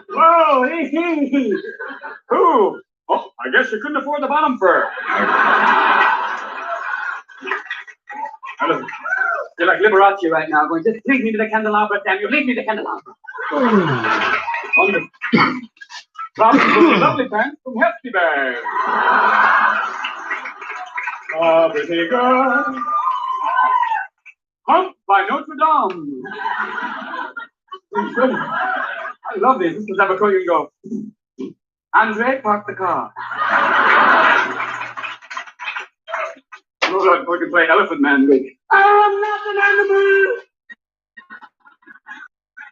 Whoa, hee. Ooh. Oh, I guess you couldn't afford the bottom fur. I feel like Liberace right now, going, just lead me to the candelabra, damn you, lead me to the candelabra. Wonderful. Lovely pants from Hefty Bag. Pretty girl. Hump by Notre Dame. I love these. This is ever cool. You can go, Andre, park the car. Oh, we can play Elephant Man. I'm not an animal.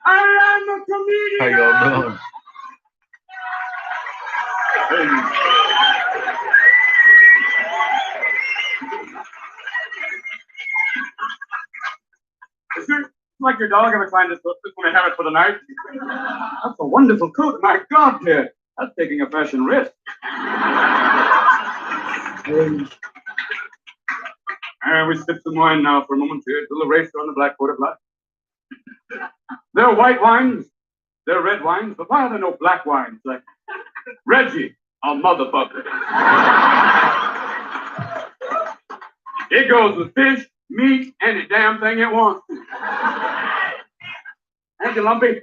I am a comedian. How y'all doing? It's like your dog ever trying to slip this when they have it for the night. That's a wonderful coat. My God, dear. That's taking a fashion risk. We sip some wine now for a moment here. A little racer on the black border block. They're white wines. They're red wines. But why are there no black wines? Like Reggie, a motherfucker. It goes with fish, meat, any damn thing it wants. Thank you, Lumpy.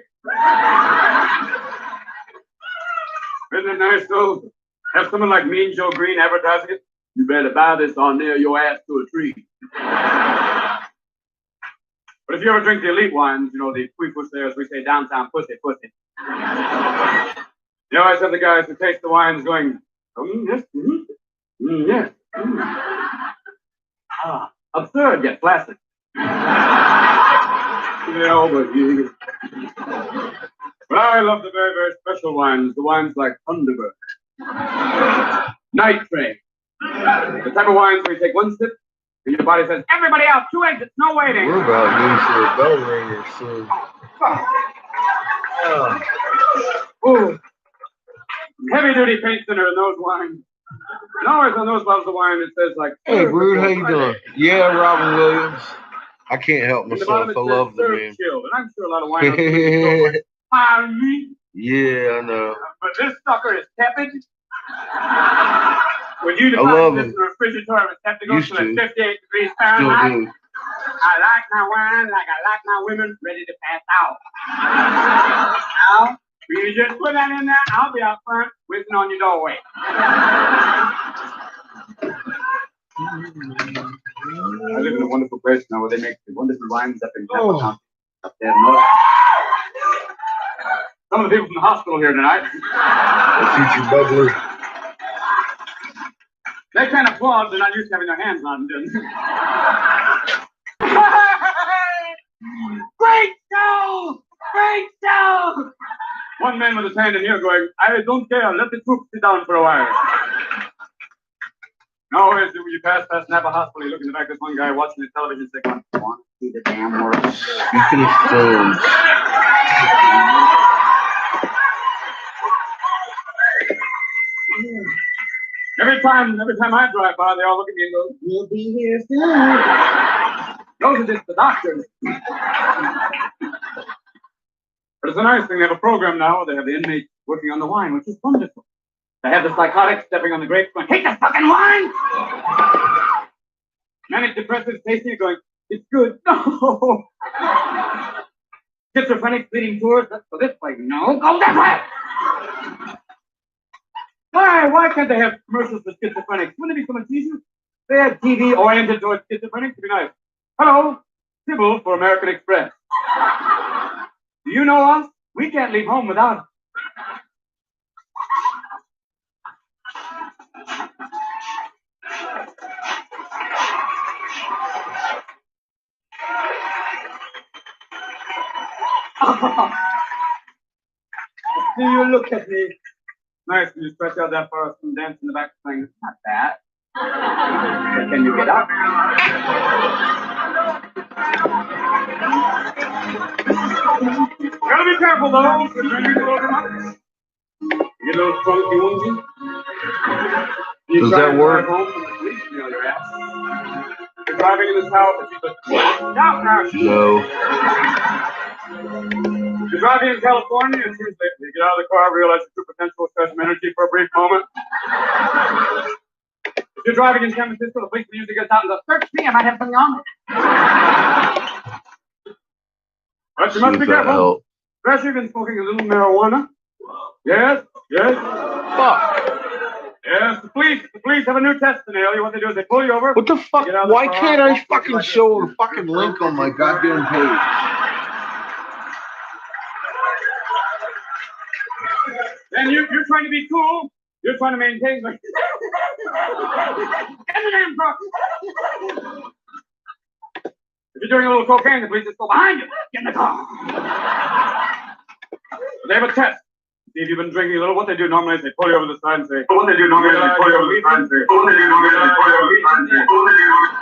Isn't it nice, though? Have someone like Mean Joe Green advertising it? You better buy this or nail your ass to a tree. But if you ever drink the elite wines, you know, the push there, as we say downtown, pussy. You always have the guys who taste the wines going, yes, yes. Absurd yet classic. But I love the very, very special wines, the wines like Thunderbird, Night Train, the type of wines where you take one sip and your body says, everybody out, 2 exits, no waiting. We're about due for a bell ringer soon. Ooh. Heavy duty paint thinner in those wines. And always on those bottles of wine it says like, hey, Rude, how you doing? Yeah, Robin Williams. I can't help myself. I love the man. Chill, and I'm sure a lot of wine. Yeah, I know. But this sucker is tepid. When you love define this him. refrigerator was kept to go Used to to. 58 degrees Still Fahrenheit. do. I like my wine like I like my women ready to pass out. Now, you just put that in there, I'll be out front whistling on your doorway. I live in a wonderful place now where they make wonderful wines up in Tampa County. Up there north. Some of the people from the hospital here tonight. Future bubbler. They kind of applaud, they're not used to having their hands on them. Great show! Great show! One man with his hand in here going, I don't care, let the troops sit down for a while. Now, as you pass Napa Hospital, you look in the back, there's one guy watching the television set going, I want to see the damn world. Speaking of films. Every time I drive by, they all look at me and go, we'll be here soon. Those are just the doctors. But it's a nice thing. They have a program now where they have the inmates working on the wine, which is wonderful. They have the psychotics stepping on the grapes going, take the fucking wine! Manic depressive tasting it going, it's good. No! Schizophrenic bleeding tours, let's go this way. No, go that way! Why can't they have commercials for schizophrenics? Wouldn't it be so much easier? They had TV oriented towards schizophrenics, it'd be nice. Hello, Sybil for American Express. Do you know us? We can't leave home without us. See you look at me. Nice, you stretch out that far and dance in the back thing. It's not bad. But can you get up? Gotta be careful though. You're turning a little much. You get a little funky wonky. Does that work? Home, the police smell your ass. You're driving in this house and you look, stop now. No. You're driving in California, and you get out of the car, realize your true potential, stretch some energy for a brief moment. If you're driving in San Francisco, the police usually gets out and goes, "Search me, I might have something on me." But you must be careful. Especially if you've been smoking a little marijuana. Yes, yes. Fuck. Yes, the police have a new test to nail you. What they do is they pull you over. What the fuck? Why can't I fucking show a fucking link on my goddamn page? And you're trying to be cool. You're trying to maintain like get in the damn truck. If you're doing a little cocaine, the police just go behind you. Get in the car. They have a test. See if you've been drinking a little. What they do normally is they pull you over the side and say, "What they do normally is they pull you over the side and say, what they do normally is they pull you over the side and say, what they do normally."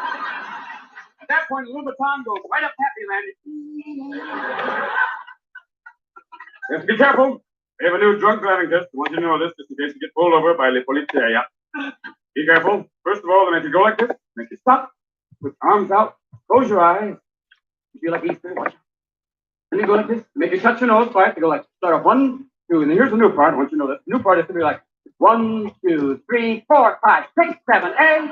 At that point, a little baton goes right up Happy Land. You have to be careful. They have a new drunk driving test. I want you to know this just in case you get pulled over by the police. Yeah. Be careful. First of all, they make you go like this. Make you stop. Put your arms out. Close your eyes. You feel like Easter. Watch. And you go like this. Make you touch your nose. Right? They go like, start off 1, 2. And then here's the new part. I want you to know this. The new part is to be like 1, 2, 3, 4, 5, 6, 7, 8,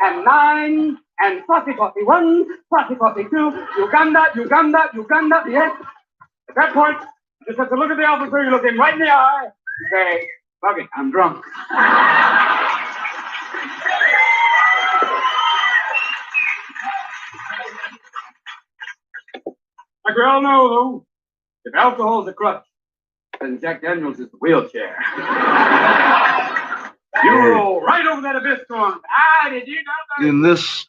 and 9. And Frosty 1, Frosty 2. Uganda. Yes. At that point, you just have to look at the officer. You look him right in the eye. You say, "Fuck it, I'm drunk." Like we all know, though, if alcohol is a crutch, then Jack Daniels is the wheelchair. You roll right over that abyss going, did you know that? In this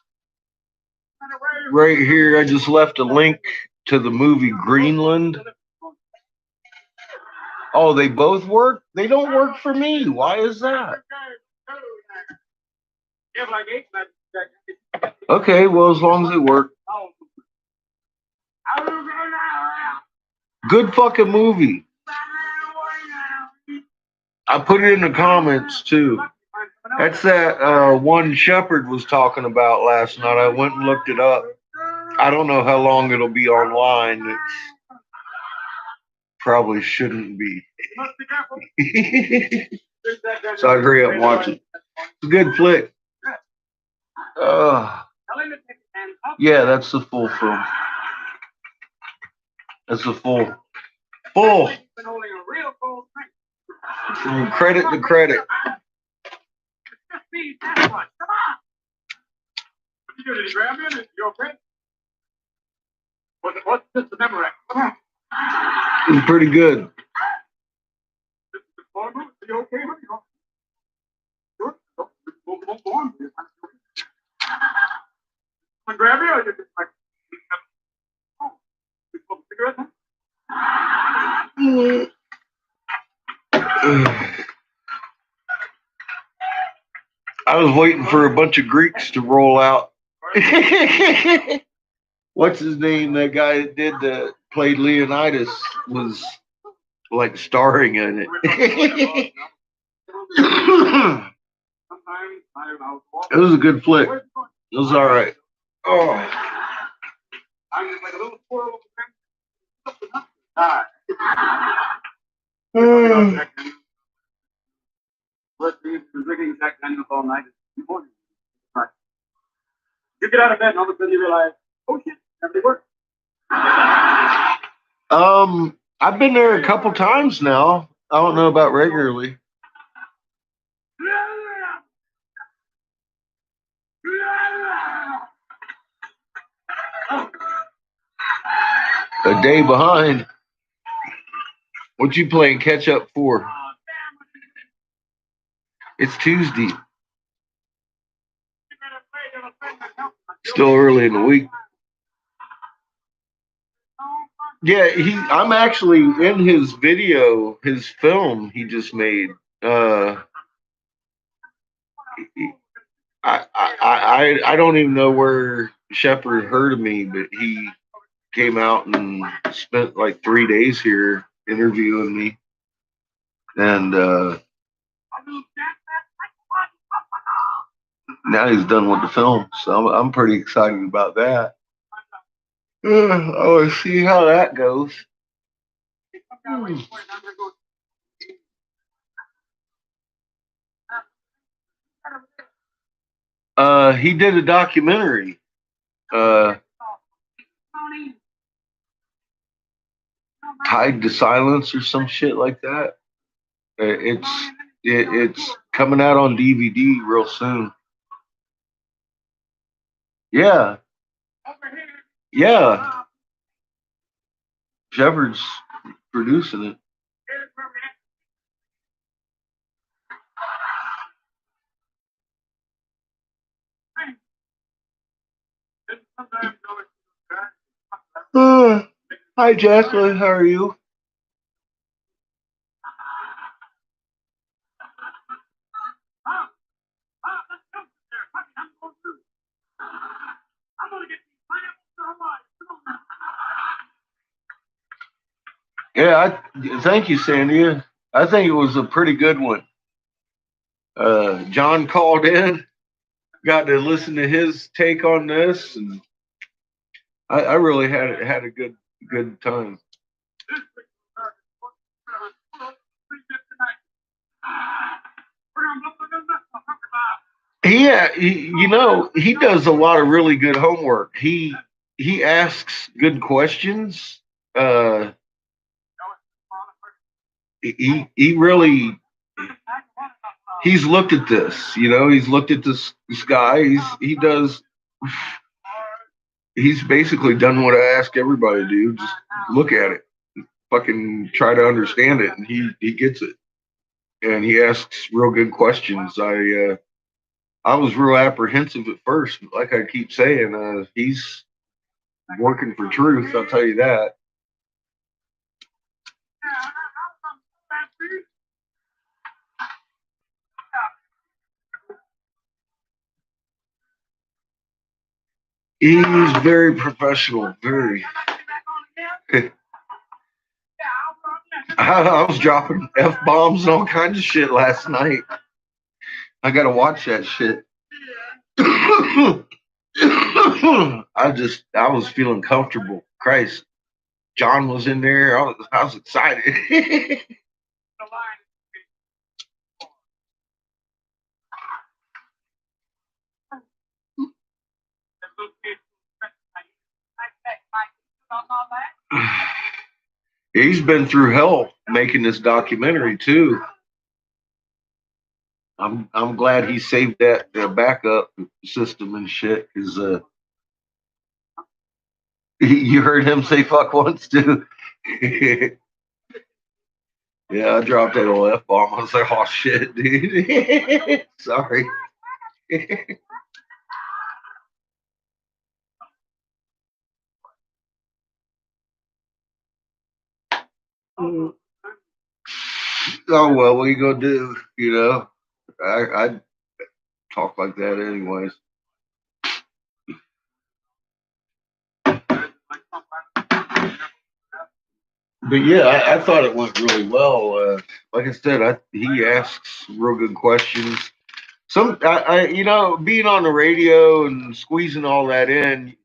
right here, I just left a link to the movie Greenland. Oh, they both work? They don't work for me. Why is that? Okay, well, as long as it works. Good fucking movie. I put it in the comments too. That's that one Shepherd was talking about last night. I went and looked it up. I don't know how long it'll be online. It's probably shouldn't be. So I agree and watch it. It's a good flick. Yeah, that's the full film. That's the full. From credit to credit. Did he grab you? You okay? What's this the memory? Come on. It's pretty good. Are you okay, honey? Sure. Go on. I grab you, or you just like, oh, you smoke a cigarette, huh? I was waiting for a bunch of Greeks to roll out. What's his name? That guy that played Leonidas was like starring in it. It was a good flick. It was all right. Oh. I'm just like a little squirrel. We've been drinking Jack Daniels all night. You get out of bed and all of a sudden you realize, oh shit, everything works. I've been there a couple times now. I don't know about regularly. A day behind. What you playing catch up for? It's Tuesday. Still early in the week. Yeah, I'm actually in his video, his film he just made. I don't even know where Shepherd heard of me, but he came out and spent like 3 days here interviewing me. And now he's done with the film, so I'm pretty excited about that. I want to see how that goes. He did a documentary. Uh, Tied to Silence or some shit like that. It's coming out on DVD real soon. Yeah, yeah. Shepard's producing it. Hi, Jacqueline. How are you? Yeah, thank you, Sandy. I think it was a pretty good one. John called in, got to listen to his take on this, and I really had a good time. He does a lot of really good homework. He asks good questions. Uh, he really he's looked at this. He's looked at this guy. He's basically done what I ask everybody to do. Just look at it, fucking try to understand it, and he gets it. And he asks real good questions. I was real apprehensive at first, but like I keep saying, he's working for truth. I'll tell you that. He's very professional. Very. I was dropping f bombs and all kinds of shit last night. I got to watch that shit. I was feeling comfortable. Christ, John was in there. I was excited. He's been through hell making this documentary too. I'm glad he saved that backup system and shit because you heard him say fuck once too. Yeah, I dropped that old F bomb. I was like, oh shit, dude. Sorry. Oh well, what are you gonna do? I talk like that anyways. But yeah, I thought it went really well. Like I said, he asks real good questions. Being on the radio and squeezing all that in,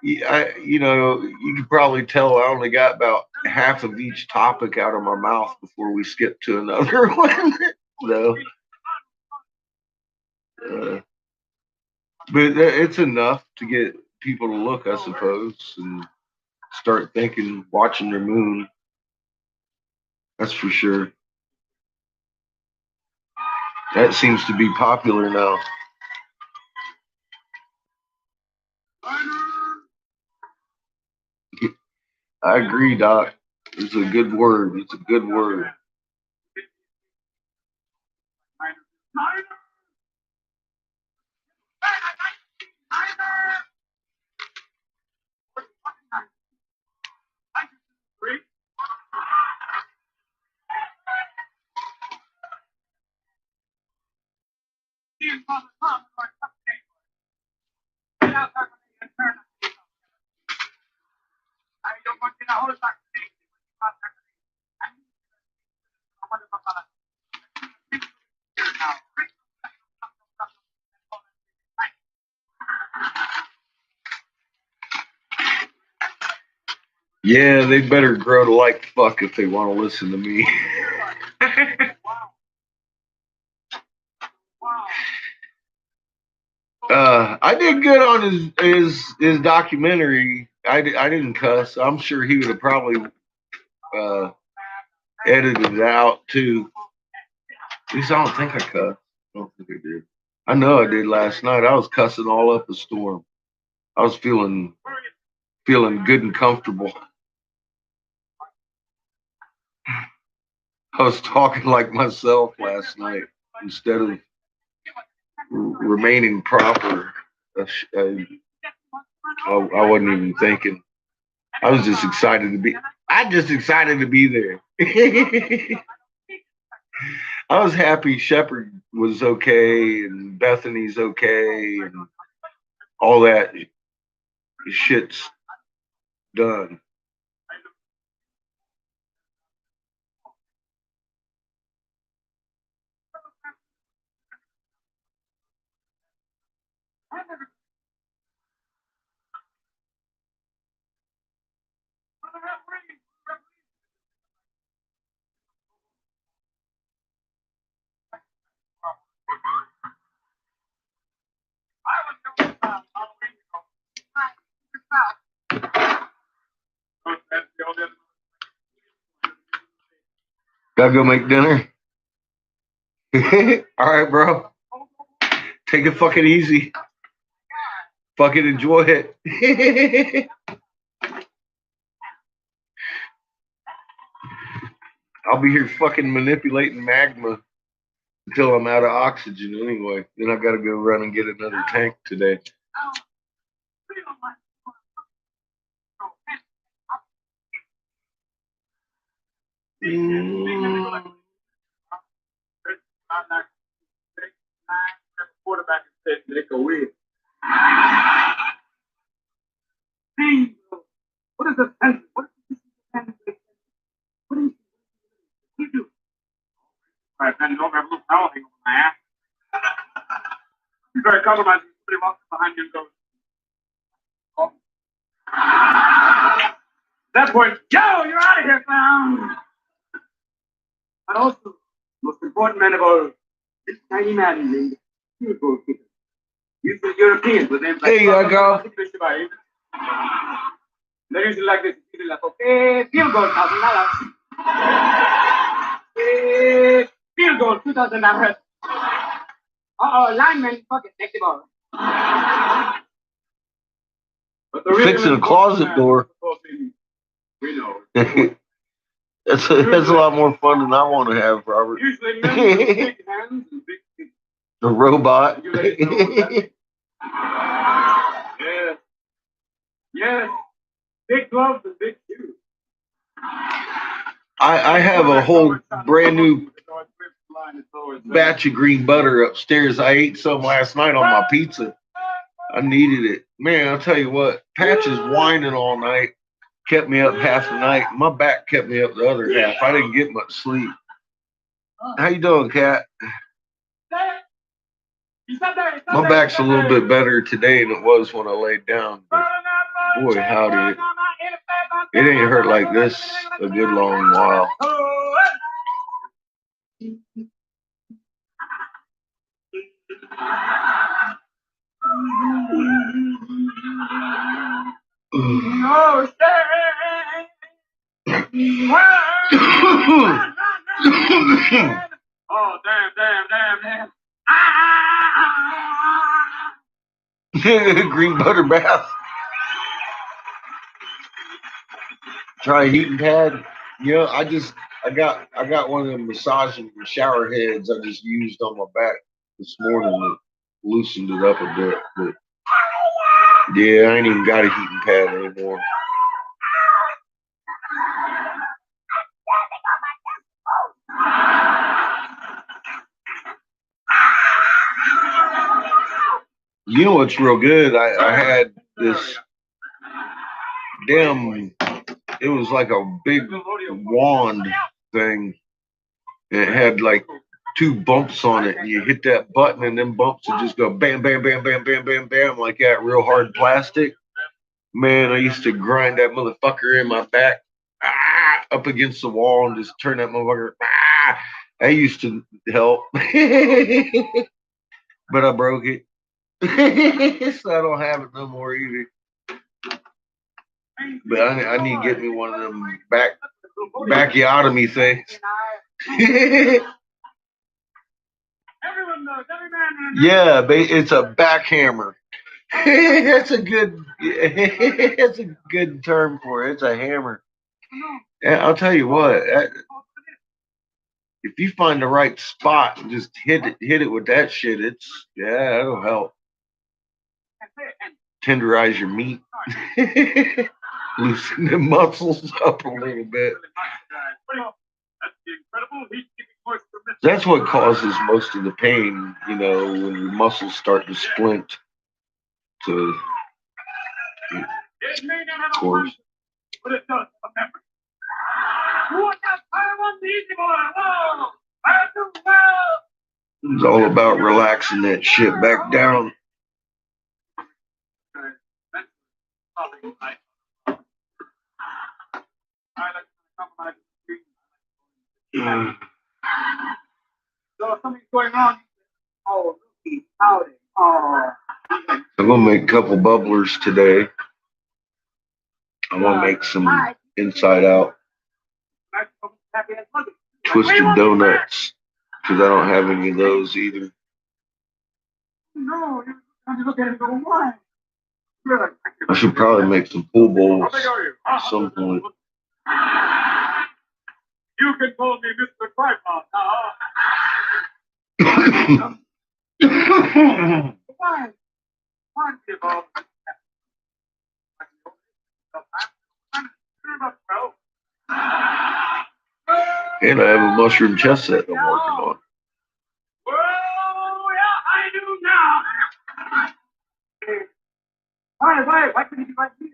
you could probably tell I only got about half of each topic out of my mouth before we skip to another one. So, uh, but it's enough to get people to look, I suppose, and start thinking, watching their moon. That's for sure. That seems to be popular now. I agree, Doc. It's a good word. It's a good word. Yeah, they better grow to like fuck if they want to listen to me. I did good on his documentary. I didn't cuss. I'm sure he would have probably uh, edited it out too. At least I don't think I cussed. I don't think I did. I know I did last night. I was cussing all up a storm. I was feeling good and comfortable. I was talking like myself last night instead of remaining proper. I wasn't even thinking. I was just excited to be. I just excited to be there. I was happy Shepard was okay and Bethany's okay and all that shit's done. Gotta go make dinner. All right, bro. Take it fucking easy. Fucking enjoy it. I'll be here fucking manipulating magma until I'm out of oxygen anyway. Then I gotta go run and get another tank today. Quarterback said, "Make a win." What is the sense? What is the What do you do? All right, bend over, have a little towel hanging over my ass. You better compromise. Somebody walks behind you and goes, "Oh." At that point, Joe, you're out of here, clown. But also, most important man of all, this tiny man named field goalkeeper. Used to Europeans with names like. There you go. They usually like this. Usually like, okay, field goal, $1,000. Field goal, $2,000. Lineman, fuck it, take the ball. But the Fixing a closet door. We know. That's a lot more fun than I want to have, Robert. Usually men with big hands and big feet. The robot. Yes. Yes. Big gloves and big shoes. I have a whole brand new batch of green butter upstairs. I ate some last night on my pizza. I needed it. Man, I'll tell you what, Patch is whining all night. Kept me up half the night. My back kept me up the other half. I didn't get much sleep. How you doing, Kat? My back's a little bit better today than it was when I laid down. But boy, howdy. It ain't hurt like this a good long while. No, oh, damn. Green butter bath. Try a heating pad. You know, I got one of them massaging shower heads I just used on my back this morning that loosened it up a bit. But yeah, I ain't even got a heating pad anymore. You know what's real good? I had this damn, it was like a big wand thing. It had like two bumps on it, and you hit that button, and then bumps would just go bam, bam, bam, bam, bam, bam, bam, like that, real hard plastic. Man, I used to grind that motherfucker in my back, up against the wall and just turn that motherfucker. That used to help, but I broke it, so I don't have it no more either. But I need to get me one of them backiotomy things. Yeah, it's a backhammer. That's a good. That's a good term for it. It's a hammer. And I'll tell you what. If you find the right spot and just hit it with that shit, it'll help tenderize your meat, loosen the muscles up a little bit. That's what causes most of the pain, when your muscles start to splint. To, of course. It's all about relaxing that shit back down. So something's going on. Oh, howdy. Oh. I'm gonna make a couple bubblers today. I'm gonna make some inside out twisted donuts because I don't have any of those either. No, you look at it and go, why? I should probably make some pool bowls at some point. You can call me Mr. Tripod now. Why? Why give up? And I have a mushroom chess set I'm working on. Oh, yeah, I do now. Why couldn't you like me?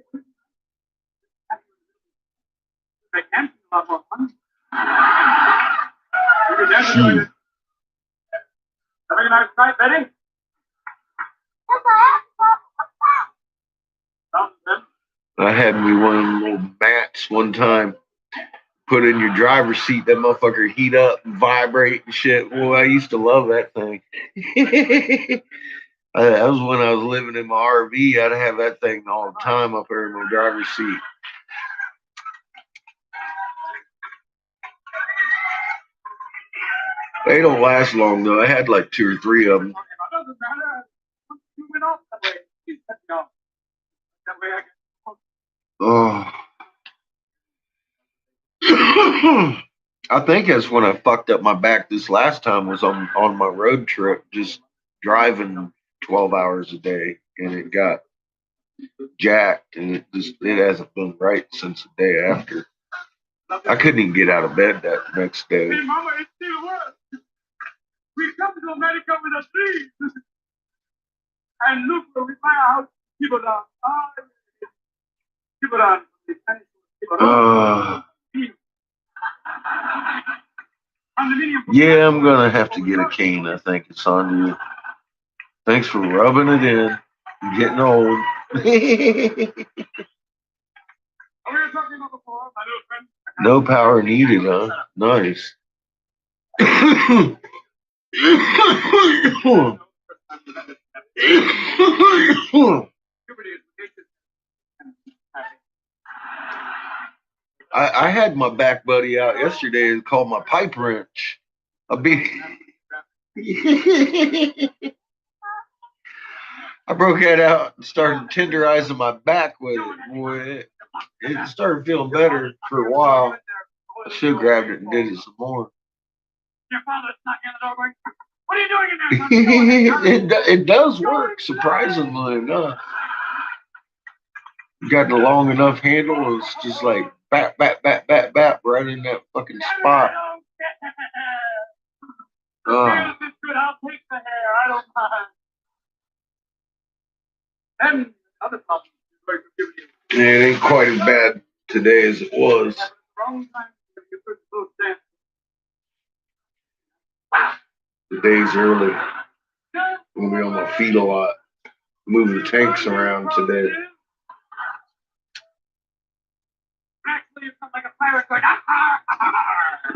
I can't a lot more fun. Having a nice night, Betty? I had me one of them little mats one time. Put in your driver's seat, that motherfucker heat up and vibrate and shit. Well, I used to love that thing. That was when I was living in my RV. I'd have that thing all the time up there in my driver's seat. They don't last long though. I had like 2 or 3 of them. Oh. I think that's when I fucked up my back this last time was on my road trip, just driving 12 hours a day, and it got jacked, and it hasn't been right since the day after. I couldn't even get out of bed that next day. Hey, Mama, it still works. We come to America with a dream. And look, we buy a house, keep it on. Keep it on. Yeah, I'm gonna have to get a cane. I think it's on you. Thanks for rubbing it in. I'm getting old. No power needed, huh? Nice. I had my back buddy out yesterday and called my pipe wrench. I broke that out and started tenderizing my back with it. Boy, it started feeling better for a while. I should have grabbed it and did it some more. Your father's knocking on the door going, what are you doing in there? It does work, surprisingly enough. You got the long enough handle, it's just like bap, bap, bap, bap, bap, right in that fucking spot. I'll take the hair, I don't mind. And other problems it ain't quite as bad today as it was. The day's early. I'm gonna be on my feet a lot. Move the tanks around today.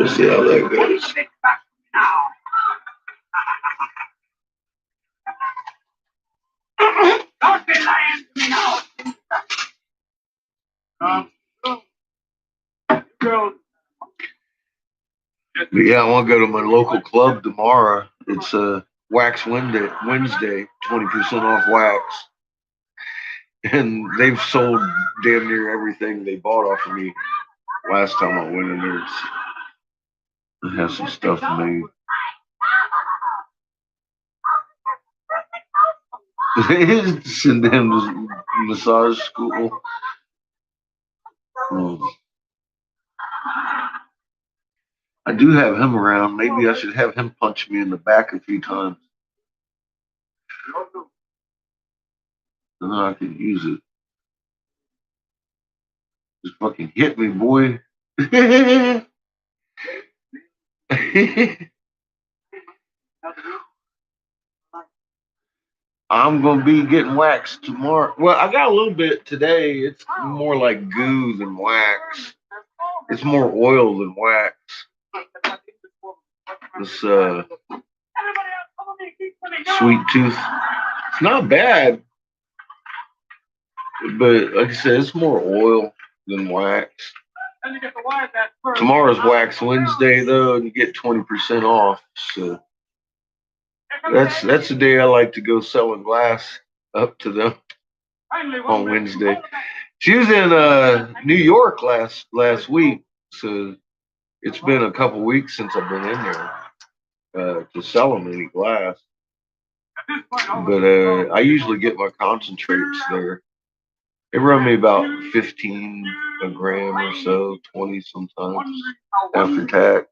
Let's see how that goes. Don't be lying to me now. Girls. But yeah, I want to go to my local club tomorrow. It's Wax Wednesday, 20% off wax. And they've sold damn near everything they bought off of me last time I went in there. I have some stuff made. Send them to massage school. I do have him around. Maybe I should have him punch me in the back a few times. And then I can use it. Just fucking hit me, boy. I'm gonna be getting waxed tomorrow. Well, I got a little bit today. It's more like goo than wax. It's more oil than wax. This sweet tooth. It's not bad, but like I said, it's more oil than wax. Tomorrow's Wax Wednesday though, and you get 20% off. So that's the day I like to go selling glass up to them on Wednesday. She was in New York last week, so it's been a couple weeks since I've been in there to sell them any glass. But I usually get my concentrates there. They run me about 15 a gram or so, 20 sometimes after tax.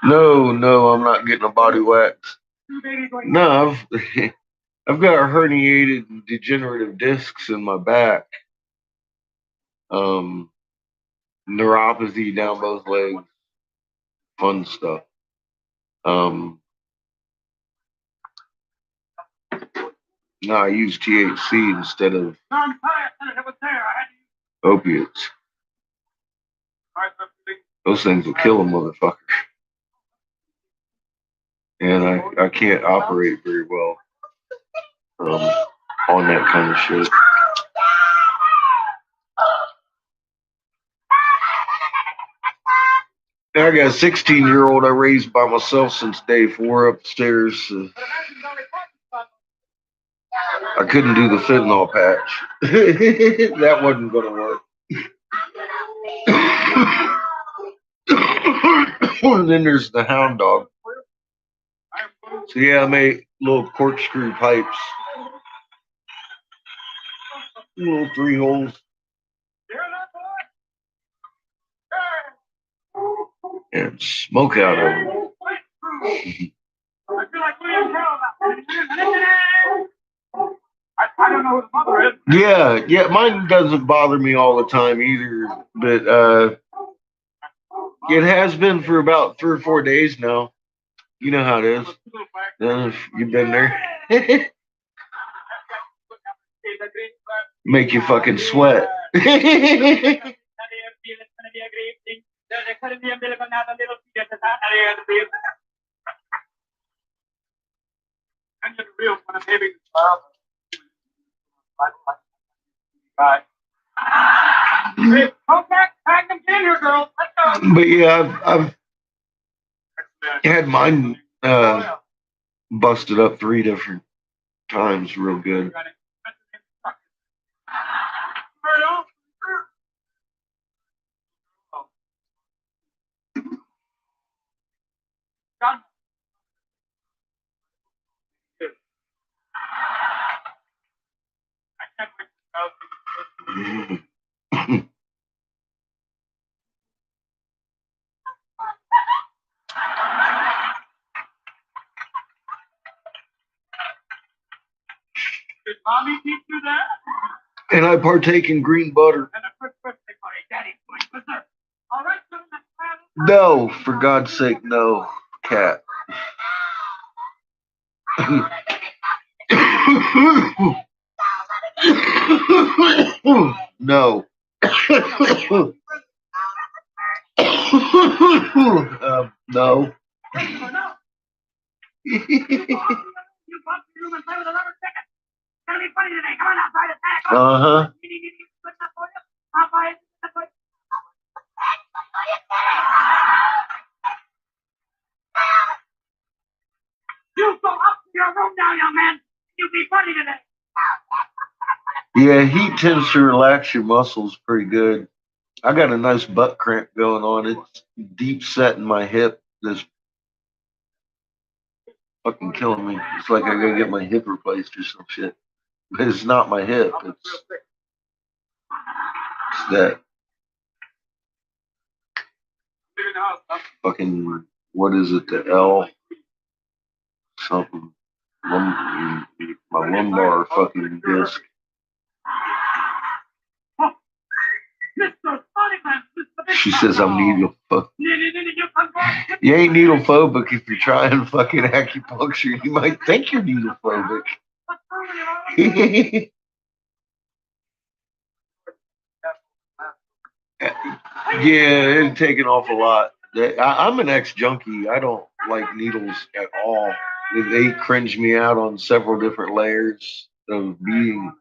No, I'm not getting a body wax. No, I've got herniated and degenerative discs in my back. Neuropathy down both legs. Fun stuff. No, I use THC instead of opiates. Those things will kill a motherfucker. And I can't operate very well on that kind of shit. I got a 16-year-old I raised by myself since day 4 upstairs. I couldn't do the fentanyl patch. That wasn't going to work. And then there's the hound dog. So yeah, I made little corkscrew pipes. Little 3 holes. And smoke out of them. Yeah, mine doesn't bother me all the time either, but it has been for about 3 or 4 days now. You know how it is. If you've been there. Make you fucking sweat. But yeah, I've had mine busted up 3 different times real good. Did mommy teach you that? And I partake in green butter. No, for God's sake, no, cat. No. No. You bump your room and play with a rubber chicken. It's gonna be funny today. Come on outside and tag. Uh-huh. You need to put that for you. I'll buy it. You go up to your room now, young man. You'll be funny today. Yeah, heat tends to relax your muscles pretty good. I got a nice butt cramp going on. It's deep set in my hip. That's fucking killing me. It's like I gotta get my hip replaced or some shit. But it's not my hip. It's that fucking, what is it, the L something. My lumbar fucking disc. She says I'm needle phobic. You ain't needle phobic if you're trying fucking acupuncture. You might think you're needle phobic. Yeah, it'd take an awful lot. I'm an ex-junkie. I don't like needles at all. They cringe me out on several different layers of being.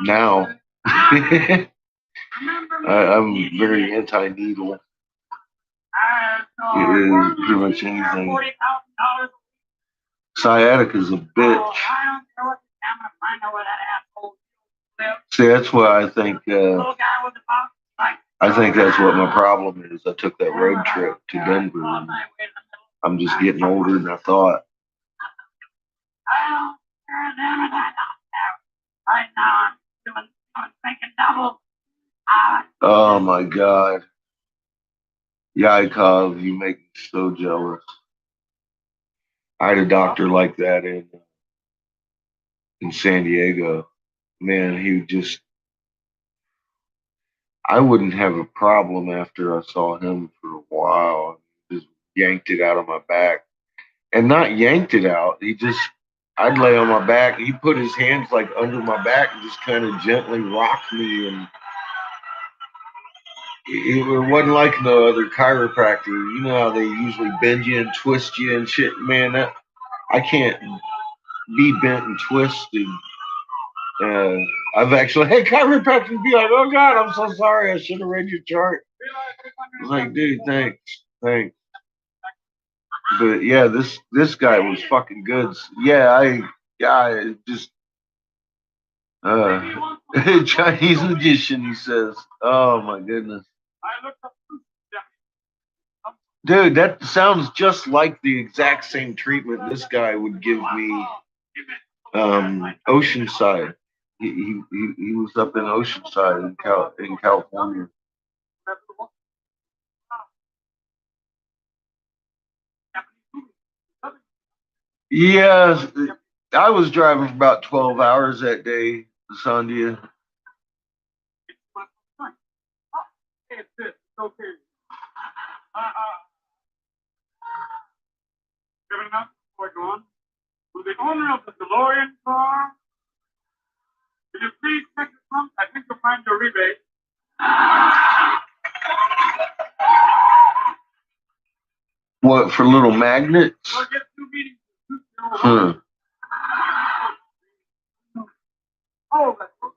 Now, I'm very anti-needle. Pretty much anything. Sciatica's a bitch. See, that's why I think that's what my problem is. I took that road trip to Denver. And I'm just getting older than I thought. Oh my God. Yakov, you make me so jealous. I had a doctor like that in San Diego. Man, he just, I wouldn't have a problem after I saw him for a while. Just yanked it out of my back. And not yanked it out. I'd lay on my back. He put his hands like under my back and just kind of gently rocked me. And it wasn't like no other chiropractor. You know how they usually bend you and twist you and shit. Man, I can't be bent and twisted. I've actually had chiropractors be like, "Oh God, I'm so sorry. I should have read your chart." I was like, "Dude, thanks." But yeah, this guy was fucking good. Yeah, I just Chinese magician. He says, "Oh my goodness, dude, that sounds just like the exact same treatment this guy would give me." Oceanside. He was up in Oceanside in California. Yeah, I was driving for about 12 hours that day to Sandia. To the owner of the DeLorean car, will you please check the trunk? I think you'll find your rebate. What, for little magnets? You'll get 2 meetings. Huh. Oh, that's good.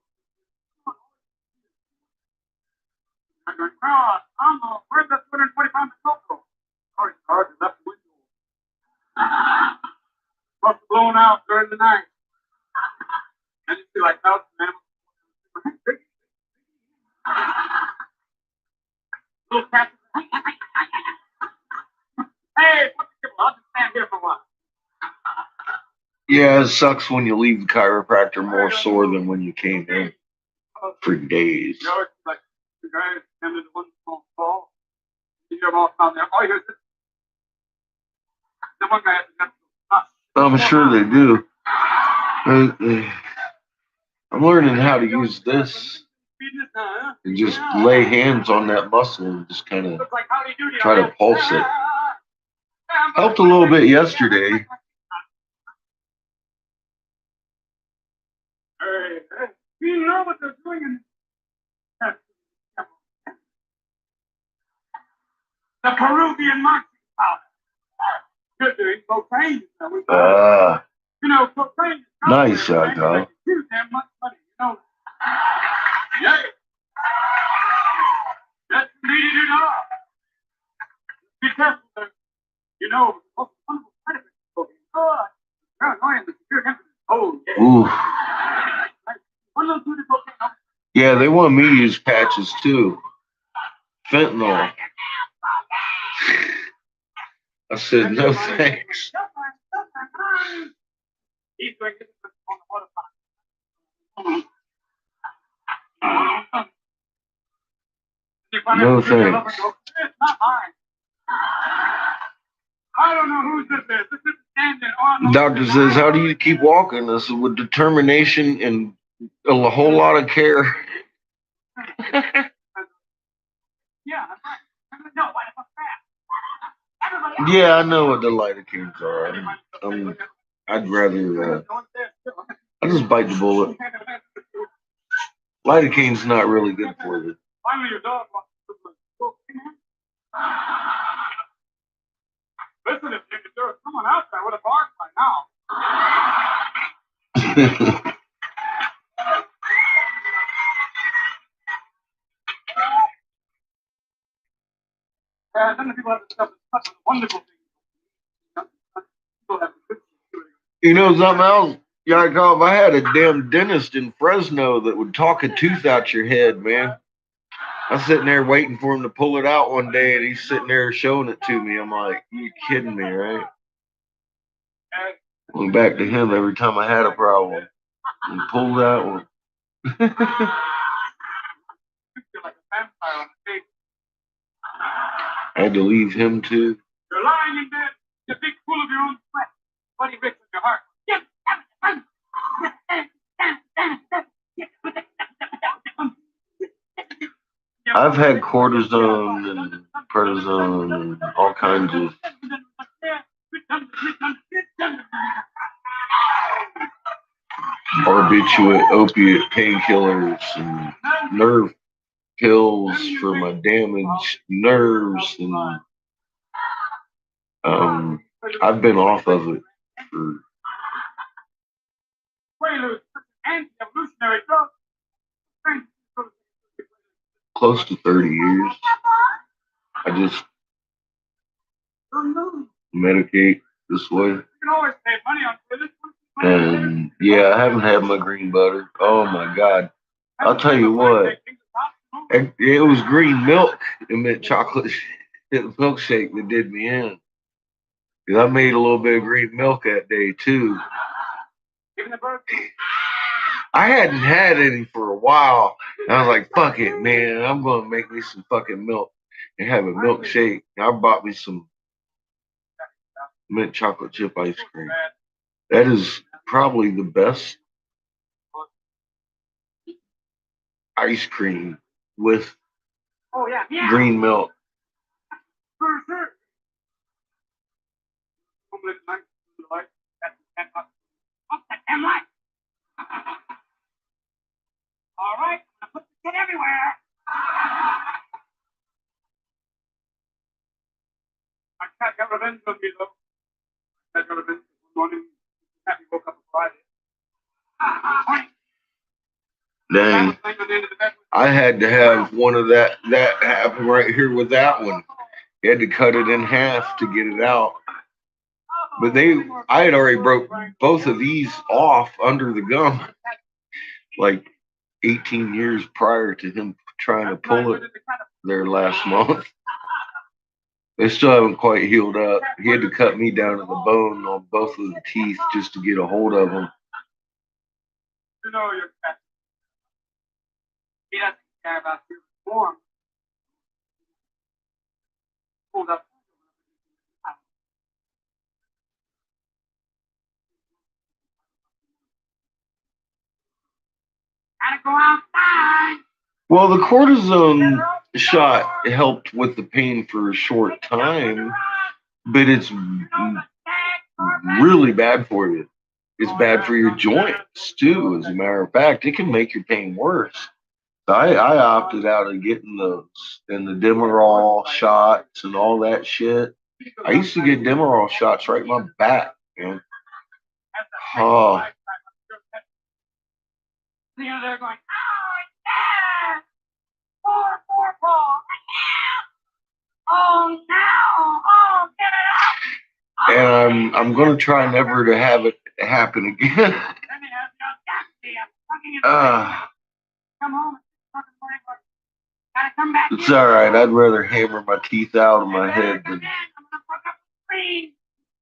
I'm going, where's that 240 pounds of cocoa? Oh, it's hard to left the window. Must have blown out during the night. And you see like thousands of animals. Little cats. Hey, what's the kibble? I'll just stand here for a while. Yeah, it sucks when you leave the chiropractor more sore than when you came in for days. You know, it's like the guy came into one small stall. You hear them all down there. Oh, here's this. The one guy has a gun. I'm sure they do. I'm learning how to use this and just lay hands on that muscle and just kind of try to pulse it. Helped a little bit yesterday. You know what they're doing? The Peruvian monkey powder. Good doing cocaine. You know, cocaine. Nice, Kyle. Too damn much money, you know. Yeah. That's needed it all. Be careful, you know, most wonderful benefits of cocaine. Oh, they're annoying. The severe emphasis. Oh, yeah. Ooh. One little bit of cocaine. Yeah, they want me to use patches too. Fentanyl. I said, no thanks. No thanks. I don't know whose this is. This is standing on. Doctor says, how do you keep walking? I said, with determination and a whole lot of care. Yeah, I know what the lidocaines are. I'd rather, I just bite the bullet. Lidocaine's not really good for you. Finally, your dog wants to listen, if there was someone else, I would have barked by now. Then the people have discovered such a wonderful thing. You know something else? Yakov, I had a damn dentist in Fresno that would talk a tooth out your head, man. I was sitting there waiting for him to pull it out one day, and he's sitting there showing it to me. I'm like, you kidding me, right? Went back to him every time I had a problem. And pulled that one. I had to leave him too. You're lying in bed. You're big full of your own sweat. Bloody rich with your heart. I've had cortisone and prednisone and all kinds of barbiturate, opiate painkillers, and nerve pills for my damaged nerves, and I've been off of it for close to 30 years. I just medicate this way. And yeah, I haven't had my green butter. Oh my God. I'll tell you what, it was green milk and mint chocolate milkshake that did me in. Because I made a little bit of green milk that day too. I hadn't had any for a while. And I was like, fuck it, man. I'm going to make me some fucking milk and have a milkshake. And I bought me some mint chocolate chip ice cream. That is probably the best ice cream with green milk. All right, I put the shit everywhere. I can't get revenge on me, though. I got revenge this morning. Happy woke up on Friday. Dang. I had to have one of that happen right here with that one. You had to cut it in half to get it out. But I had already broke both of these off under the gum like 18 years prior to him trying to pull it there last month. They still haven't quite healed up. He had to cut me down to the bone on both of the teeth just to get a hold of them. You know your pet. He doesn't care about your form. Hold up. Gotta go outside. Well, the cortisone shot helped with the pain for a short time, but it's really bad for you. It's bad for your joints too. As a matter of fact, it can make your pain worse. I opted out of getting those and the Demerol shots and all that shit. I used to get Demerol shots right in my back, man. Oh, They're going, oh, yeah! Poor Paul. Oh, no! Oh, get it out! and I'm gonna try never to have it happen again. Come home. Gotta come back. It's all right. I'd rather hammer my teeth out of my head than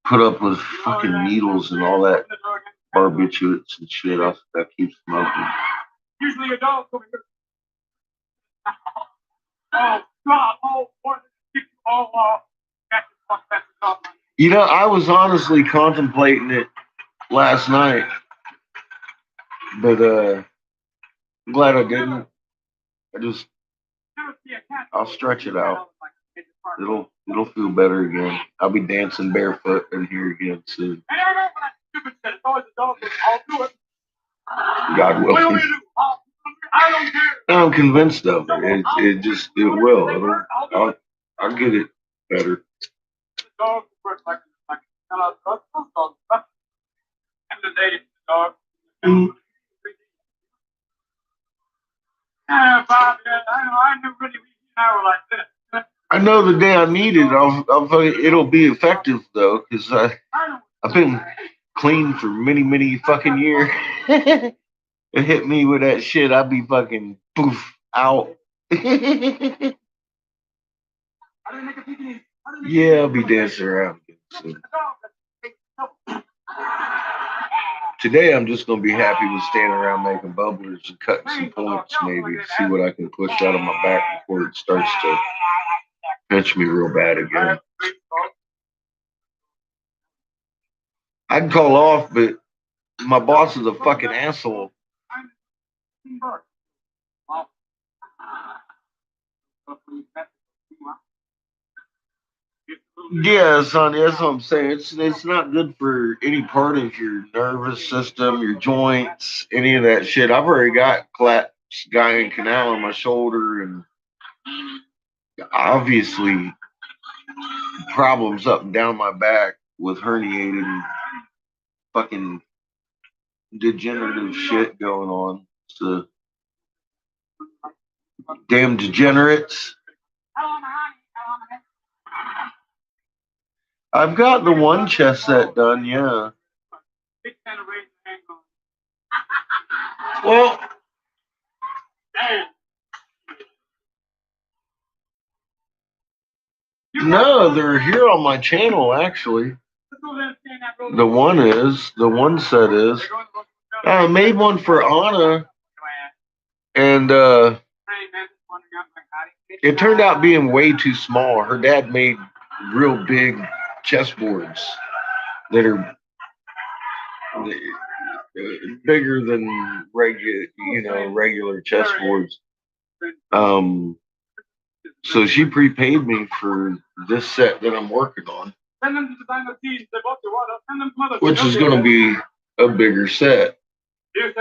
put up with fucking needles and all that barbiturates and shit. I keep smoking. Usually a dog over here. Oh, God. Oh, You know, I was honestly contemplating it last night, but I'm glad I didn't. I'll stretch it out. It'll feel better again. I'll be dancing barefoot in here again soon. God willing. I'm convinced of it. It will. I'll get it better. I know the day I need it, it'll be effective though, because I've been clean for many fucking years. It hit me with that shit, I'd be fucking poof out. Yeah, I'll be dancing around again soon. Today I'm just gonna be happy with standing around making bubblers and cutting some points, maybe see what I can push out of my back before it starts to pinch me real bad again. I can call off, but my boss is a fucking asshole. Yeah, son, that's what I'm saying. It's not good for any part of your nervous system, your joints, any of that shit. I've already got collapsed guy and canal on my shoulder, and obviously problems up and down my back with herniated fucking degenerative shit going on. So damn degenerates. I've got the one chess set done, yeah. Well, no, they're here on my channel actually. The one set is. I made one for Anna, and it turned out being way too small. Her dad made real big chessboards that are bigger than regular chessboards. So she prepaid me for this set that I'm working on, which is going to be a bigger set than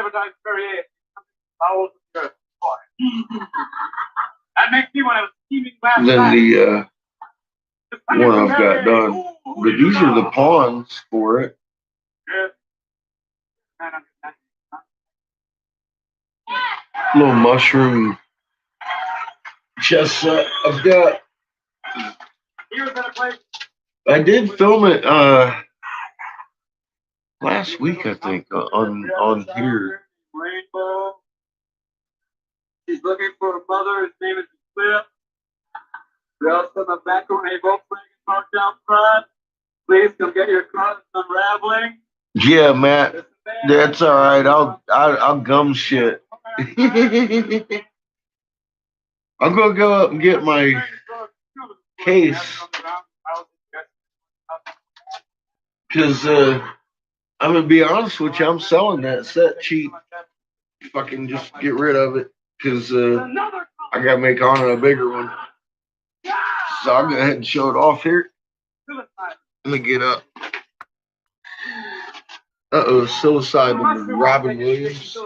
the one I've got done. But these are the pawns for it. Little mushroom chess set I've got. I did film it last week, I think, on here. Rainbow. She's looking for a mother. His name is Cliff. We also have a background Volkswagen parked out front. Please come get your car. It's unraveling. Yeah, Matt. That's all right. I'll gum shit. I'm gonna go up and get my case because I'm gonna be honest with you. I'm selling that set cheap. Fucking just get rid of it because I gotta make on a bigger one. So I'll go ahead and show it off here. Let me get up. Psilocybin, Robin Williams.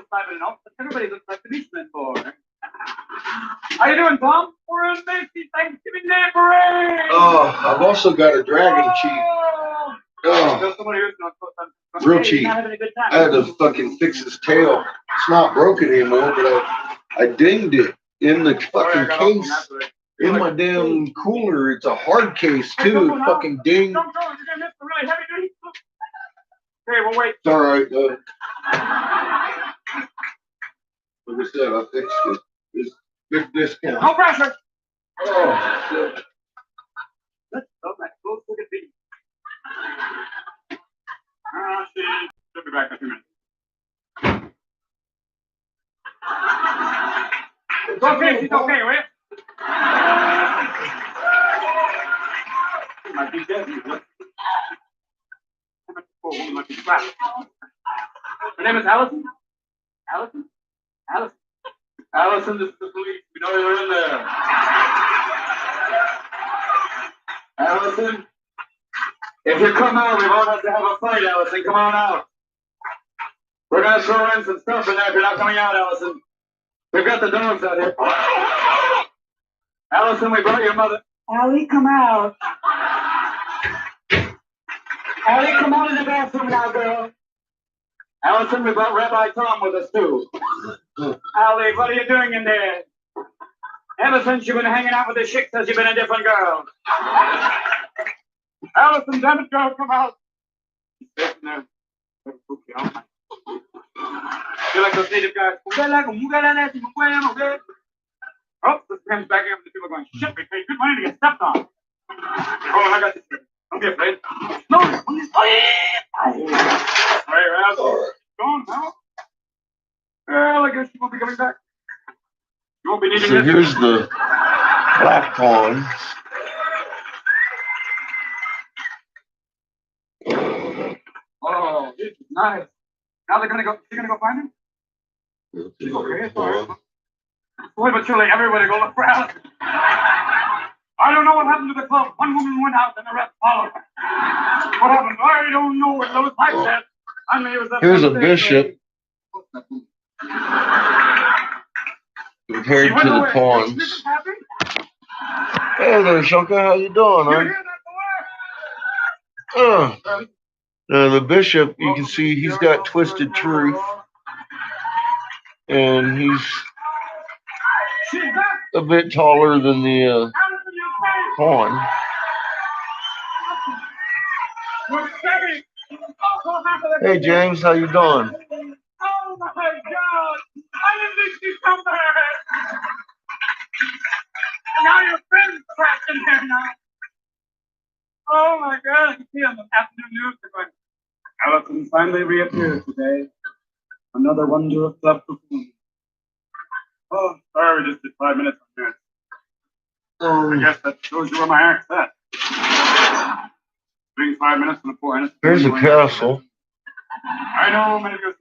Everybody looks like policemen for. How you doing, Tom? We're in Macy's Thanksgiving Day Parade. Oh, I've also got a dragon cheek. Oh, real cheap. I had to fucking fix his tail. It's not broken anymore, but I dinged it in the fucking case. In my damn cooler. It's a hard case too. It fucking dinged. Okay, we'll wait. It's alright, like I said, I fixed it. It's big discount. No pressure. Oh, shit. Let's go back. Go look at these. She'll be back in a few minutes. It's okay, she's okay, will you? Might be dead. Might be flat. Her name is Allison? Allison? Allison? Allison, this is the police. We know you're in there. Allison? If you come out, we won't have to have a fight, Allison. Come on out. We're going to throw in some stuff in there if you're not coming out, Allison. We've got the dogs out here. Allison, we brought your mother. Allie, come out. Allie, come out of the bathroom now, girl. Allison, we brought Rabbi Tom with us, too. Allie, what are you doing in there? Ever since you've been hanging out with the chicks, has you been a different girl? Allison, damn it, girl, come out. She's sitting there. You're like those native guys. Oh, this comes back in, the people are going, shit, we paid good money to get stepped on. Oh, I got this. Don't be afraid. No, don't be afraid. All right, gone now. Well, I guess you won't be coming back. You won't be needing so this. here's the black pond. Oh, this is nice. Now they're gonna go find him? She's okay, it's all right. Boy, but surely everybody go look for Allison. I don't know what happened to the club. One woman went out and the rest followed. What happened? I don't know. It was like that. I mean, it was that. Here's a bishop compared to the pawns. Hey there, Shunka. How you doing, huh? The bishop, you can see he's got twisted truth. And he's a bit taller than the pawn. Hey James, how you doing? Oh my God! I didn't think she'd come back. Now your friend's trapped in there now. Oh my God! I can see on the afternoon news they're going, Allison finally reappeared today. Another wonder of club performance. Oh, sorry, we just did 5 minutes on that. I guess that shows you where my act's at. Doing 5 minutes and a 4 minutes. Here's a castle. I know many of you are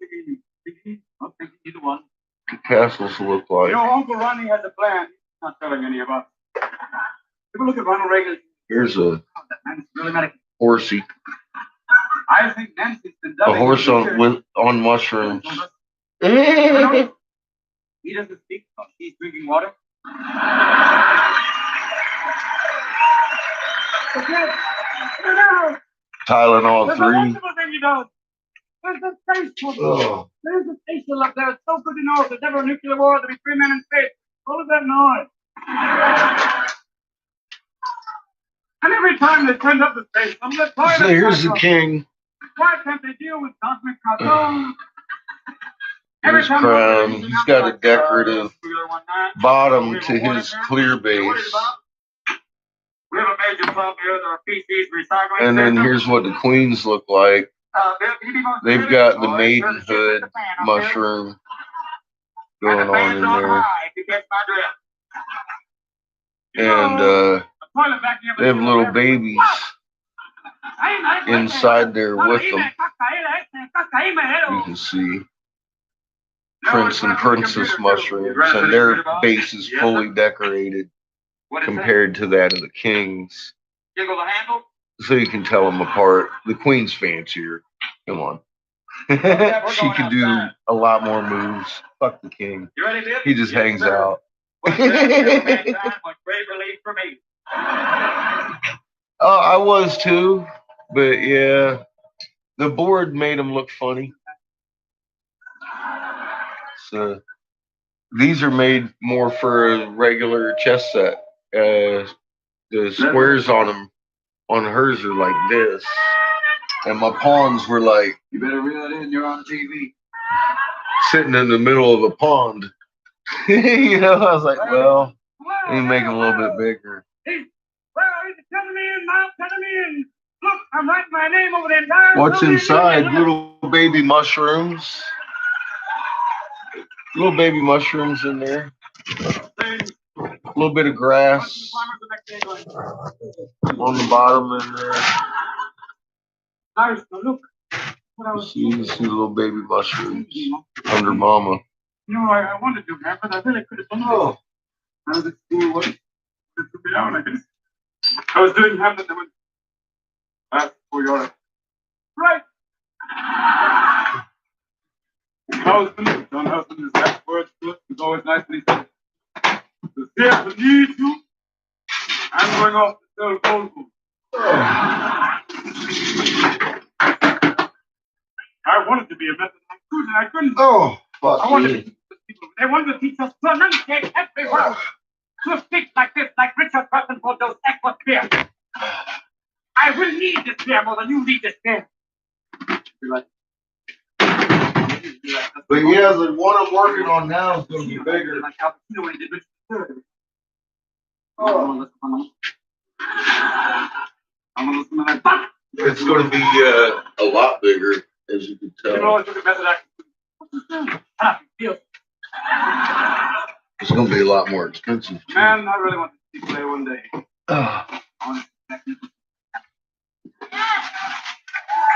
thinking, not thinking either one. The castles look like. You know, Uncle Ronnie has a plan. He's not telling any of us. Take a look at Ronald Reagan. Here's a really horsey. I think Nancy's been A horse on mushrooms. He doesn't speak, so he's drinking water. Tylenol 3. Thing he does. There's a facial. There's a facial up there. It's so good to know if there's ever a nuclear war, there'll be 3 men in space. What was that noise? And every time they send up the space, I'm the toilet. So here's the king. Why can't they deal with cosmic cartoons? His crown. He's got a decorative bottom to his clear base. We have a major problem here with our PCs recycling. And then here's what the queens look like. They've got the maidenhood mushroom going on in there. And they have little babies inside there with them. You can see Prince and Princess mushrooms, and their base is fully decorated compared to that of the king's. So you can tell them apart. The queen's fancier. Come on. She can do a lot more moves. Fuck the king. He just hangs out. What a man was great relief for me. Oh, I was too, but yeah, the board made him look funny. So these are made more for a regular chess set. The squares on them on hers are like this, and my pawns were like You better reel it in. You're on TV. sitting in the middle of a pond. You know, I was like, well, let me make them a little bit bigger. Well, he's telling me in, Mom, telling me in. Look, I'm writing my name over the entire. What's inside? Little baby mushrooms. Little baby mushrooms in there. A little bit of grass on the bottom in there. Look. You see little baby mushrooms under mama. You know, I wanted to, man, but I really could have done it. I was at school once. It took me out, I guess. I was doing Hamlet. I went, that's for your right. Husband, John Husband, his last words to us was always nice when he said, to see if we need you, I'm going off to sell gold food. I wanted to be a method and I couldn't. Oh, fuck. I wanted to teach people. They wanted to teach us to enunciate every word. To speak like this, like Richard Burton for those equus beer. I will need this beer more than you need this beer. But yeah, the one I'm working on now is going to be bigger. Like Al Pacino when he did Richard III. Oh, I'm gonna listen to that. It's going to be a lot bigger, as you can tell. You know, I took a method act. It's going to be a lot more expensive. Too. Man, I really want to see play one day. Oh. See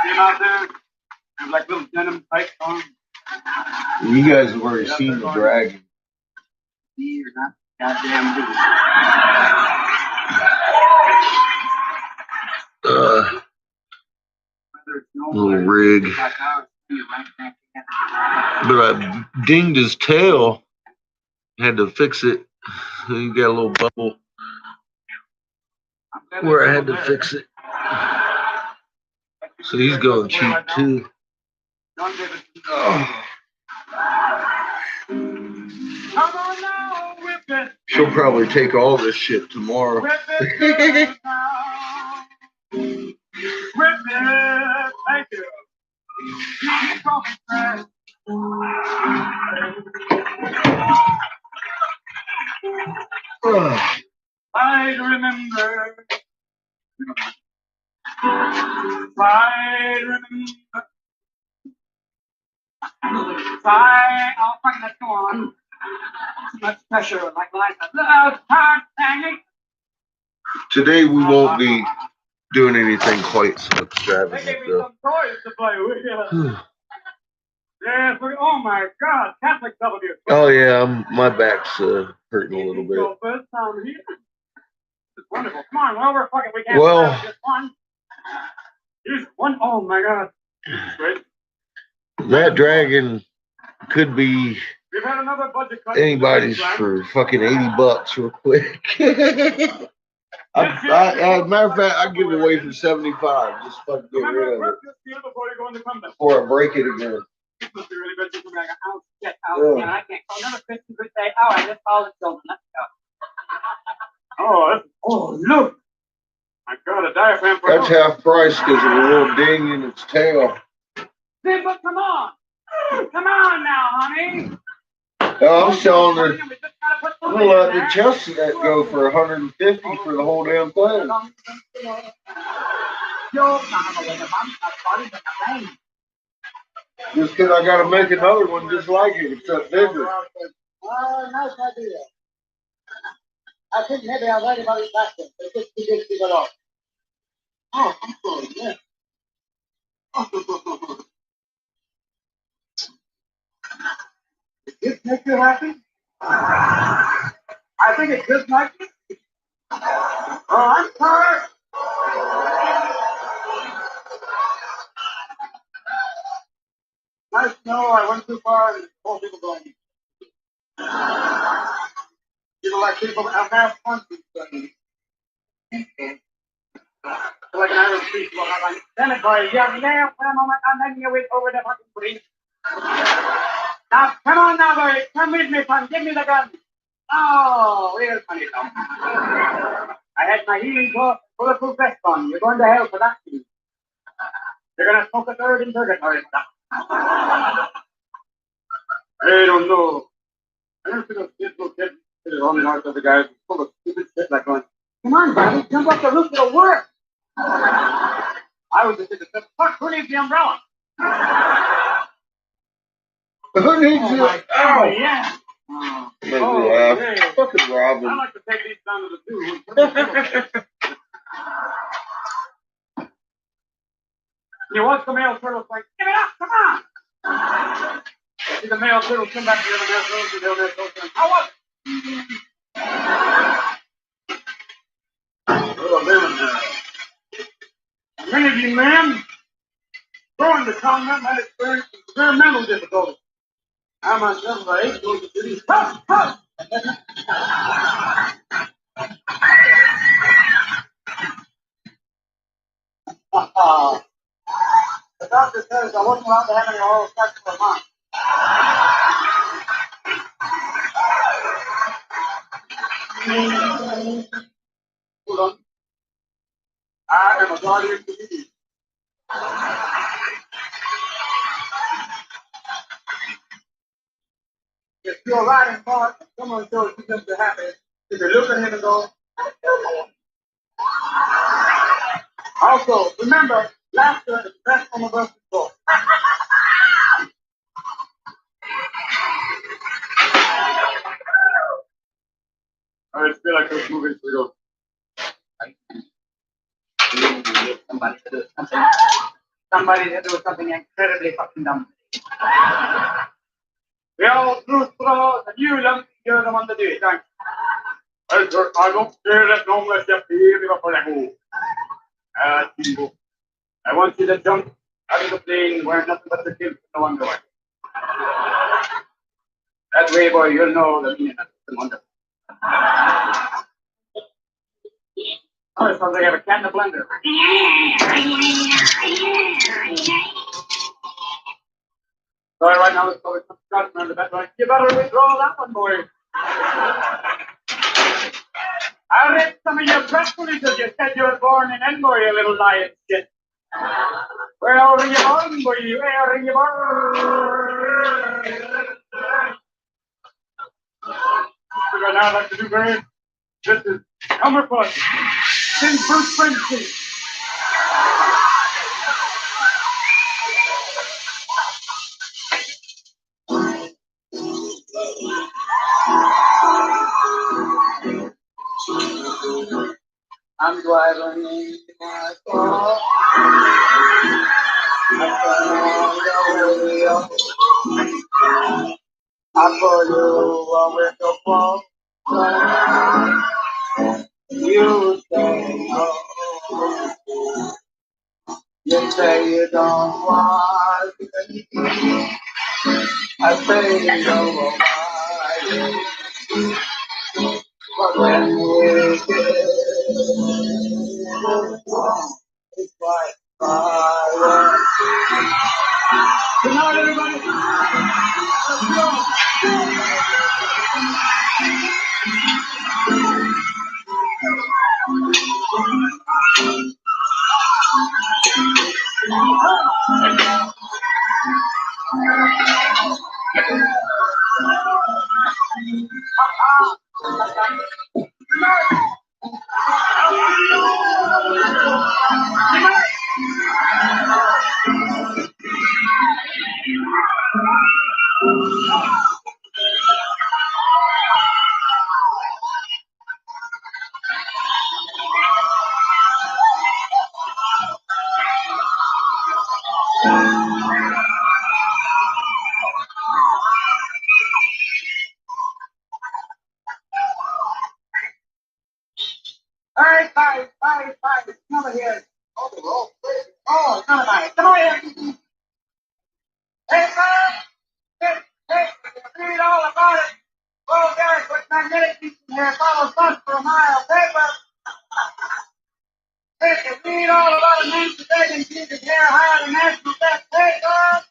him out there? Have like little denim tights on. You guys have already seen the dragon. You're not goddamn Little rig. But I dinged his tail. Had to fix it. You got a little bubble where I had to fix it. So he's going cheap too. Oh. She'll probably take all this shit tomorrow. Thank you. I remember. I remember. I'll fucking let's go on. Too much pressure, like life. Today we won't be doing anything quite so extravagant. They gave me some toys to play with. Yeah, oh my God, Catholic W. Oh yeah, my back's hurting a little bit. First time here. It's wonderful. Come on, well, we're fucking. We can't well, just one. Here's one. Oh my God. Great. That dragon could be We've had another budget cut. Anybody's for fucking $80 real quick. As a matter of fact, I give it away for 75. Just fucking get rid of it before I break it again. This must be really bad. You're like, oh shit, oh man, I can't call another Christian could say, oh, I just called the children. Let's go. Oh, look! I got a diaphragm for That's half price because of a little ding in its tail. Hey, but come on! Come on now, honey! Oh, I'm selling the. I'm gonna let the chest set go for $150 for the whole damn thing. Just because I gotta make another one just like it, except bigger. Nice idea. I think maybe I'll write about it back then. It's just too big to get off. Oh, I'm sorry, yeah. Does this make you happy? I think it just like it. Oh, I'm sorry. Nice to know I went too far and all people going. like people have mass functions. Like an Irish priest will have like, Senator, you're there for a moment and then you wait over the fucking priest. Now, come on now, boy. Come with me, son. Give me the gun. Oh, real funny now. I had my healing bulletproof vest on. You're going to hell for that. You're going to smoke a third in purgatory for that. I don't know. I don't see those kids running out of the guys full of stupid shit like going, come on, buddy, jump off the roof, it'll work. I was just thinking, fuck, who needs the umbrella? Who needs Oh, it? my God, yeah. Yeah. Fucking Robin. I like to take these down to the zoo. You watch the male turtles like, give it up, come on. See the male turtles come back to the male turtles and they'll turtles and how was it? Many of you men going to combat might experience experimental difficulties. I myself, I hate going to cities. Hush, hush! The doctor says I wasn't allowed to have any oral sex for a month. Hold on. I am a guardian to you. If you're riding park and someone shows you something happy, you can look at him and go, also, remember, laughter is the best form of birth control. I just feel like those movies we go. Somebody to do something incredibly fucking dumb. We all through straws and you lump, you're the one to do it, thanks. I don't care that no one just hear me before I go. I want you to jump out of the plane wearing nothing but the kids in the underwear. That way, boy, you'll know the meaning of the wonder. Oh, it sounds like I have a cat in a blender. Sorry, right now, it's probably some Scotch man the best one. You better withdraw that one, boy. I read some of your press releases. You said you were born in Edinburgh, you little lion shit. Where are you born, boy? Where are you born? What I now like to do, Barry? This is Cumberford. Sin Bruce Springsteen. I'm driving in my car. I'm on the radio. I put you with the phone. You say no. You say you don't want me. I say you don't want me. But when we get it's like fire. Good night, everybody. Let's go. All right, bye. Come over here. Oh, come on, come on here. Hey, man. Hey, read all about it. Oh, guys, what's magnetic piece in here? Follow us for a mile. Paper. Paper. Read all about a man's today and keep his hair higher than national debt. Paper.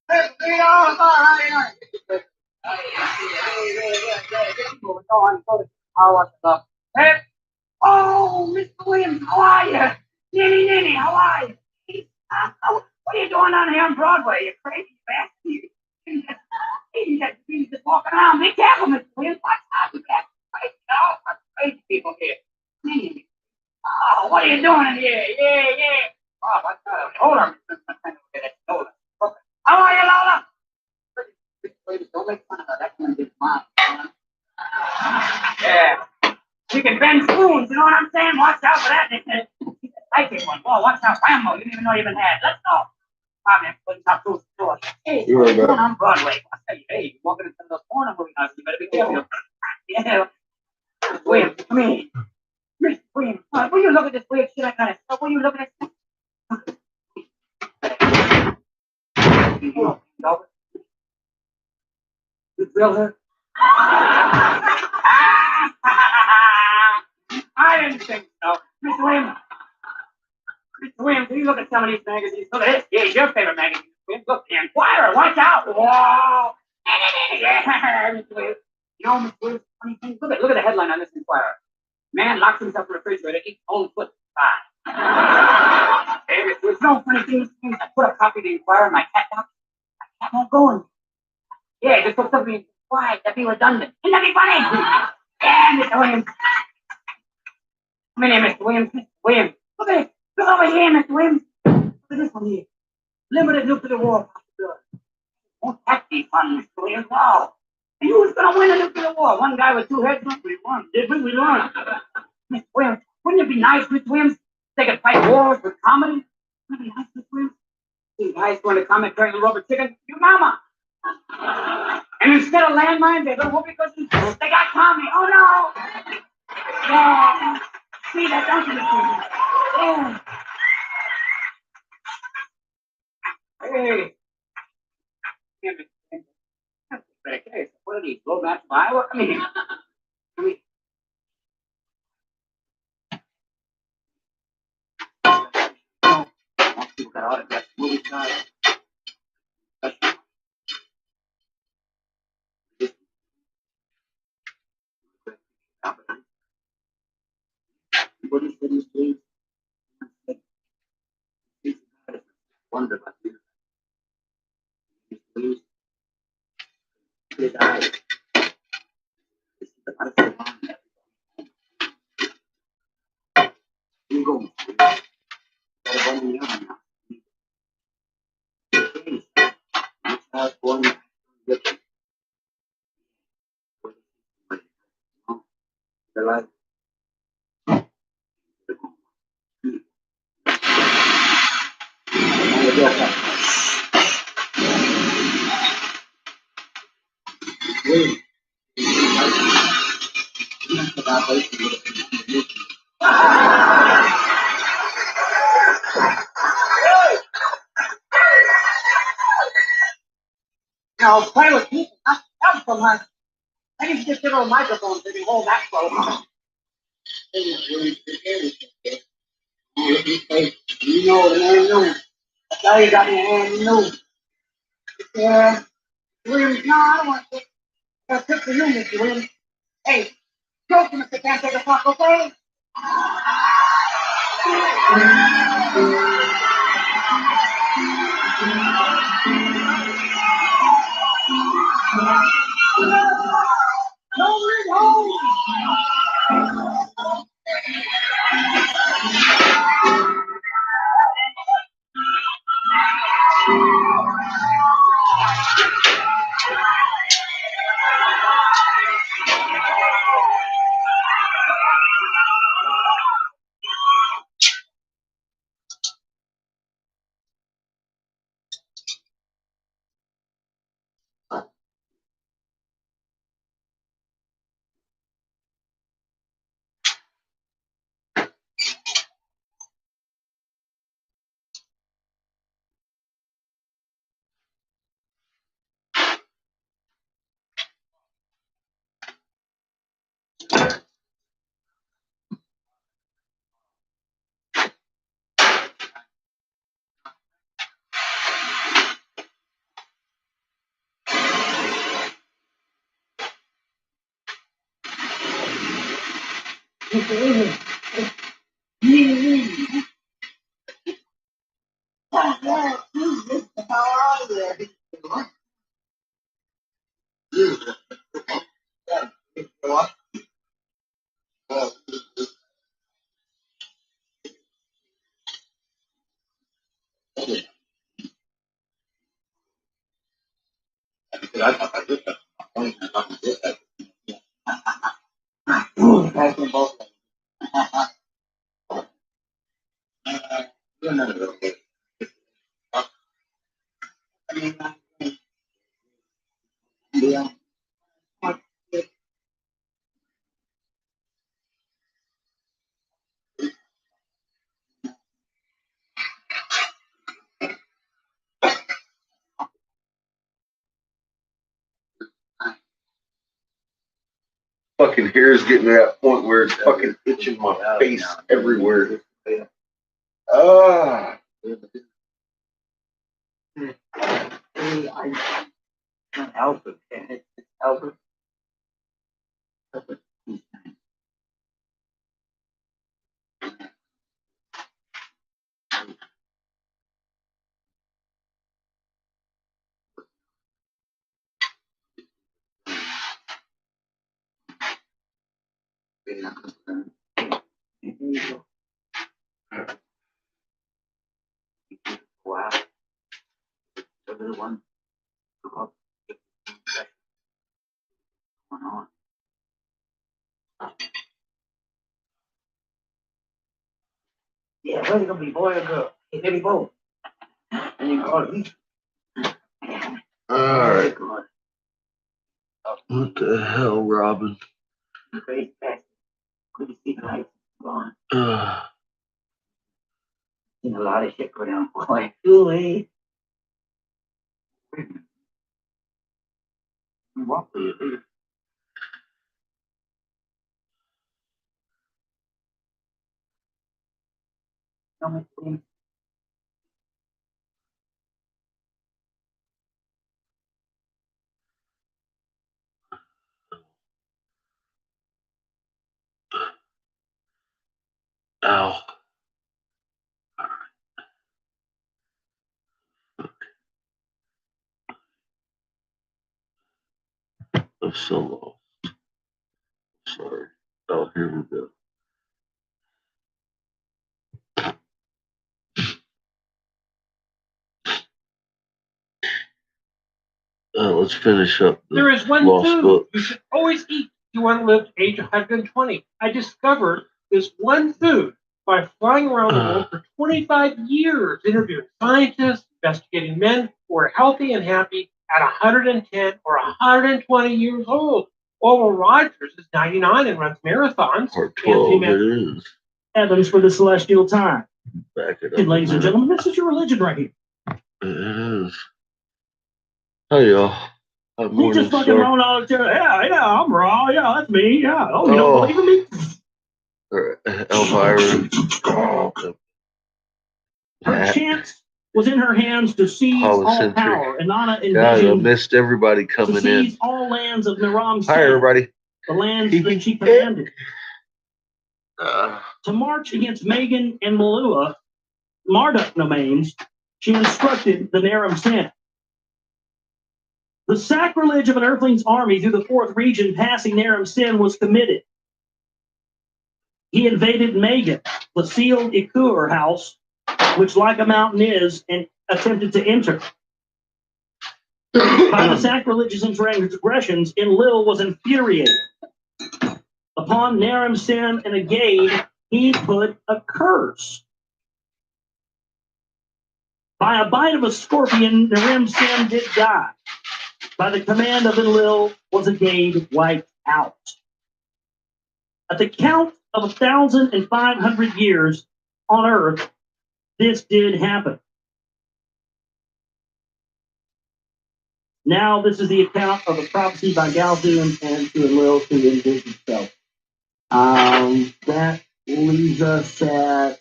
Paper. Read all about how you know. How what's up? Hey. Oh, Mr. Williams, how are you? Ninny, how are you? What are you doing down here on Broadway? You crazy bastard. He's just walking around. Be careful, Mr. Williams. Watch out. You got crazy, crazy people here. Oh, what are you doing in here? Yeah. Oh, what's up? Hold on. Hold on. How are you, Lola? Don't make fun of her. That's going to be mine. Yeah. She can bend spoons, you know what I'm saying? Watch out for that. I take one. Boy, watch out. Whammo. You didn't even know you even had. Let's go. I'm putting top two stores. Hey, what's going on Broadway? I tell you, hey, you're walking into the corner movie now, so you better be careful. Yeah. William, come here. Miss William, will you look at this weird shit I got it? Will you look at this? You drill her? I didn't think so. Miss Williams. Mr. Williams, will you look at some of these magazines? Look at this. Yeah, your favorite magazine. Look, the Inquirer. Watch out. Whoa. Yeah, Mr. Williams. You know, Mr. Williams, funny thing. Look at the headline on this Inquirer. Man locks himself in the refrigerator, eats own foot. Hey, Mr. Williams, no funny things. I put a copy of the Inquirer in my cat box. My cat won't go in. Yeah, just put something quiet to be redundant. Isn't that be funny? Yeah, Mr. Williams. Come in here, Mr. Williams. Mr. Williams. Look at it. Look over here, Mr. Williams. Look at this one here. Limited nuclear war possibility. Won't that be fun, Mr. Williams? Wow. And who's going to win a nuclear war? One guy with two heads? We won. Did we? We won. Mr. Williams, wouldn't it be nice, Mr. Williams, they could fight wars with comedy? Wouldn't it be nice, Mr. Williams? You guys going to comment carrying the rubber chicken? Your mama. And instead of landmines, they're going to whoop because they got Tommy. Oh, no. Yeah. See that, don't you, Mr. Williams? Hey. Hey, what are these? Go back to Iowa? I mean, people got autographs. Movie stars. What is this, please? Wonder about you. Please. Please, I. This is the other one. You go. Now, play with people. Help them, huh? I can just get a microphone so they can hold that close. You know, the man knew. That's how you got in your hand, you know. Yeah. Williams, no, I don't want to. Got a tip for you, Mr. Williams. Hey, joke, Mr. Can't take a fuck, okay? No, home. Fucking hair is getting to that point where it's fucking itching my face everywhere. Ah. Albert, it's Albert. Wow. The little one. Yeah, whether it's gonna be boy or girl. It can be both. And you call it. Alright. What the hell, Robin? Great fast. Could you see the lights gone? Seen a lot of shit go down. Boy, too late. What will you do? Tell me, please. Ow. I'm so lost. Sorry. Oh, here we go. Let's finish up. There is one lost food book. you should always eat if you want to live to age 120. I discovered this one food by flying around the world for 25 years, interviewing scientists, investigating men who are healthy and happy at 110 or 120 years old. Oral Rogers is 99 and runs marathons. Part 12, it is. Evans for the celestial time. Back it up. And ladies and gentlemen, this is your religion right here. It is. Hey, y'all. Good You morning, just fucking sir. rolling out there. Yeah, I'm raw. Yeah, that's me. Yeah. Oh, you don't believe in me? Elvira. Her chance was in her hands to seize all Polycentric. power. And Nana God, I envisioned missed everybody to coming seize in. all lands of Naram Hi, Sin, everybody. the lands that she commanded. Uh, To march against Megan and Malua, Marduk domains, she instructed the Naram Sin. The sacrilege of an Earthling's army through the fourth region passing Naram Sin was committed. He invaded Megan, the sealed Ikur house, which like a mountain is, and attempted to enter. By the sacrilegious and transgressions, Enlil was infuriated. Upon Naram Sin and Agade, he put a curse. By a bite of a scorpion, Naram Sin did die. By the command of Enlil was Agade wiped out. At the count of 1,500 years on Earth, this did happen. Now this is the account of a prophecy by Galzun and to Enlil to envision himself. That leaves us at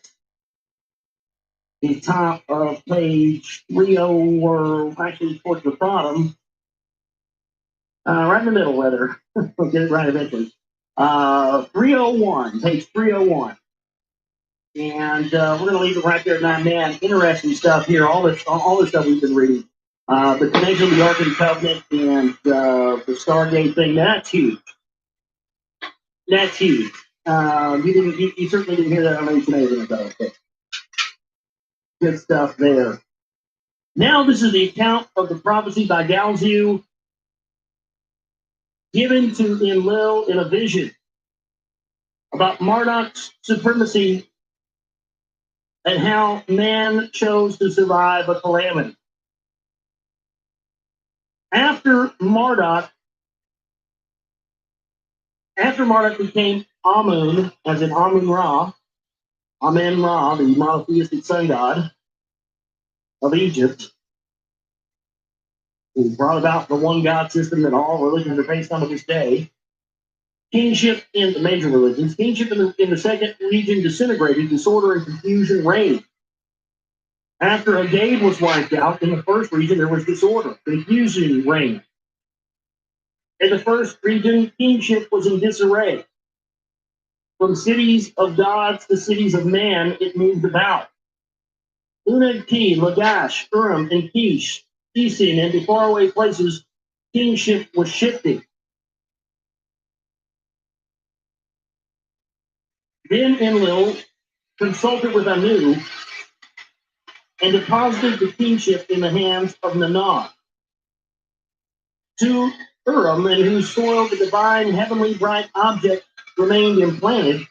the top of page 30, or actually towards the bottom, right in the middle, rather. We'll get it right eventually. 301, page 301. And we're going to leave it right there. Now, man, interesting stuff here. All this stuff we've been reading. The connection of the Ark and Covenant and the Stargate thing, that's huge. That's huge. You certainly didn't hear that on anything about it. Good stuff there. Now this is the account of the prophecy by Galzu given to Enlil in a vision about Marduk's supremacy and how man chose to survive a calamity. After Marduk became Amun, as in Amun-Ra, the monotheistic sun god of Egypt, who brought about the one God system that all religions are based on to this day. Kingship in the major religions, kingship in the second region disintegrated, disorder and confusion reigned. After Agade was wiped out, in the first region there was disorder, confusion reigned. In the first region, kingship was in disarray. From cities of gods to cities of man, it moved about. Unag-Ki, Lagash, Urim, and Kish, Esin, and to faraway places, kingship was shifting. Then Enlil consulted with Anu and deposited the kingship in the hands of Nannar. To Urim, in whose soil the divine heavenly bright object remained implanted,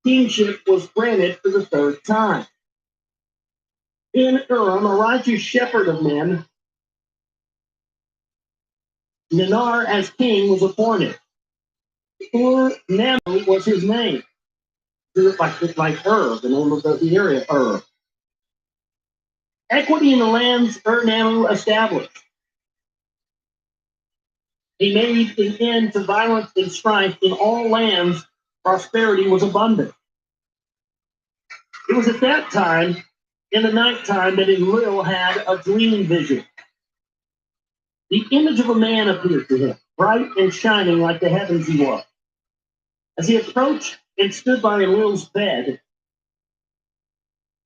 kingship was granted for the third time. In Urim, a righteous shepherd of men, Nannar as king was appointed. Ur-Nammu was his name. Like the name of the area, Ur. Equity in the lands Ur-Nammu established. He made an end to violence and strife in all lands. Prosperity was abundant. It was at that time, in the nighttime, that Enlil had a dream vision. The image of a man appeared to him, bright and shining like the heavens he was. As he approached and stood by Enlil's bed,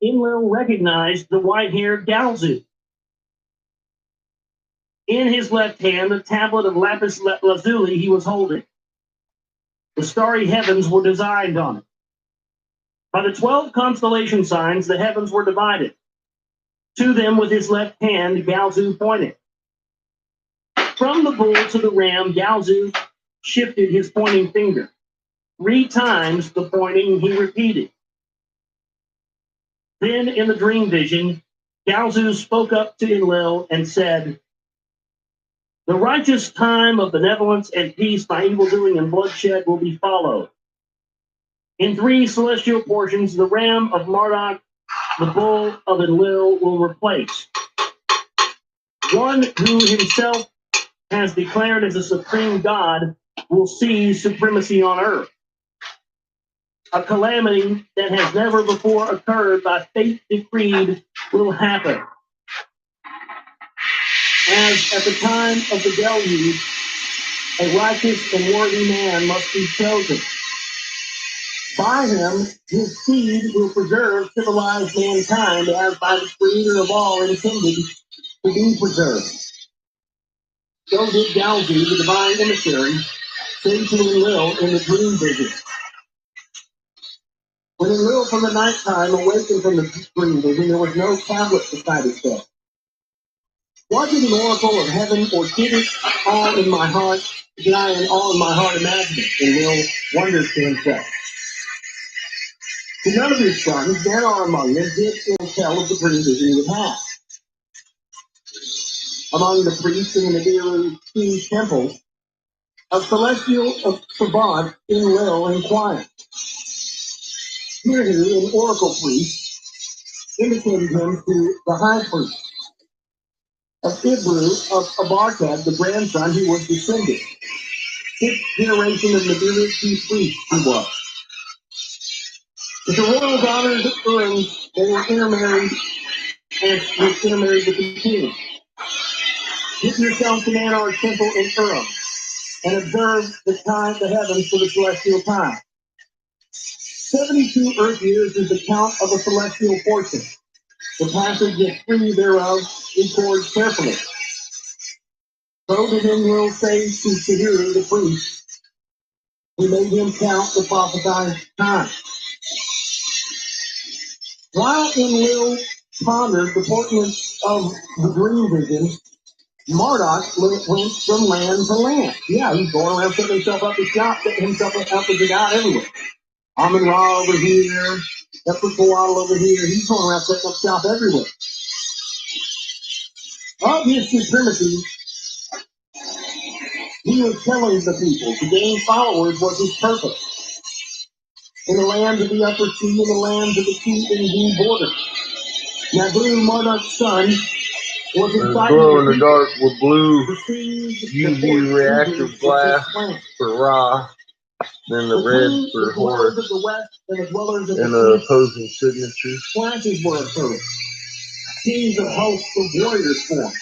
Enlil recognized the white-haired Galzu. In his left hand, the tablet of lapis lazuli he was holding. The starry heavens were designed on it. By the 12 constellation signs, the heavens were divided. To them, with his left hand, Galzu pointed. From the bull to the ram, Galzu shifted his pointing finger. 3 times the pointing he repeated. Then, in the dream vision, Galzu spoke up to Enlil and said, "The righteous time of benevolence and peace by evildoing and bloodshed will be followed. In 3 celestial portions, the ram of Marduk, the bull of Enlil will replace. One who himself has declared as a supreme God will seize supremacy on earth. A calamity that has never before occurred by fate decreed will happen. As at the time of the deluge, a righteous and worthy man must be chosen. By him, his seed will preserve civilized mankind as by the Creator of all intended to be preserved." So did Galzu, the divine emissary, say to Enlil in the dream vision. When Enlil from the nighttime awakened from the dream vision, there was no tablet beside his bed. Was it an oracle of heaven, or did it all in my heart? Did I all in my heart imagine it? Enlil wonders to himself. To none of his sons, there are among them, did tell of the dream vision he would have. Among the priests in the Nibiru king's temple, a celestial savant Enlil inquired. Here he, an oracle priest, indicated him to the high priest of Ibru of Abarkad, the grandson who was descended. sixth generation of Nibiru's chief priest he was. With the royal daughters of Urim, they were intermarried and was intermarried with the king. Get yourself to Nanar's temple in Urim and observe the heavens for the celestial time. 72 earth years is the count of a celestial portion. The passage of 3 thereof records carefully. So did Enlil say to Sehiru the priest, who made him count the prophesied time. While Enlil pondered the portents of the dream vision, Marduk went from land to land. Yeah, he's going around setting himself up as God, setting himself up as a god everywhere. Amun Ra over here, Quetzalcoatl over here. He's going around setting up shop everywhere. Of his supremacy, he was telling the people to gain followers was his purpose. In the lands of the upper sea, in the lands of the sea and sea border. Nabu, Marduk's son, was inside glow in the dark with blue received UV reactive glass for Ra, then the red for Horus, of the west and the dwellers of and the the east. opposing signatures. Flashes were occurring. Teams of hosts of warriors formed.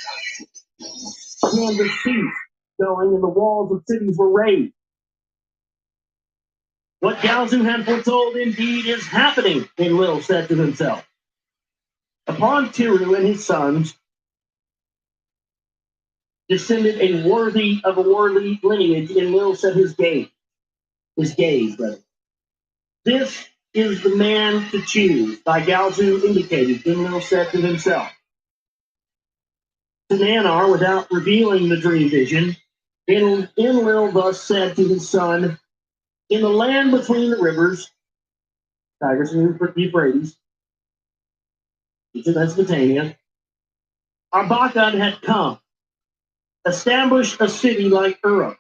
Canvas ceased going, and the walls of cities were raised. What Galzu had foretold indeed is happening, Enlil said to himself. Upon Tiru and his sons descended a worthy lineage, Enlil set his gaze. This is the man to choose, by Galzu indicated, Enlil said to himself. To Nanar, without revealing the dream vision, Enlil thus said to his son, in the land between the rivers, Tigris and Euphrates, each of Mesopotamia, Arbakad had come, established a city like Urim,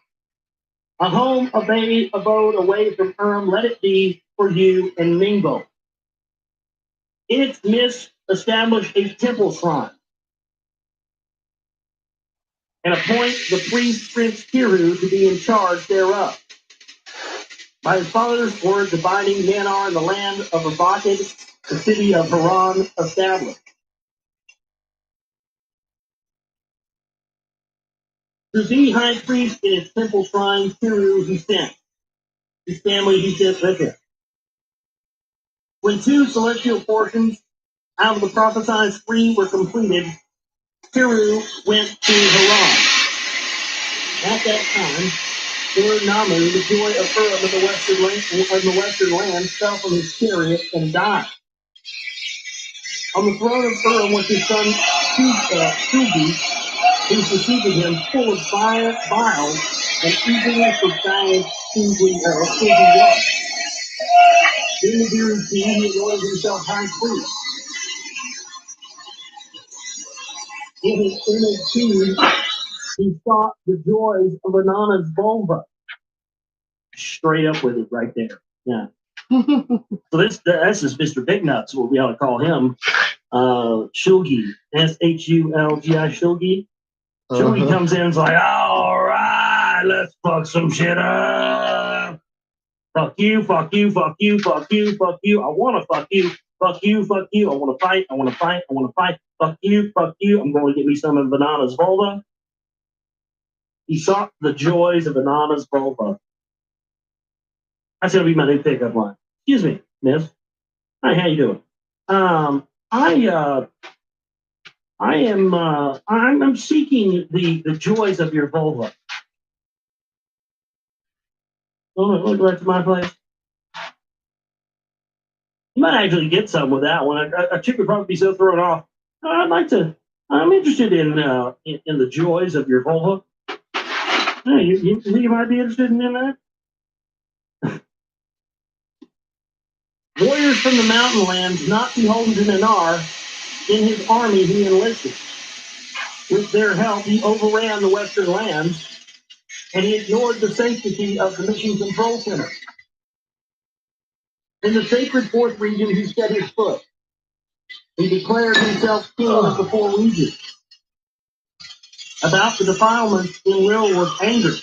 a home abode away from Urim, let it be for you and Ningbo. In its midst, establish a temple shrine, and appoint the priest Prince Kiru to be in charge thereof. By his father's word, dividing Nanar and the land of Arbakad, the city of Haran established. To the high priest in his temple shrine, Kiru he sent. His family he sent with him. When 2 celestial portions out of the prophesied 3 were completed, Kiru went to Haran. At that time, Namu, the joy of Urim in the western land, fell from his chariot and died. On the throne of Urim was his son Shugi, who succeeded him, full of bile and eagerly for giant Shugi was. In the Nibiru king, he anointed himself high priest. In his image king, he sought the joys of Anana's vulva. Straight up with it right there. Yeah. So that's just Mr. Big Nuts, what we ought to call him. Shulgi. Shulgi, Shulgi. Shulgi comes in and is like, all right, let's fuck some shit up. Fuck you, fuck you, fuck you, fuck you, fuck you. I want to fuck you. Fuck you, fuck you. I want to fight, I want to fight, I want to fight. Fuck you, fuck you. I'm going to get me some of Banana's vulva. He sought the joys of Banana's vulva. That's going to be my new pickup line. Excuse me, miss. Hi, how you doing? I'm seeking the joys of your vulva. Oh, go back to my place. You might actually get some with that one. A chick would probably be so thrown off. I'm interested in the joys of your vulva. Hey, you might be interested in that? Warriors from the mountain lands, not beholden to Nanar, in his army he enlisted. With their help, he overran the western lands, and he ignored the sanctity of the mission control center. In the sacred fourth region, he set his foot. He declared himself king of the 4 regions. About the defilements, Enlil was angered.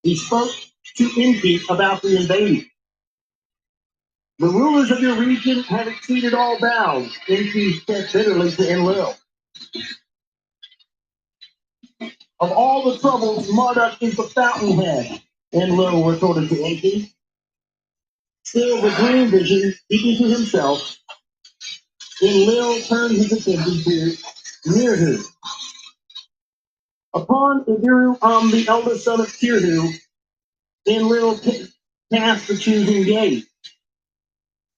He spoke to Enki about the invading. The rulers of your region have exceeded all bounds, Enki said bitterly to Enlil. Of all the troubles, Marduk is the fountainhead, Enlil retorted to Enki. Still, the dream vision, speaking to himself, Enlil turned his attention to Nirhu. Upon Ibiru, the eldest son of Tirhu, Enlil cast the choosing gaze.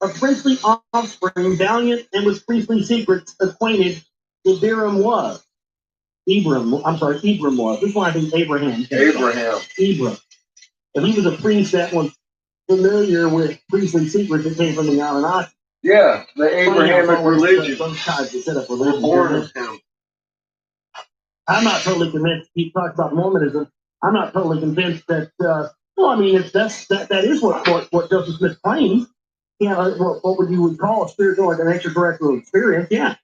A princely offspring, valiant and with priestly secrets acquainted, Ibram was. Ibram was. This one I think Abraham. Ibram. If he was a priest that was familiar with priestly secrets that came from the Anunnaki. Yeah, the Abrahamic religion. Those guys that set up religion. Born of him. I'm not totally convinced. He talks about Mormonism. I'm not totally convinced that. Well, I mean, that is what Joseph Smith claims. Yeah, what you would call a spiritual, like an extraterrestrial experience. Yeah,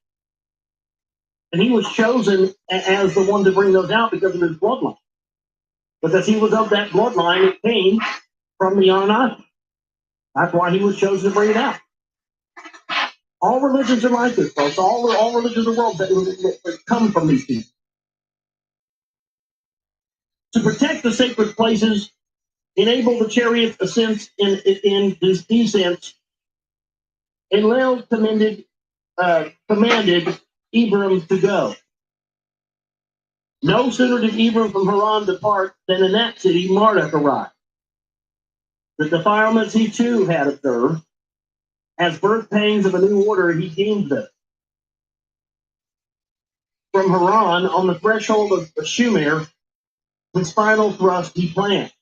and he was chosen as the one to bring those out because of his bloodline. Because he was of that bloodline, it came from the Anunnaki. That's why he was chosen to bring it out. All religions are like this, folks. All religions of the world that come from these people. To protect the sacred places, enable the chariot ascents in this descent, Enlil commanded Ibram to go. No sooner did Ibram from Haran depart than in that city Marduk arrived. The defilements he too had observed, as birth pangs of a new order he deemed them. From Haran, on the threshold of Shumir, his final thrust he planned.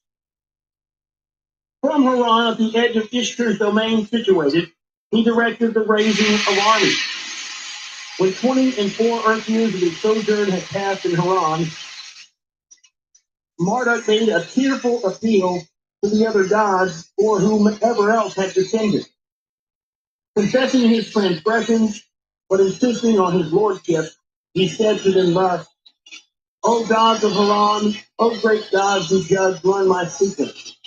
From Haran, at the edge of Ishtar's domain situated, he directed the raising of armies. When 24 earth years of his sojourn had passed in Haran, Marduk made a tearful appeal to the other gods or whomever else had descended. Confessing his transgressions, but insisting on his lordship, he said to them thus, O gods of Haran, O great gods who judge, learn my secrets.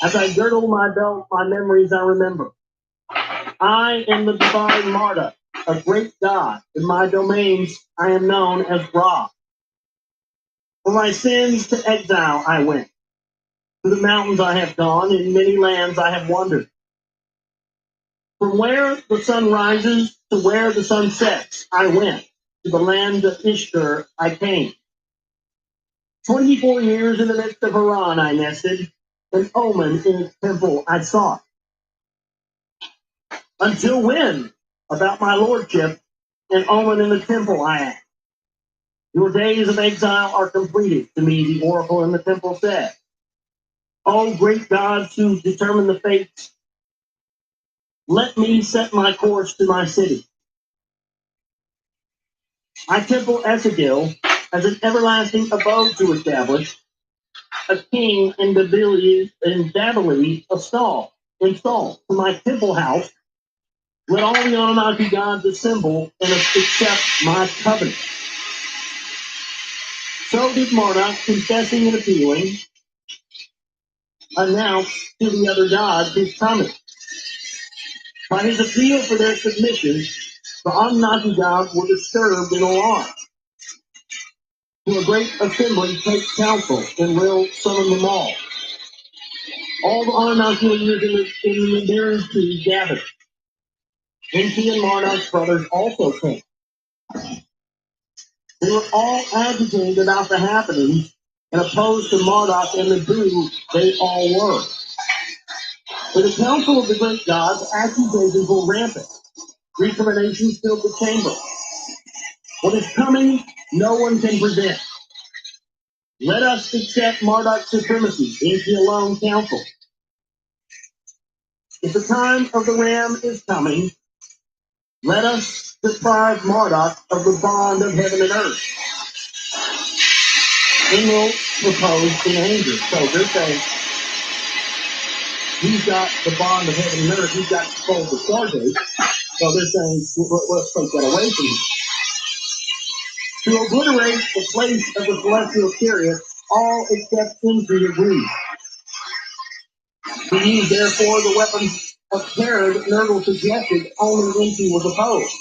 As I girdle my belt, my memories I remember. I am the divine Marduk, a great god. In my domains I am known as Ra. For my sins to exile I went. To the mountains I have gone, in many lands I have wandered. From where the sun rises to where the sun sets, I went. To the land of Ishtar I came. 24 years in the midst of Haran I nested, an omen in its temple I sought. Until when? About my lordship, an omen in the temple I asked. Your days of exile are completed, to me the oracle in the temple said. O great gods who determine the fates, let me set my course to my city. My temple Esagil as an everlasting abode to establish, a king in Babylon installed. To my temple house, let all the Anunnaki gods assemble and accept my covenant. So did Marduk, confessing and appealing, announce to the other gods his coming. By his appeal for their submission, the Anunnaki gods were disturbed and alarmed. To a great assembly take counsel and will summon them all. All the Anunnaki leaders in the Nibiru Sea gathered. Enki and Marduk's brothers also came. They were all agitated about the happenings and opposed to Marduk and the Boo they all were. For the council of the great gods, accusations were rampant. Recriminations filled the chamber. What is coming, no one can prevent. Let us accept Marduk's supremacy, Enki alone counsel. If the time of the ram is coming, let us deprive Marduk of the bond of heaven and earth. Enlil proposed in anger. So they're saying, he's got the bond of heaven and earth, he's got control of the Stargate. So they're saying, let's take that away from him. To obliterate the place of the celestial chariot, all exceptions he agreed. He used, therefore, the weapon of terror that Nurgle suggested only when he was opposed.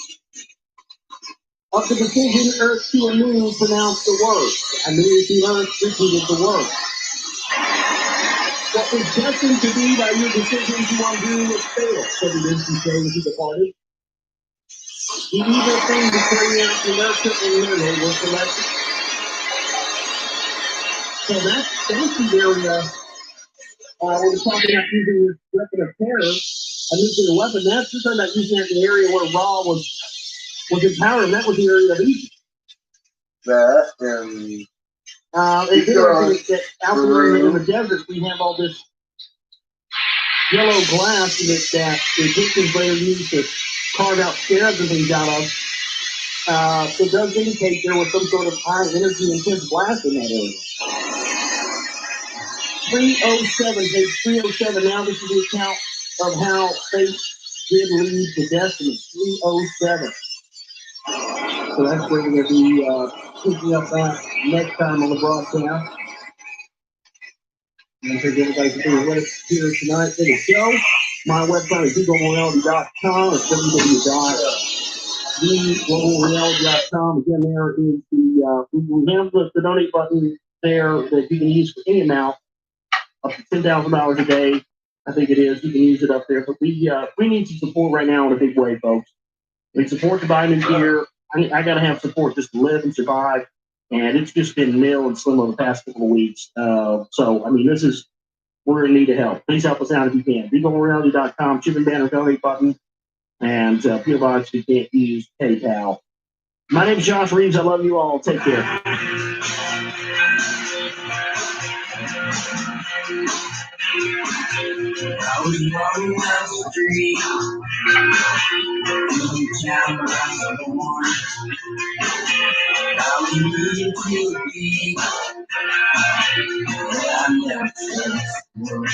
Of the decision, Earth to Anu pronounced the word. Anu to Earth repeated the word. What was destined to be by your decision to undo was failed, said the NCK as he departed. The evil thing to carry out the America and Nurgle were selected. So that's the area we're talking about using this weapon of terror, a nuclear weapon. That's just talking about using that in the area where Ra was empowered, and that was the area of Egypt. That and It's interesting that out there in the desert, we have all this yellow glass that the Egyptians later used to carve out scarabs and things out of. So it does indicate there was some sort of high energy intense blast in that area. 307, page 307. Now this is the account of how fate did lead to destiny. 307. So that's where we're going to be picking up that next time on the broadcast. And I think everybody's going to let us here tonight for the show. My website is theglobalreality.com. It's www.theglobalreality.com. Again, there is the we have the donate button there that you can use for any amount, up to $10,000 a day. I think it is. You can use it up there. But we need some support right now in a big way, folks. And support the vitamins here. I got to have support just to live and survive. And it's just been nil and slim over the past couple of weeks. So, I mean, we're in need of help. Please help us out if you can. BeagleReality.com, shipping banner, donate button, and PO Box if you can't use PayPal. My name is Josh Reeves. I love you all. Take care. I was walking down the street, down around the horn. I was moving to a beat that I never seen before.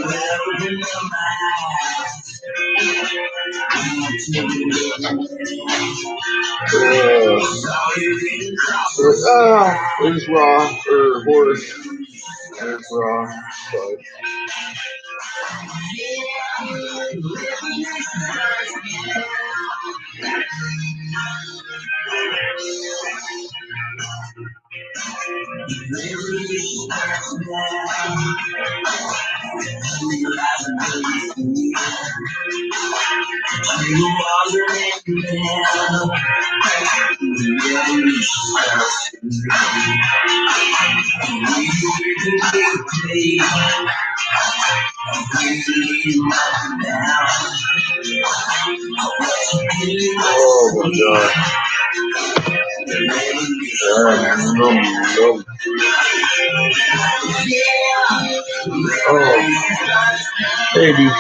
Well, open up my eyes, there's Raw or Horse. There's Raw. But oh my God. Oh, hey DK.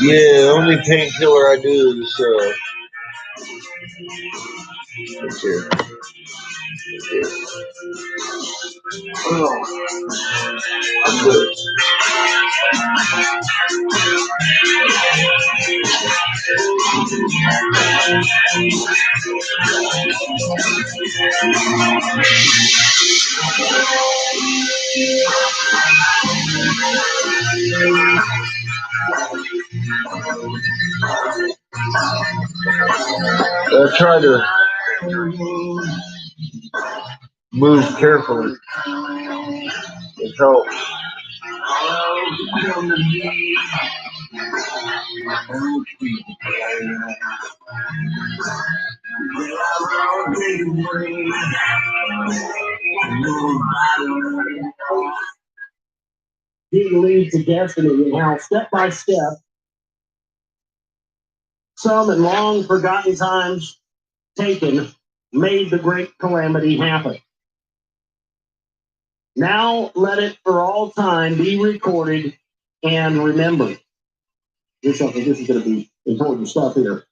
Yeah, the only painkiller I do is it's here. Oh, I'm good. I try to move carefully. It helps. He leads to destiny, and how step by step, some in long forgotten times taken, made the great calamity happen. Now let it for all time be recorded and remembered. This is going to be important stuff here.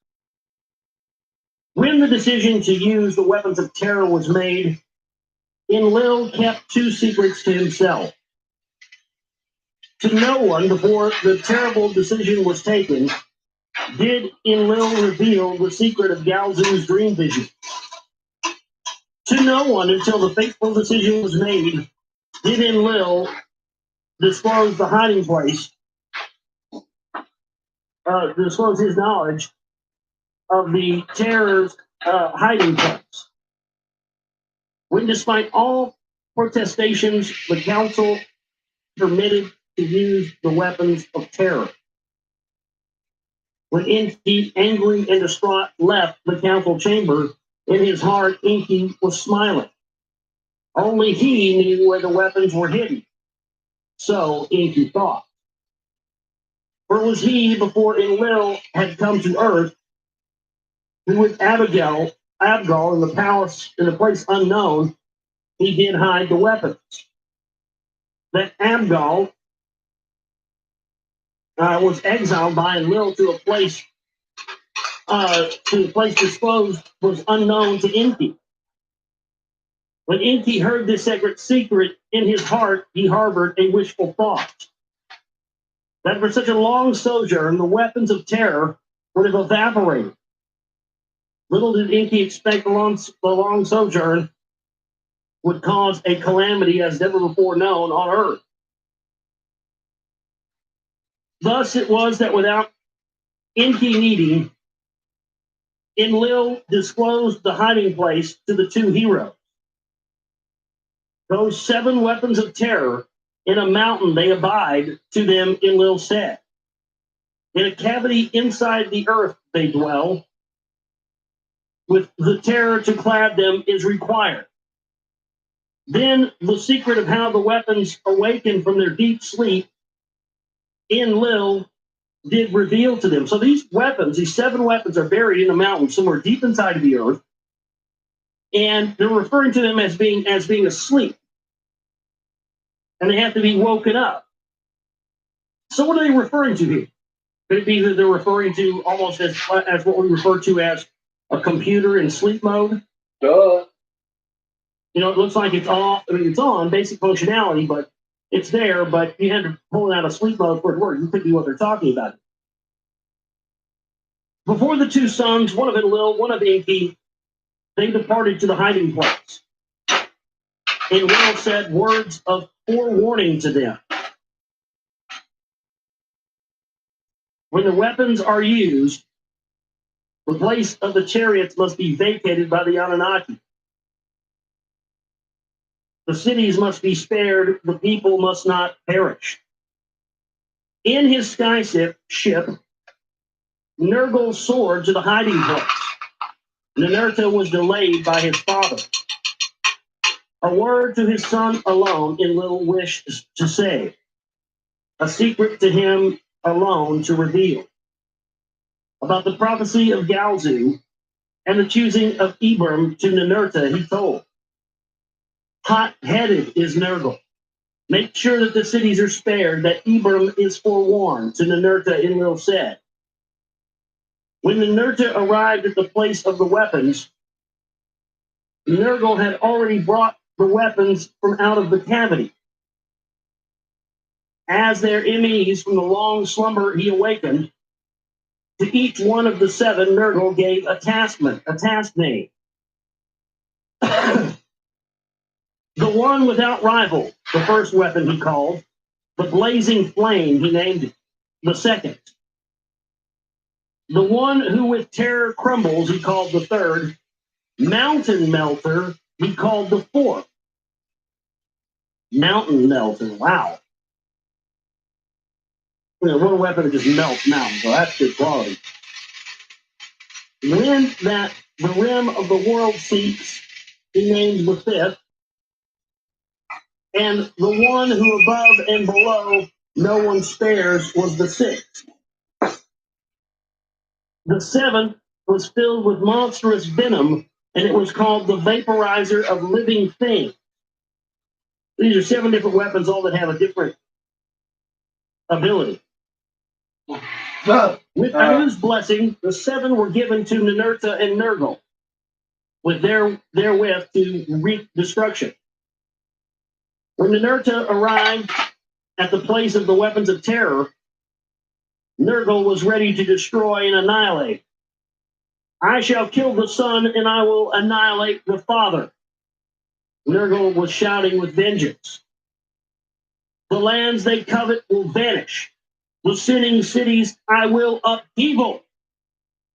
When the decision to use the weapons of terror was made, Enlil kept two secrets to himself. To no one before the terrible decision was taken did Enlil reveal the secret of Galzu's dream vision. To no one until the fateful decision was made did Enlil disclose the hiding place, disclose his knowledge of the terror's hiding place. When, despite all protestations, the council permitted to use the weapons of terror. When Enki, angry and distraught, left the council chamber, in his heart Enki was smiling. Only he knew where the weapons were hidden. So Enki thought. For it was he, before Enlil had come to earth, who with Abgal in the palace, in a place unknown, he did hide the weapons. That Abgal was exiled by Enlil to a place disclosed was unknown to Enki. When Enki heard this secret in his heart, he harbored a wishful thought that for such a long sojourn, the weapons of terror would have evaporated. Little did Enki expect the long sojourn would cause a calamity as never before known on earth. Thus it was that without Enki needing, Enlil disclosed the hiding place to the two heroes. Those 7 weapons of terror in a mountain they abide, to them Enlil said. In a cavity inside the earth they dwell, with the terror to clad them is required. Then the secret of how the weapons awaken from their deep sleep, Enlil did reveal to them. So these weapons, these 7 weapons, are buried in a mountain somewhere deep inside of the earth, and they're referring to them as being asleep, and they have to be woken up. So what are they referring to here? Could it be that they're referring to almost as what we refer to as a computer in sleep mode? Duh. You know, it looks like it's on. I mean, it's on basic functionality, but it's there. But you had to pull it out of sleep mode for it to work. You could be what they're talking about. Before the 2 sons, one of Enlil, one of Enki, they departed to the hiding place. Enlil said words of forewarning to them. When the weapons are used, the place of the chariots must be vacated by the Anunnaki. The cities must be spared, the people must not perish. In his sky ship, Nergal soared to the hiding place. Ninurta was delayed by his father. A word to his son alone Enlil wished to say, a secret to him alone to reveal. About the prophecy of Galzu and the choosing of Ibram to Ninurta, he told. Hot-headed is Nergal. Make sure that the cities are spared, that Ibram is forewarned, to Ninurta, Enlil said. When Ninurta arrived at the place of the weapons, Nergal had already brought the weapons from out of the cavity. As their enemies from the long slumber he awakened, to each one of the 7, Nergal gave a task name. The one without rival, the first weapon he called. The blazing flame, he named it, the second. The one who with terror crumbles, he called the third. Mountain melter, he called the fourth. Mountain melter, wow. You know, one weapon that just melts mountains, so that's good quality. When that the rim of the world seeks, he named the fifth. And the one who above and below no one spares was the 6th. The 7th was filled with monstrous venom, and it was called the vaporizer of living things. These are 7 different weapons, all that have a different ability. With Anu's blessing, the 7 were given to Ninurta and Nergal, with therewith to wreak destruction. When Ninurta arrived at the place of the weapons of terror, Nergal was ready to destroy and annihilate. I shall kill the son, and I will annihilate the father. Nergal was shouting with vengeance. The lands they covet will vanish. The sinning cities I will upheaval.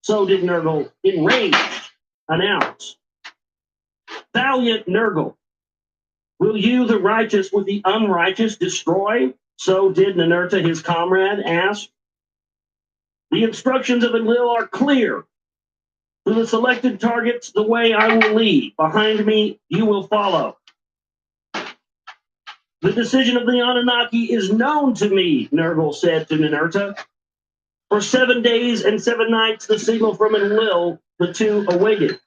So did Nergal, enraged, announce. Valiant Nergal, will you, the righteous with the unrighteous, destroy? So did Ninurta, his comrade, ask. The instructions of Enlil are clear. To the selected targets, the way I will lead. Behind me, you will follow. The decision of the Anunnaki is known to me, Nergal said to Ninurta. For 7 days and 7 nights, the signal from Enlil, the two awaited.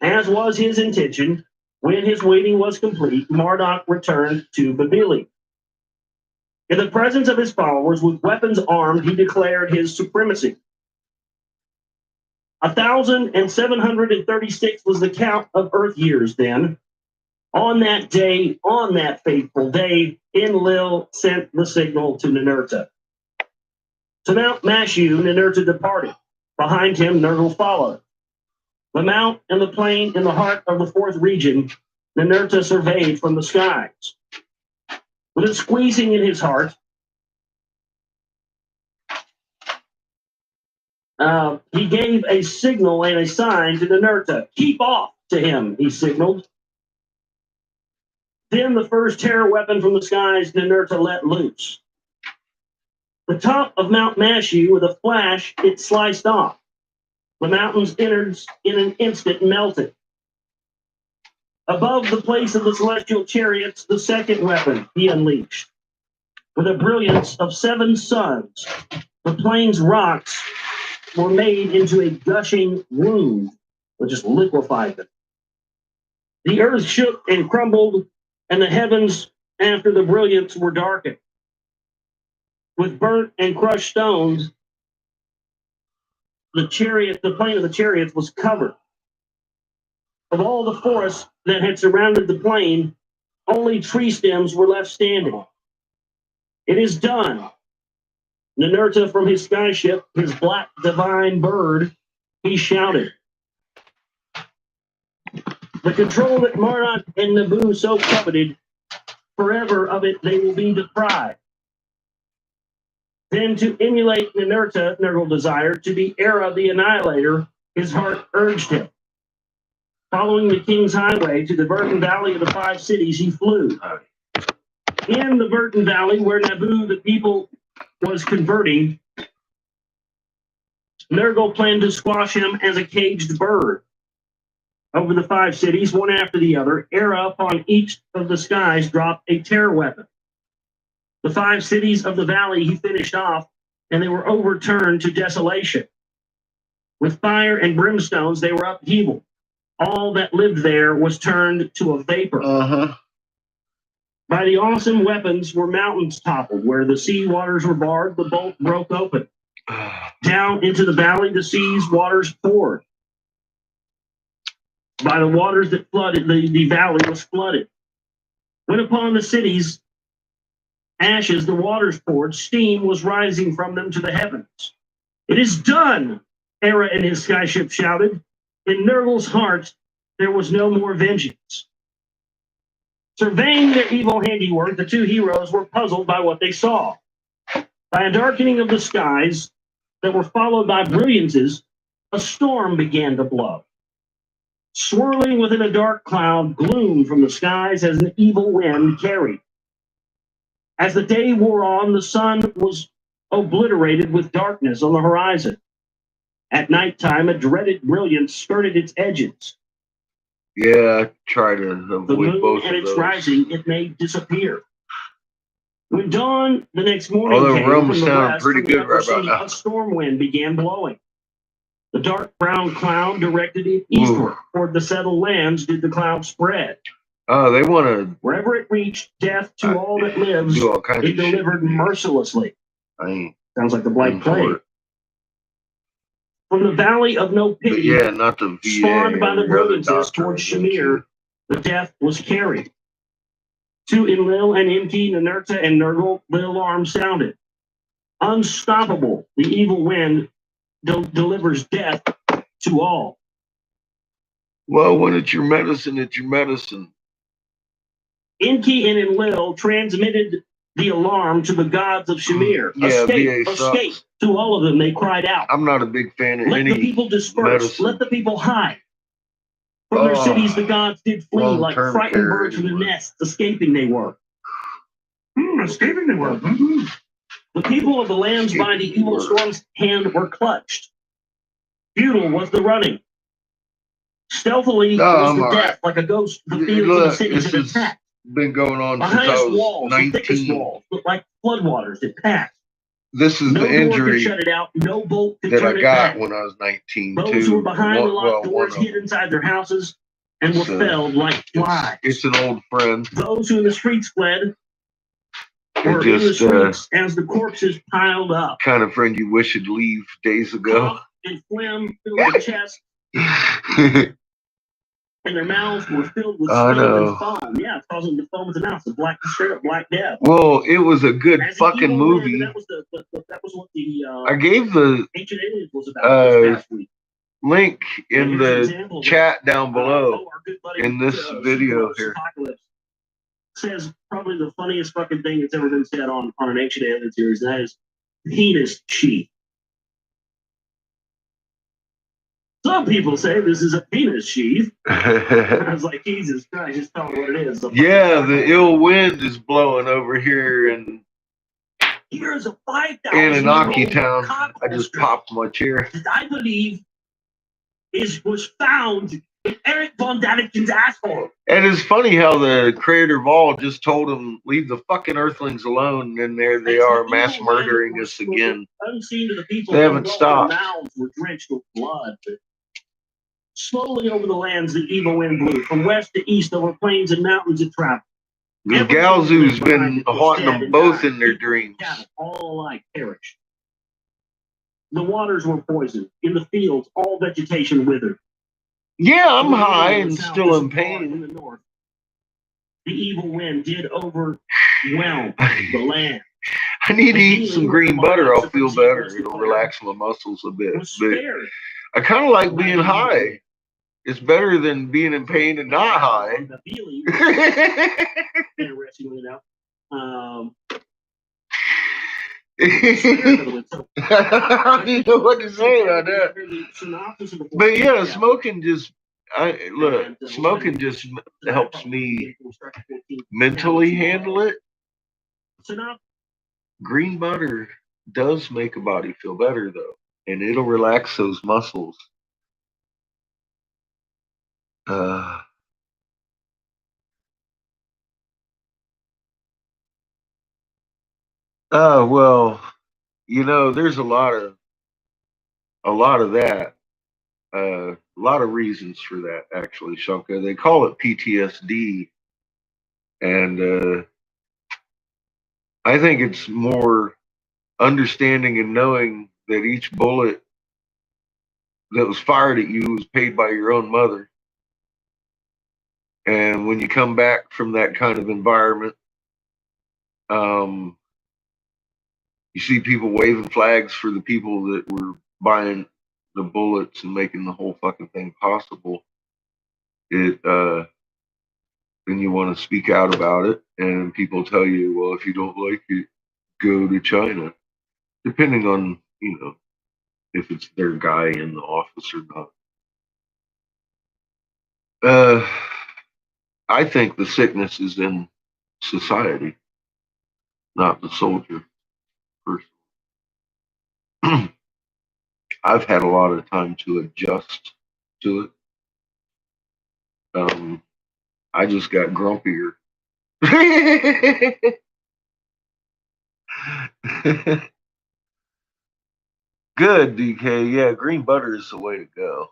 As was his intention, when his waiting was complete, Marduk returned to Babili. In the presence of his followers, with weapons armed, he declared his supremacy. 1,736 was the count of Earth years then. On that day, on that fateful day, Enlil sent the signal to Ninurta. To Mount Mashu, Ninurta departed. Behind him, Nergal followed. The mount and the plain in the heart of the 4th region, Ninurta surveyed from the skies. With a squeezing in his heart, he gave a signal and a sign to Ninurta. Keep off to him, he signaled. Then the first terror weapon from the skies, Ninurta let loose. The top of Mount Mashu, with a flash, it sliced off. The mountain's innards in an instant melted. Above the place of the celestial chariots, the second weapon he unleashed. With a brilliance of 7 suns, the plain's rocks were made into a gushing wound, which just liquefied them. The earth shook and crumbled, and the heavens after the brilliance were darkened. With burnt and crushed stones, the plain of the chariots was covered. Of all the forests that had surrounded the plain, only tree stems were left standing. It is done. Ninurta from his skyship, his black divine bird, he shouted. The control that Marduk and Nabu so coveted, forever of it they will be deprived. Then to emulate Ninurta, Nergal desired, to be Era the Annihilator, his heart urged him. Following the king's highway to the Burton Valley of the 5 cities, he flew. In the Burton Valley, where Nabu, the people, was converting, Nergal planned to squash him as a caged bird. Over the 5 cities, one after the other, Era upon each of the skies dropped a terror weapon. The 5 cities of the valley he finished off, and they were overturned to desolation. With fire and brimstones, they were upheaval. All that lived there was turned to a vapor. By the awesome weapons were mountains toppled. Where the sea waters were barred, the bolt broke open. Down into the valley, the sea's waters poured. By the waters that flooded, the valley was flooded. When upon the cities' ashes the waters poured, steam was rising from them to the heavens. It is done, Era and his skyship shouted. In Nergal's heart, there was no more vengeance. Surveying their evil handiwork, the 2 heroes were puzzled by what they saw. By a darkening of the skies that were followed by brilliances, a storm began to blow. Swirling within a dark cloud, gloom from the skies as an evil wind carried. As the day wore on, the sun was obliterated with darkness on the horizon. At nighttime, a dreaded brilliance skirted its edges. Yeah, try to The avoid moon both at of its those. rising, it made disappear. When dawn the next morning Although came rum from the sound west, pretty from the good upper right about sea, now. a storm wind began blowing. The dark brown cloud directed it eastward. Toward the settled lands did the cloud spread. Oh, they want to Wherever it reached, death to all that lives, do all kinds it of shit. delivered mercilessly. I ain't Sounds like the Black And for Plague. it. From the Valley of No But Pity, yeah, not the VA. spawned by the every other brilliances doctor towards I go to. Shamir, the death was carried. To Enlil and Enki, Ninurta and Nurgle, the alarm sounded. Unstoppable, the evil wind delivers death to all. Well, when it's your medicine, it's your medicine. Enki and Enlil transmitted the alarm to the gods of Shamir. Yeah, Escape, VA escape. sucks. To all of them, they cried out. I'm not a big fan of Let the any people disperse. medicine. Let the people hide. From their cities, the gods did flee like long-term frightened care birds from the anymore. nests. Escaping they were. Escaping they were. The people of the lands by the evil storm's hand were clutched. Futile was the running. Stealthily was the death, like a ghost. The fields of the Look, cities this had has attacked. been going on The since I highest was walls, the thickest 19. walls, looked like floodwaters that passed. This is No the door could injury shut it out. No bolt could that turn I it got back. when I was 19 Those who were too. behind the locked One doors of hid them. inside their houses and were So, felled like flies. It's an old friend. Those who in the streets fled were It in the just, streets as the corpses piled up. Kind of friend you wish would leave days ago. Cough and phlegm filled their chests, and their mouths were filled with I steam know. and foam. Yeah, it's causing them to foam at the mouth. The black, straight up Black Death. Well, it was a good As the fucking evil movie. wind, that was what the I gave the Ancient Aliens was about this past week. link in Here's an the example of it. chat down below Our good buddy, in this video Superghost here. Apocalypse says probably the funniest fucking thing that's ever been said on an Ancient Alien series. That is penis sheath. Some people say this is a penis sheath. I was like, Jesus Christ, just tell me what it is. Yeah, the ill wind is blowing over here in Here's a 5,000 Anunnaki town. I just popped my chair. that I believe was found in Eric Von Daniken's asshole. And it's funny how the creator of all just told them, leave the fucking earthlings alone, and there they are mass murdering us again. Unseen to the people, They haven't stopped. Their mouths were drenched with blood. Slowly over the lands, the evil wind blew. From west to east, over plains and mountains it traveled. Because Galzu's been haunting them both in their dreams. All alike perished. The waters were poisoned. In the fields, all vegetation withered. Yeah, I'm The high wind in and the south still in was far in pain. the north. The evil wind did overwhelm the land. I need to eat some green butter. I'll feel better. It'll relax my muscles a bit. But I kind of like being high. It's better than being in pain and not high. Interestingly enough. I don't even know what to say about that. But yeah, smoking just helps me mentally handle it. Green butter does make a body feel better though, and it'll relax those muscles. Oh well, there's a lot of that. A lot of reasons for that, actually, Shunka. They call it PTSD, and I think it's more understanding and knowing that each bullet that was fired at you was paid by your own mother. And when you come back from that kind of environment, you see people waving flags for the people that were buying the bullets and making the whole fucking thing possible. Then you want to speak out about it, and people tell you, well, if you don't like it, go to China, depending on if it's their guy in the office or not. I think the sickness is in society, not the soldier. Personally, I've had a lot of time to adjust to it. I just got grumpier. Good, DK. Yeah, green butter is the way to go.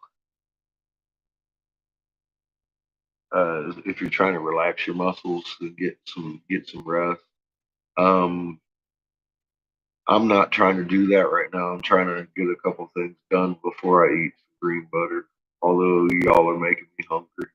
If you're trying to relax your muscles and get some rest. I'm I'm not trying to do that right now. I'm trying to get a couple things done before I eat some green butter. Although y'all are making me hungry.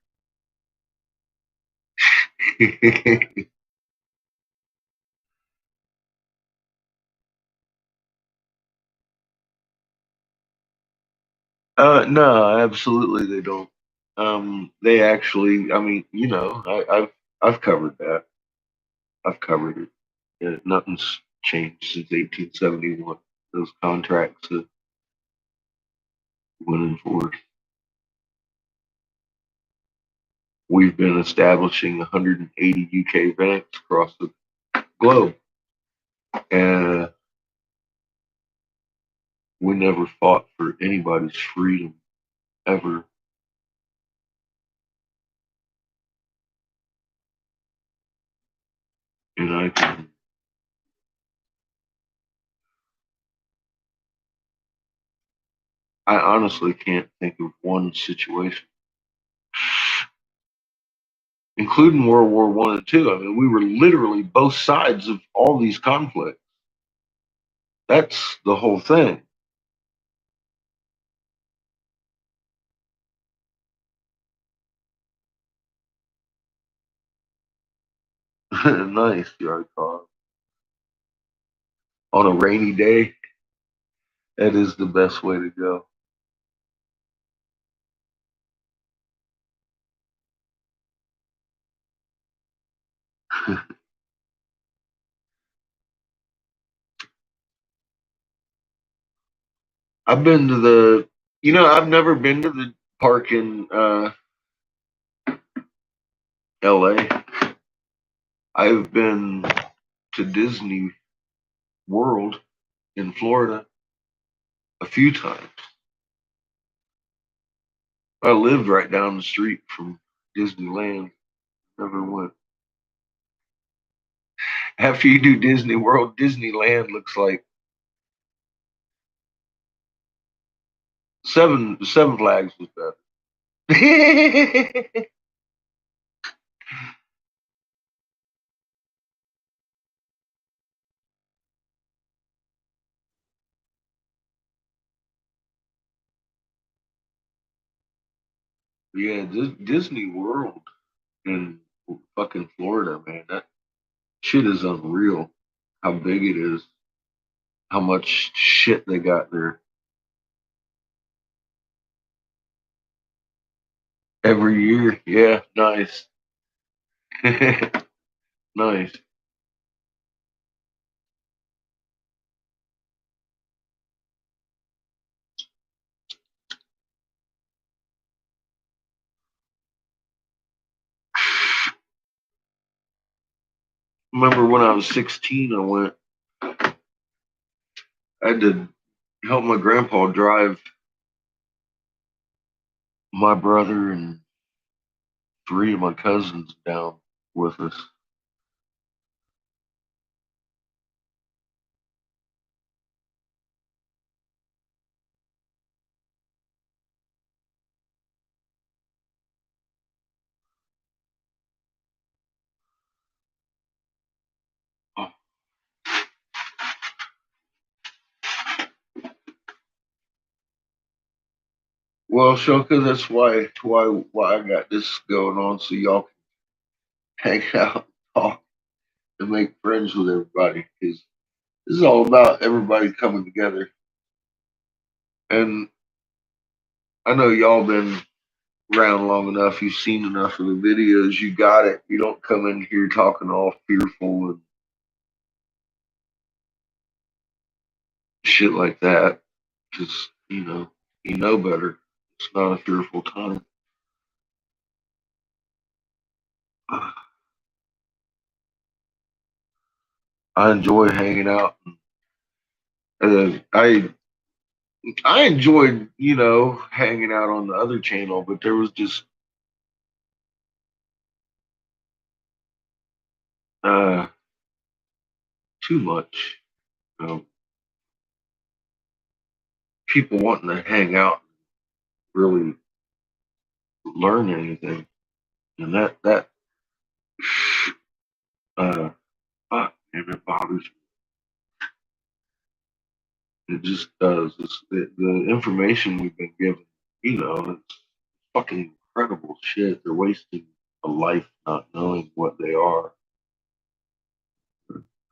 No, absolutely they don't. They actually, I mean, I've covered that. I've covered it. Yeah, nothing's changed since 1871. Those contracts have went in force. We've been establishing 180 UK banks across the globe, and we never fought for anybody's freedom ever. And I honestly can't think of one situation, including World War One and Two. I mean, we were literally both sides of all these conflicts. That's the whole thing. Nice yard car. On a rainy day, that is the best way to go. I've been to I've never been to the park in LA. I've been to Disney World in Florida a few times. I lived right down the street from Disneyland. Never went. After you do Disney World, Disneyland looks like Seven Flags was better. Yeah, Disney World in fucking Florida, man. That shit is unreal. How big it is. How much shit they got there every year. Yeah, nice. Nice. Remember when I was 16, I had to help my grandpa drive my brother and three of my cousins down with us. Well, Shoka, that's why I got this going on, so y'all can hang out, talk, and make friends with everybody. Because this is all about everybody coming together. And I know y'all been around long enough. You've seen enough of the videos. You got it. You don't come in here talking all fearful and shit like that. Because you know better. It's not a fearful time. I enjoy hanging out. I enjoyed, hanging out on the other channel, but there was just uh, too much. People wanting to hang out, really learn anything, and that uh, fuck, man, it bothers me. It just does. The information we've been given, it's fucking incredible shit. They're wasting a life not knowing what they are.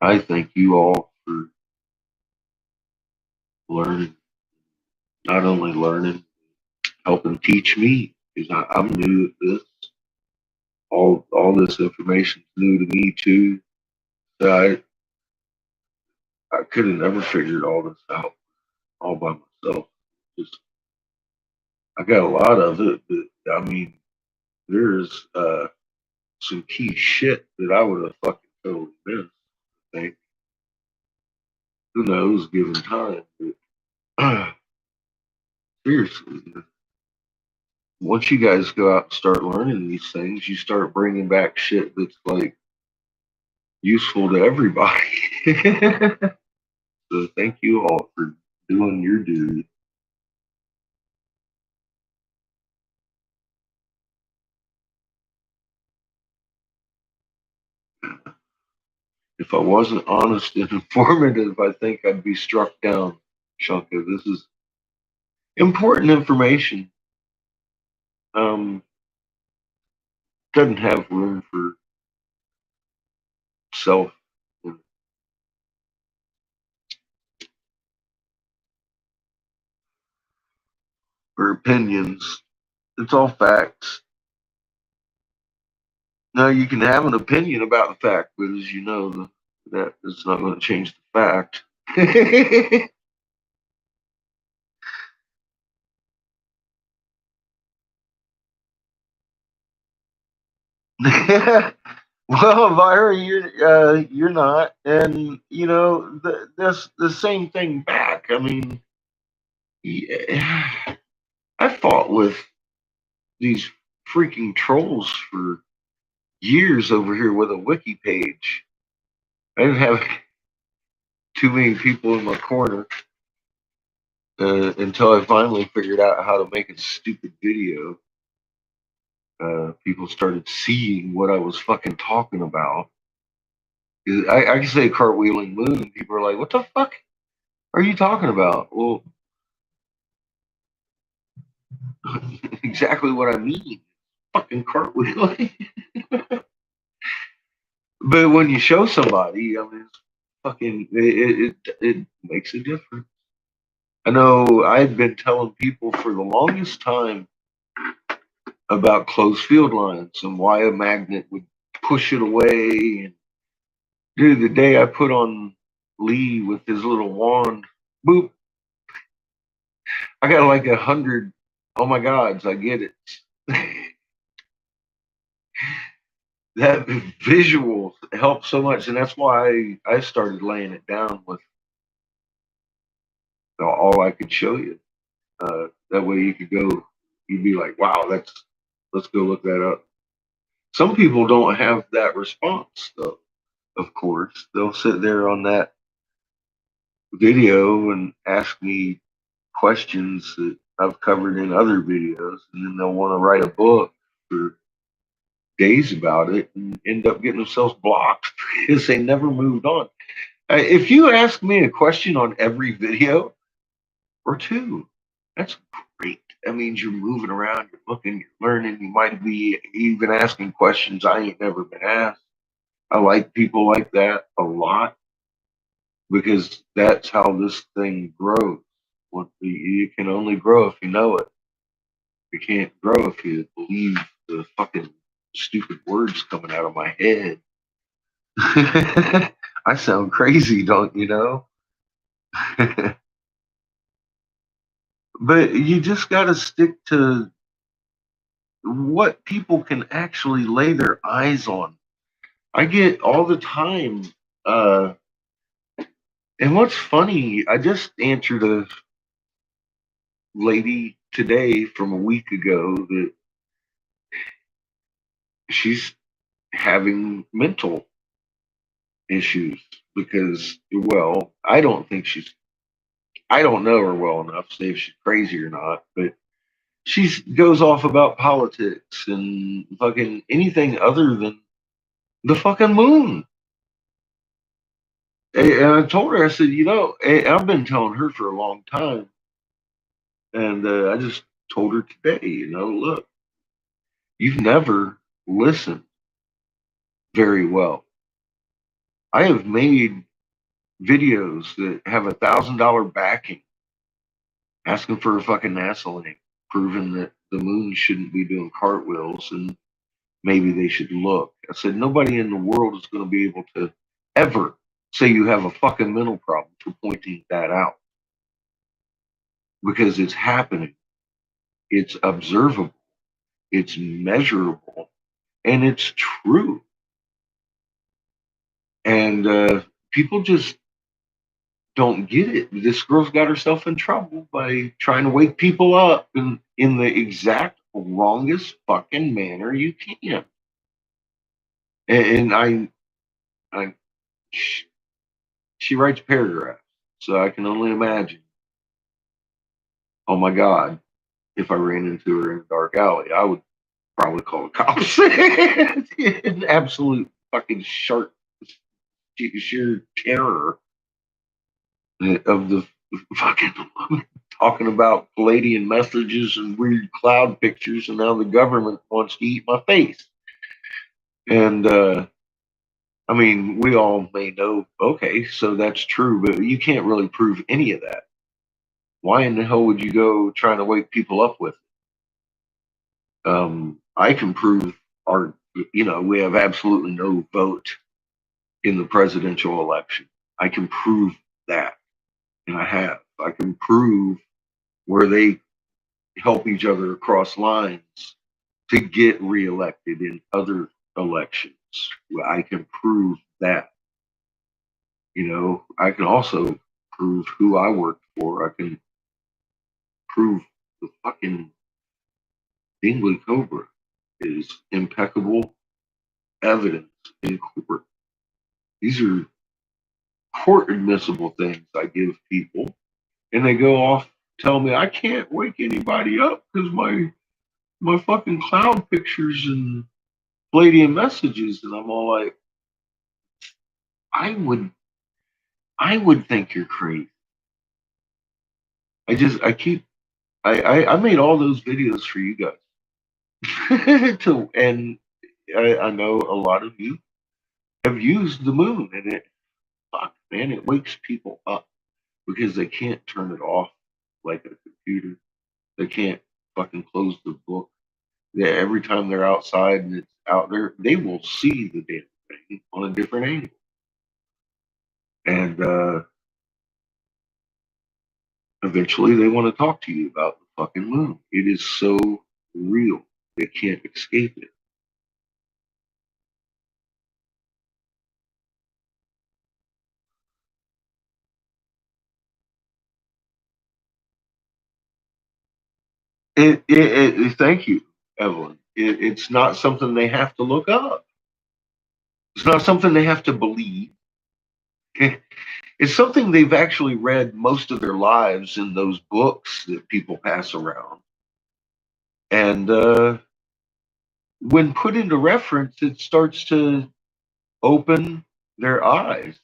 I thank you all for learning, not only learning, helping teach me, because I'm new at this. All this information's new to me too. So I could have never figured all this out all by myself. Just I got a lot of it, but I mean, there's some key shit that I would have fucking totally missed. I think. Who knows, given time. But seriously, once you guys go out and start learning these things, you start bringing back shit that's like useful to everybody. So thank you all for doing your duty. If I wasn't honest and informative, I think I'd be struck down. Shunka, this is important information. Doesn't have room for self or opinions. It's all facts. Now you can have an opinion about the fact, but as you know, that it's not going to change the fact. Well, Myra, you're not, and that's the same thing back. I mean, yeah, I fought with these freaking trolls for years over here with a wiki page. I didn't have too many people in my corner until I finally figured out how to make a stupid video. People started seeing what I was fucking talking about. I can say cartwheeling moon, and people are like, "What the fuck are you talking about?" Well, exactly what I mean. Fucking cartwheeling. But when you show somebody, I mean, it's fucking it makes a difference. I know I've been telling people for the longest time about closed field lines and why a magnet would push it away. And dude, the day I put on Lee with his little wand, boop, I got like 100. Oh my gods, I get it. That visual helps so much, and that's why I started laying it down with all I could show you. That way you could go, you'd be like, wow, let's go look that up. Some people don't have that response, though. Of course, they'll sit there on that video and ask me questions that I've covered in other videos, and then they'll want to write a book for days about it and end up getting themselves blocked because they never moved on. If you ask me a question on every video or two, that's great. That means you're moving around, you're looking, you're learning. You might be even asking questions I ain't never been asked. I like people like that a lot because that's how this thing grows. You can only grow if you know it. You can't grow if you believe the fucking stupid words coming out of my head. I sound crazy, don't you know? But you just got to stick to what people can actually lay their eyes on. I get all the time. Uh, and what's funny, I just answered a lady today from a week ago that she's having mental issues because, well, I don't know her well enough to say if she's crazy or not, but she goes off about politics and fucking anything other than the fucking moon. And I told her, I said, I've been telling her for a long time, and I just told her today, look, you've never listened very well. I have made videos that have $1,000 backing, asking for a fucking NASA link, proving that the moon shouldn't be doing cartwheels and maybe they should look. I said, nobody in the world is going to be able to ever say you have a fucking mental problem for pointing that out because it's happening. It's observable. It's measurable. And it's true. And people just don't get it. This girl's got herself in trouble by trying to wake people up in the exact wrongest fucking manner you can. And she writes paragraphs, so I can only imagine. Oh my God, if I ran into her in a dark alley, I would probably call the cops. An absolute fucking sheer terror of the fucking talking about Palladian messages and weird cloud pictures, and now the government wants to eat my face. And I mean, we all may know, okay, so that's true, but you can't really prove any of that. Why in the hell would you go trying to wake people up with it? I can prove we have absolutely no vote in the presidential election. I can prove that, and I have. I can prove where they help each other across lines to get reelected in other elections. I can prove that. I can also prove who I worked for. I can prove the fucking Dingley Cobra is impeccable evidence in court. These are court admissible things I give people, and they go off tell me I can't wake anybody up because my fucking cloud pictures and Palladian messages, and I'm all like, I would think you're crazy. I made all those videos for you guys. And I know a lot of you have used the moon, and it wakes people up because they can't turn it off like a computer. They can't fucking close the book. Every time they're outside and it's out there, they will see the damn thing on a different angle. And eventually they want to talk to you about the fucking moon. It is so real. They can't escape it. Thank you, Evelyn. It's not something they have to look up. It's not something they have to believe. It's something they've actually read most of their lives in those books that people pass around. And when put into reference, it starts to open their eyes.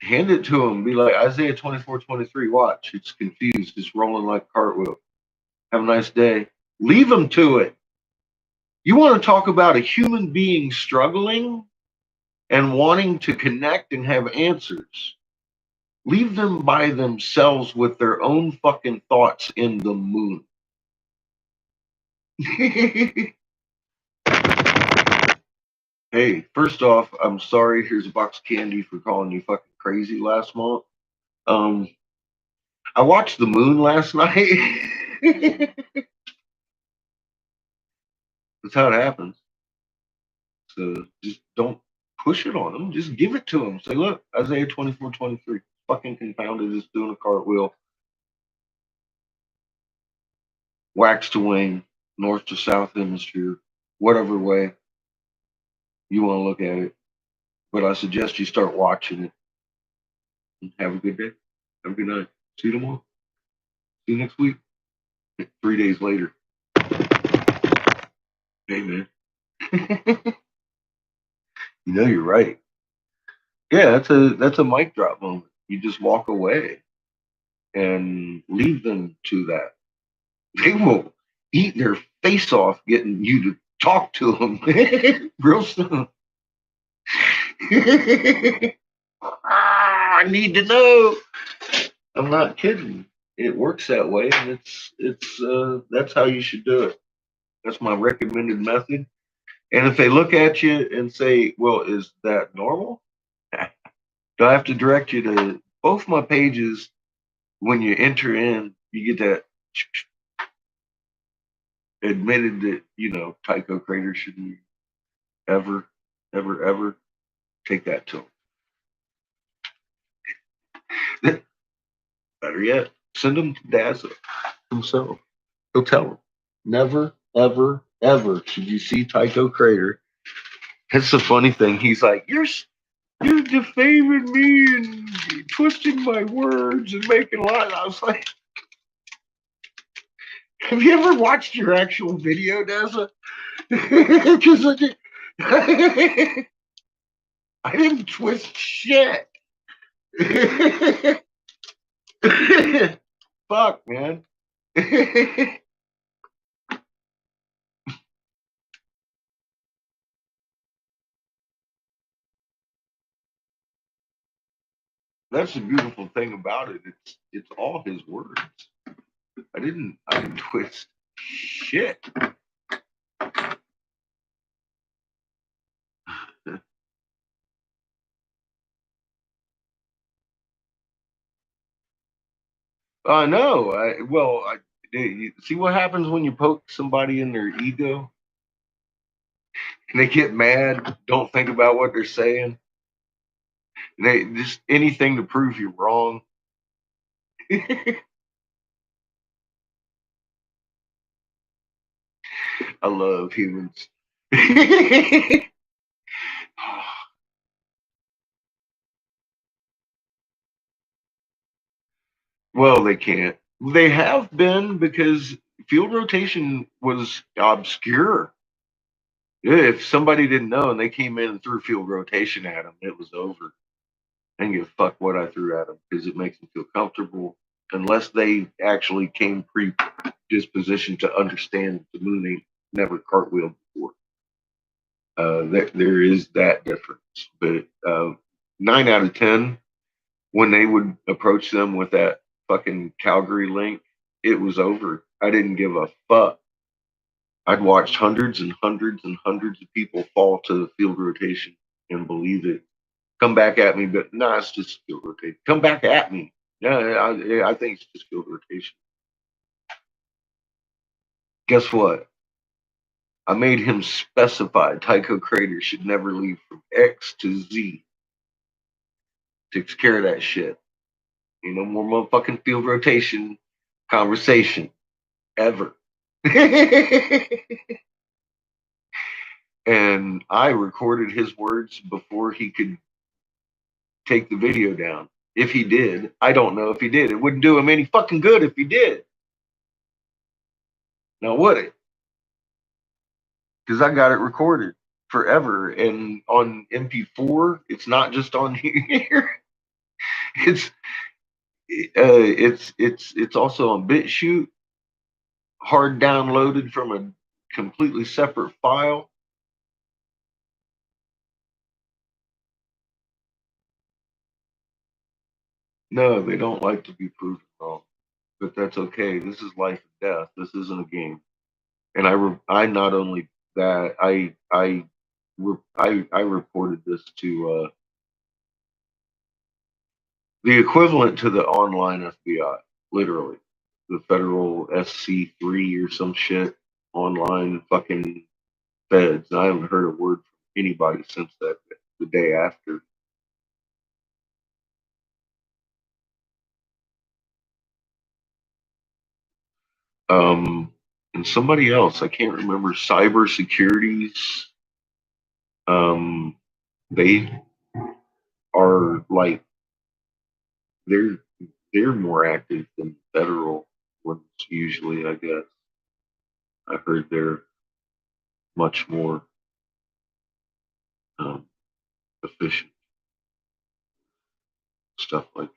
Hand it to them. Be like, Isaiah 24:23, watch. It's confused. It's rolling like a cartwheel. Have a nice day. Leave them to it. You want to talk about a human being struggling and wanting to connect and have answers. Leave them by themselves with their own fucking thoughts in the moon. Hey, first off, I'm sorry. Here's a box of candy for calling you fucking crazy last month. I watched the moon last night. That's how it happens. So just don't push it on them. Just give it to them. Say, look, Isaiah 24:23. Fucking confounded is doing a cartwheel. Wax to wing, north to south hemisphere, whatever way you want to look at it. But I suggest you start watching it. And have a good day. Have a good night. See you tomorrow. See you next week. 3 days later. Hey, man. You're right. Yeah, that's a mic drop moment. You just walk away and leave them to that. They will eat their face off getting you to talk to them real soon. I need to know. I'm not kidding. It works that way, and it's that's how you should do it. That's my recommended method. And if they look at you and say, "Well, is that normal?" Do I have to direct you to both my pages? When you enter in, you get that admitted that Tycho Crater shouldn't ever, ever take that to him. Better yet, send him to Dazzle himself. He'll tell him. Never, ever should you see Tycho Crater. That's the funny thing. He's like, you're defaming me and twisting my words and making lies. I was like, have you ever watched your actual video, Dazzle? Because I didn't twist shit. Fuck, man. That's the beautiful thing about it. It's all his words. I didn't twist shit. No. You see what happens when you poke somebody in their ego and they get mad, don't think about what they're saying. They just anything to prove you're wrong. I love humans. Well, they can't. They have been because field rotation was obscure. If somebody didn't know and they came in and threw field rotation at them, it was over. I didn't give a fuck what I threw at them because it makes them feel comfortable. Unless they actually came predispositioned to understand the moon ain't never cartwheeled before. There is that difference. But 9 out of 10, when they would approach them with that fucking Calgary link, it was over. I didn't give a fuck. I'd watched hundreds and hundreds and hundreds of people fall to the field rotation and believe it. Come back at me, but no, it's just field rotation. Come back at me. Yeah, I think it's just field rotation. Guess what? I made him specify Tycho Crater should never leave from X to Z. Takes care of that shit. No more motherfucking field rotation conversation ever. And I recorded his words before he could take the video down. If he did, I don't know if he did. It wouldn't do him any fucking good if he did. Now would it? Because I got it recorded forever and on MP4. It's not just on here. It's it's also on BitChute, hard downloaded from a completely separate file. No, they don't like to be proven wrong, but that's okay. This is life and death. This isn't a game. And I not only that I reported this to the equivalent to the online FBI, literally the federal SC3 or some shit online fucking feds. And I haven't heard a word from anybody since that the day after. And somebody else, I can't remember, cybersecurities. Um, they are like they're they're more active than federal ones usually. I guess I heard they're much more um, efficient. stuff like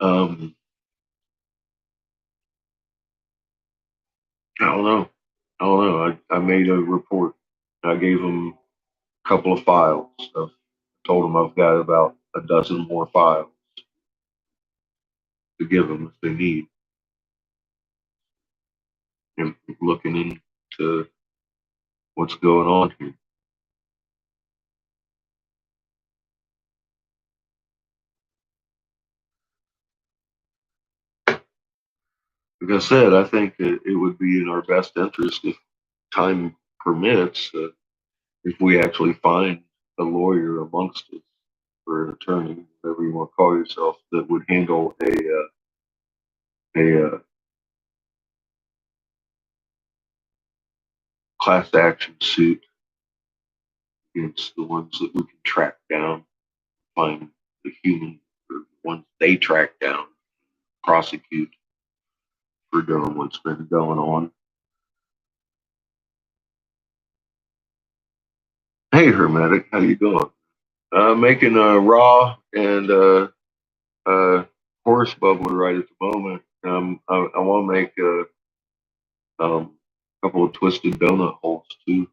that. I don't know. I made a report. I gave them a couple of files. I told them I've got about a dozen more files to give them if they need. And looking into what's going on here. Like I said, I think that it would be in our best interest if time permits, if we actually find a lawyer amongst us or an attorney, whatever you want to call yourself, that would handle a class action suit against the ones that we can track down, find the human, or the ones they track down, prosecute for doing what's been going on. Hey, Hermetic, how you doing? Making a raw and horse bubbler right at the moment. I want to make a couple of twisted donut holes too.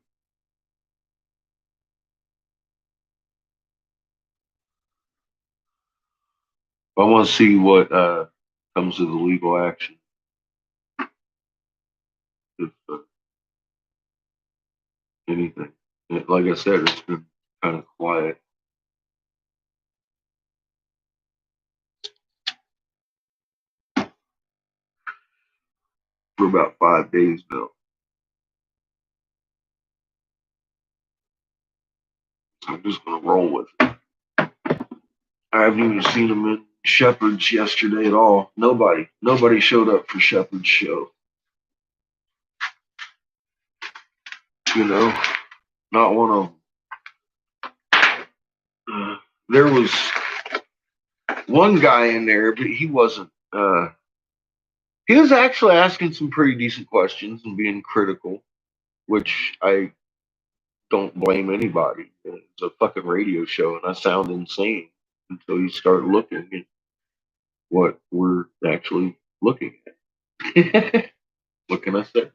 I want to see what comes of the legal action. If anything, like I said, it's been kind of quiet. For about 5 days now. I'm just gonna roll with it. I haven't even seen them in Shepherd's yesterday at all. Nobody showed up for Shepherd's show. You know, not one of them. There was one guy in there, but he wasn't. He was actually asking some pretty decent questions and being critical, which I don't blame anybody. It's a fucking radio show, and I sound insane until you start looking at what we're actually looking at. What can I say?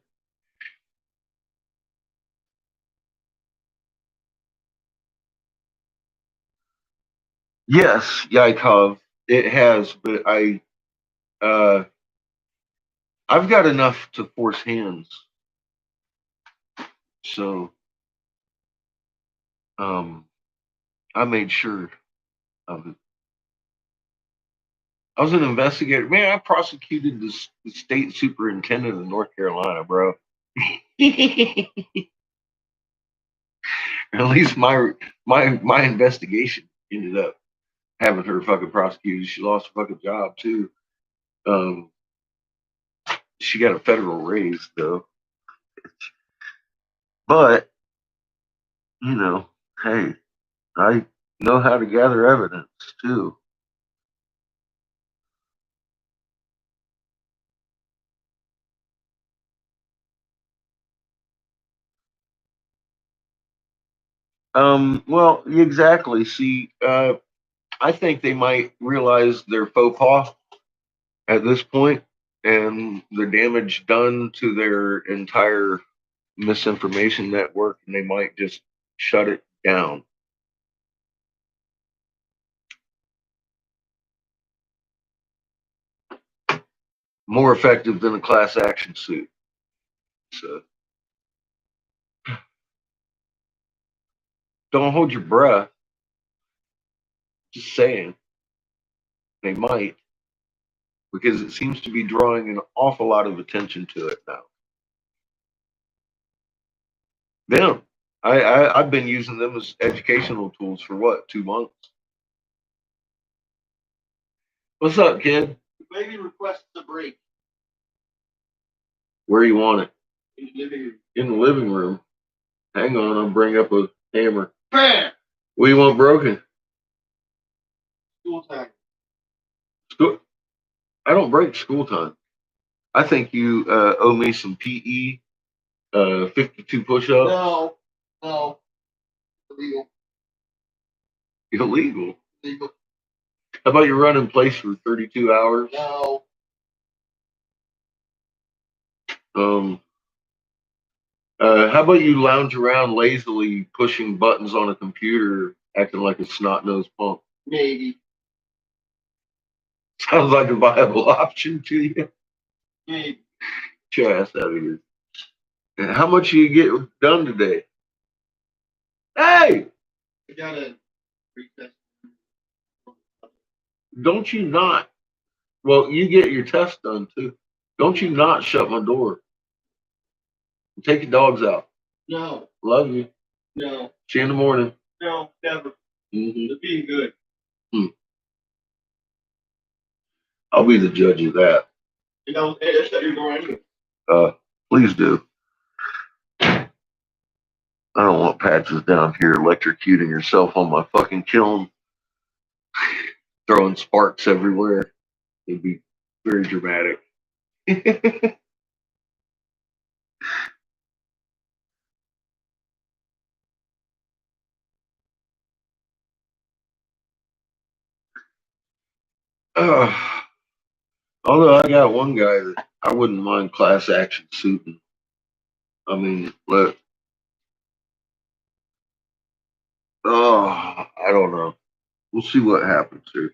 Yes, Yakov, it has, but I've got enough to force hands, so I made sure of it. I was an investigator. Man, I prosecuted the state superintendent of North Carolina, bro. At least my investigation ended up having her fucking prosecuted. She lost her fucking job too. Um, she got a federal raise though. But you know, hey, I know how to gather evidence too. Well, exactly. See, I think they might realize their faux pas at this point and the damage done to their entire misinformation network, and they might just shut it down. More effective than a class action suit. So don't hold your breath. Just saying, they might, because it seems to be drawing an awful lot of attention to it now. Them. I've been using them as educational tools for what, 2 months? What's up, kid? The baby requests a break. Where you want it? In the living room. In the living room. Hang on, I'll bring up a hammer. Bam! What do you want broken? School time. School. I don't break school time. I think you owe me some PE, 52 push-ups. No. Illegal. Illegal. Illegal. How about you run in place for 32 hours? No. How about you lounge around lazily pushing buttons on a computer, acting like a snot-nosed punk? Maybe. Sounds like a viable option to you. Maybe. Get your ass out of here. And how much you get done today? Hey, I gotta retest. don't you not? Well, you get your test done too. Don't you not shut my door. Take your dogs out. No. Love you. No. See you in the morning. No. Never. Mm-hmm. They're being good. I'll be the judge of that. You know, it's that you're going. Please do. I don't want Patches down here electrocuting herself on my fucking kiln, throwing sparks everywhere. It'd be very dramatic. Although I got one guy that I wouldn't mind class action suiting. I mean, look. I don't know. We'll see what happens here.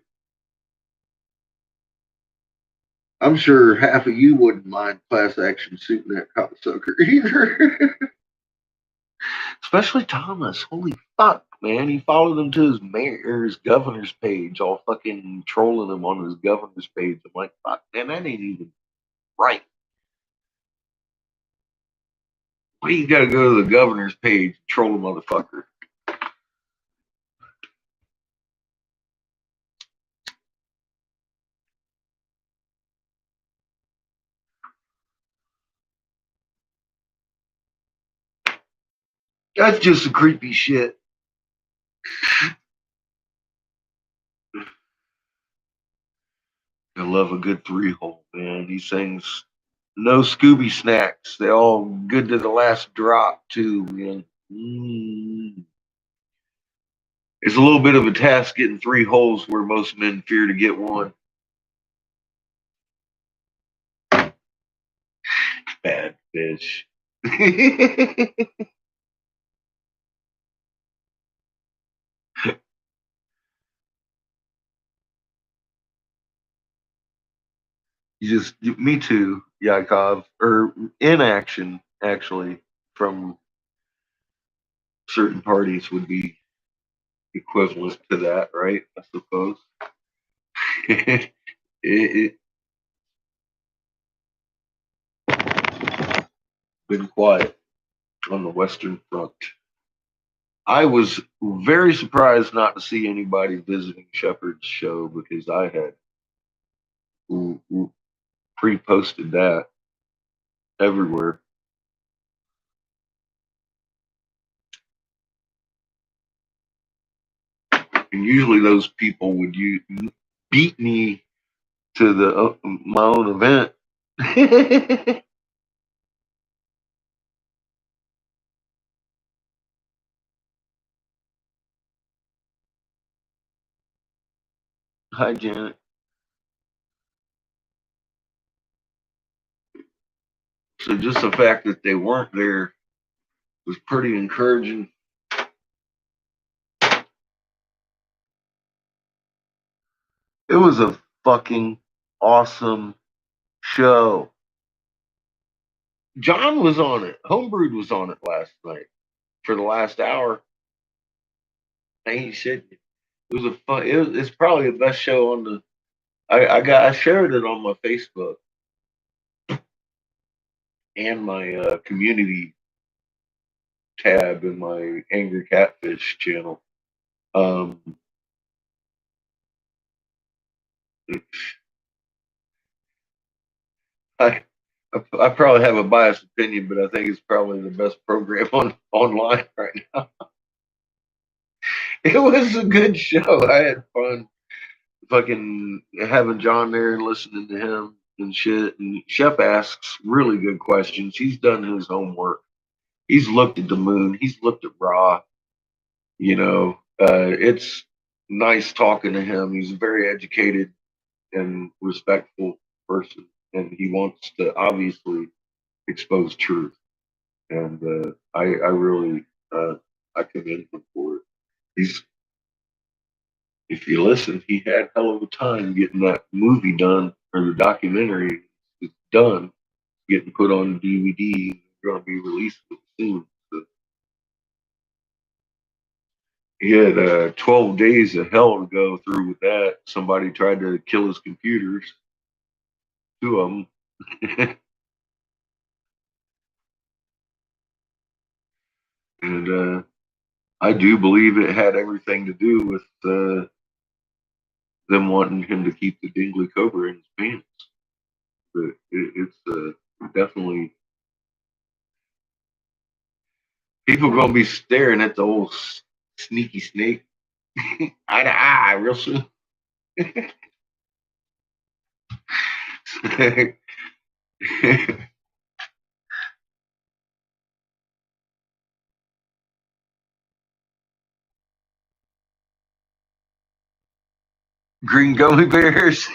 I'm sure half of you wouldn't mind class action suiting that cocksucker either. Especially Thomas. Holy fuck, man. He followed him to his mayor or his governor's page, all fucking trolling him on his governor's page. I'm like, fuck, man, that ain't even right. Why you gotta go to the governor's page and troll a motherfucker? That's just some creepy shit. I love a good 3-hole, man. These things, no Scooby snacks. They all good to the last drop, too, man. It's a little bit of a task getting 3 holes where most men fear to get one. Bad fish. Me too, Yakov, or inaction, actually, from certain parties would be equivalent to that, right? I suppose. it been quiet on the Western Front. I was very surprised not to see anybody visiting Shepard's show because I had pre-posted that everywhere. And usually those people would beat me to the my own event. Hi, Janet. So just the fact that they weren't there was pretty encouraging. It was a fucking awesome show. John was on it. Homebrewed was on it last night for the last hour. I ain't shit. It was a fun. It's probably the best show on the. I shared it on my Facebook and my community tab in my Angry Catfish channel. Um, I I probably have a biased opinion, but I think it's probably the best program online right now. It was a good show. I had fun fucking having John there and listening to him and shit. And Shep asks really good questions. He's done his homework. He's looked at the moon. He's looked at Ra. You know, it's nice talking to him. He's a very educated and respectful person, and he wants to obviously expose truth. And I really I commend him for it. He's if you listen, he had hell of a time getting that movie done or the documentary is done, getting put on DVD. Going to be released soon. So he had 12 days of hell to go through with that. Somebody tried to kill his computers, two of them. And I do believe it had everything to do with them wanting him to keep the dingly cobra in his pants. But it's definitely people gonna be staring at the old sneaky snake eye to eye real soon. Green gummy bears.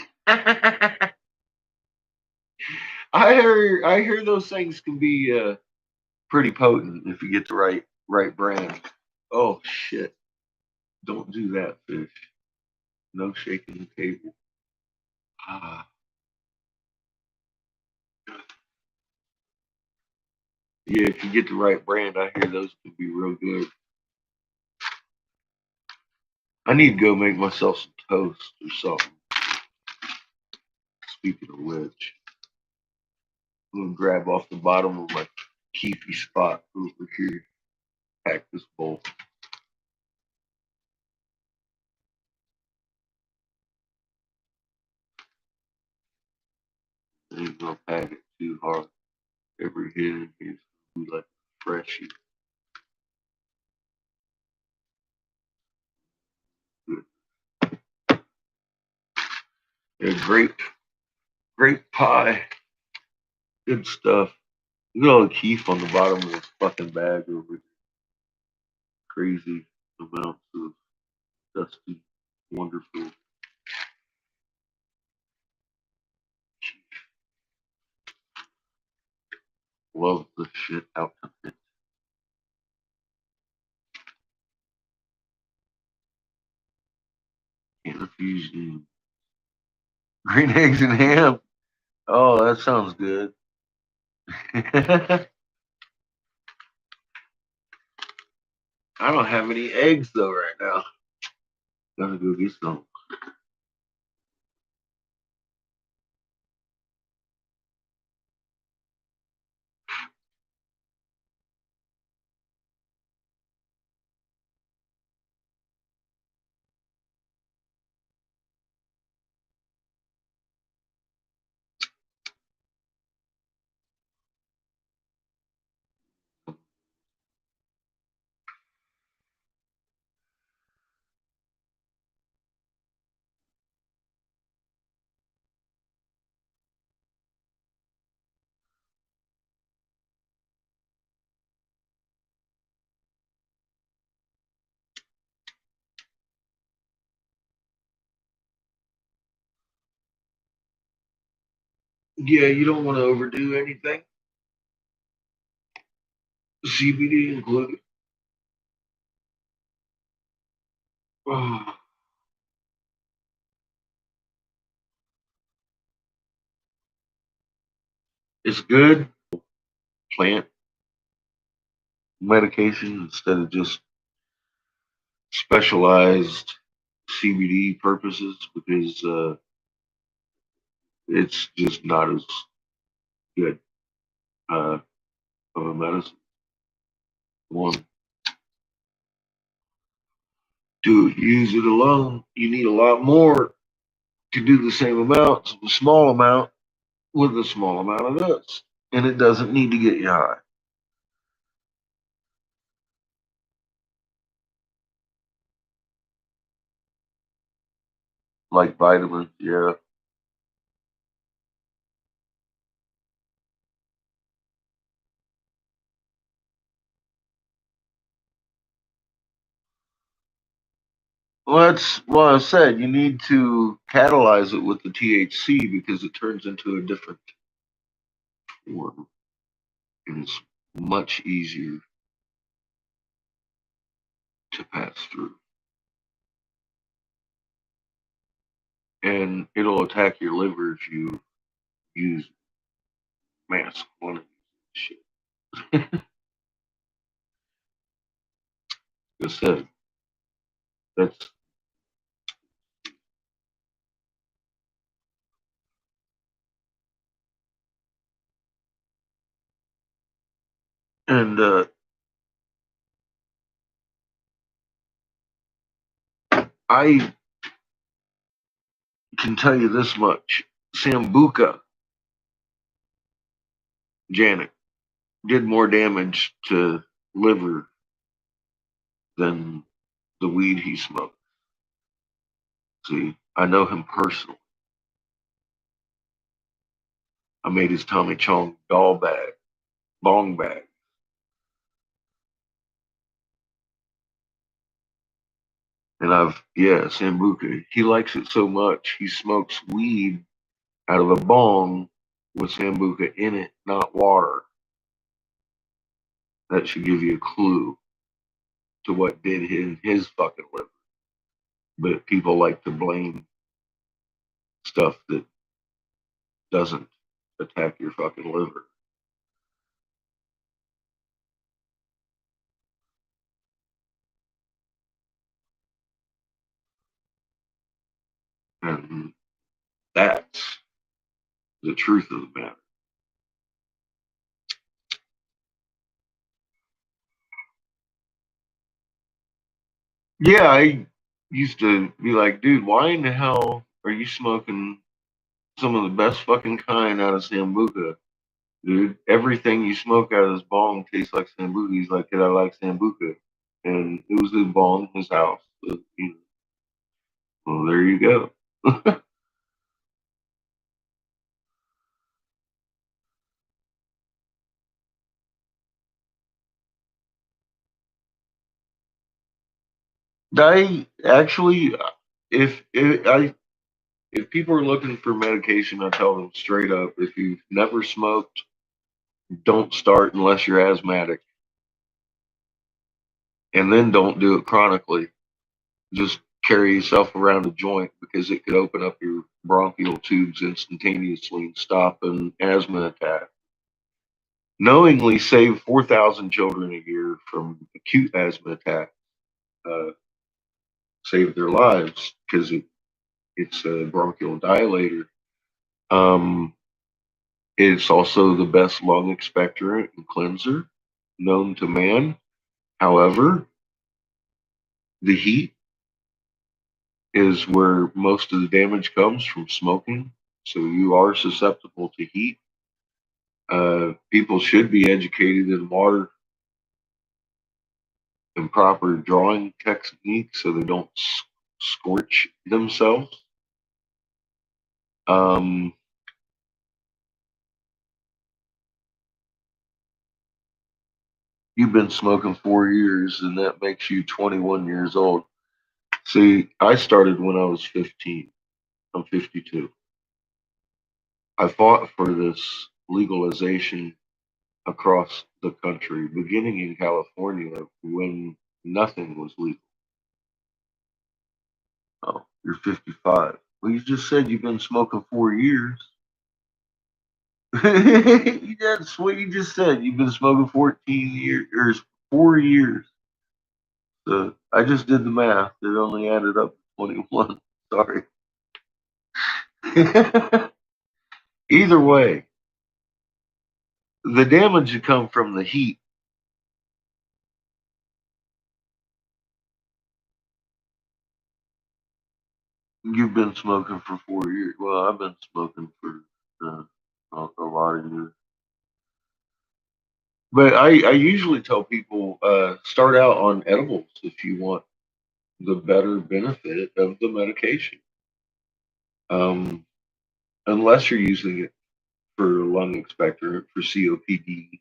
I hear those things can be pretty potent if you get the right brand. Oh shit! Don't do that, fish. No shaking the table. Ah, yeah. If you get the right brand, I hear those can be real good. I need to go make myself some toast or something. Speaking of which, I'm gonna grab off the bottom of my keepy spot over here. Pack this bowl. I ain't gonna pack it too hard. Every hit in here is gonna be like fresh. Yeah, grape pie. Good stuff. Look at all the keef on the bottom of this fucking bag over here. Crazy amounts of dusty, wonderful. Love the shit out of it. Can't refuse you. Green eggs and ham. Oh, that sounds good. I don't have any eggs though right now. Gotta go get some. Yeah, you don't want to overdo anything. CBD included. Oh, it's good. Plant medication instead of just specialized CBD purposes because it's just not as good uh, of a medicine. One, to use it alone, you need a lot more to do the same amount, a small amount with a small amount of this, and it doesn't need to get you high. Like vitamins, yeah. Well, that's what I said. You need to catalyze it with the THC because it turns into a different form, and it's much easier to pass through. And it'll attack your liver if you use mass quantities of shit. Like I said, that's and I can tell you this much: Sambuca, Janet, did more damage to liver than the weed he smoked. See, I know him personally. I made his Tommy Chong doll bag, bong bag. And Sambuca. He likes it so much, he smokes weed out of a bong with Sambuca in it, not water. That should give you a clue to what did his fucking liver. But people like to blame stuff that doesn't attack your fucking liver. And that's the truth of the matter. Yeah, I used to be like, dude, why in the hell are you smoking some of the best fucking kind out of Sambuca? Dude, everything you smoke out of this bong tastes like Sambuca. He's like, I like Sambuca. And it was his bong, his house. So, well, there you go. I actually, if people are looking for medication, I tell them straight up: if you've never smoked, don't start unless you're asthmatic, and then don't do it chronically. Just carry yourself around a joint because it could open up your bronchial tubes instantaneously and stop an asthma attack. Knowingly save 4,000 children a year from acute asthma attack. Uh, save their lives because it's a bronchial dilator. Um, it's also the best lung expectorant and cleanser known to man. However, the heat is where most of the damage comes from smoking. So you are susceptible to heat. People should be educated in water and proper drawing techniques so they don't scorch themselves. Um, you've been smoking 4 years, and that makes you 21 years old. See, I started when I was 15. I'm 52. I fought for this legalization across the country, beginning in California when nothing was legal. Oh, you're 55. Well, you just said you've been smoking 4 years. That's what you just said. You've been smoking 14 years or 4 years. So I just did the math. It only added up to 21. Sorry. Either way, the damage would come from the heat. You've been smoking for 4 years. Well, I've been smoking for a lot of years. But I usually tell people start out on edibles if you want the better benefit of the medication. Um, unless you're using it for lung expectorant, for COPD,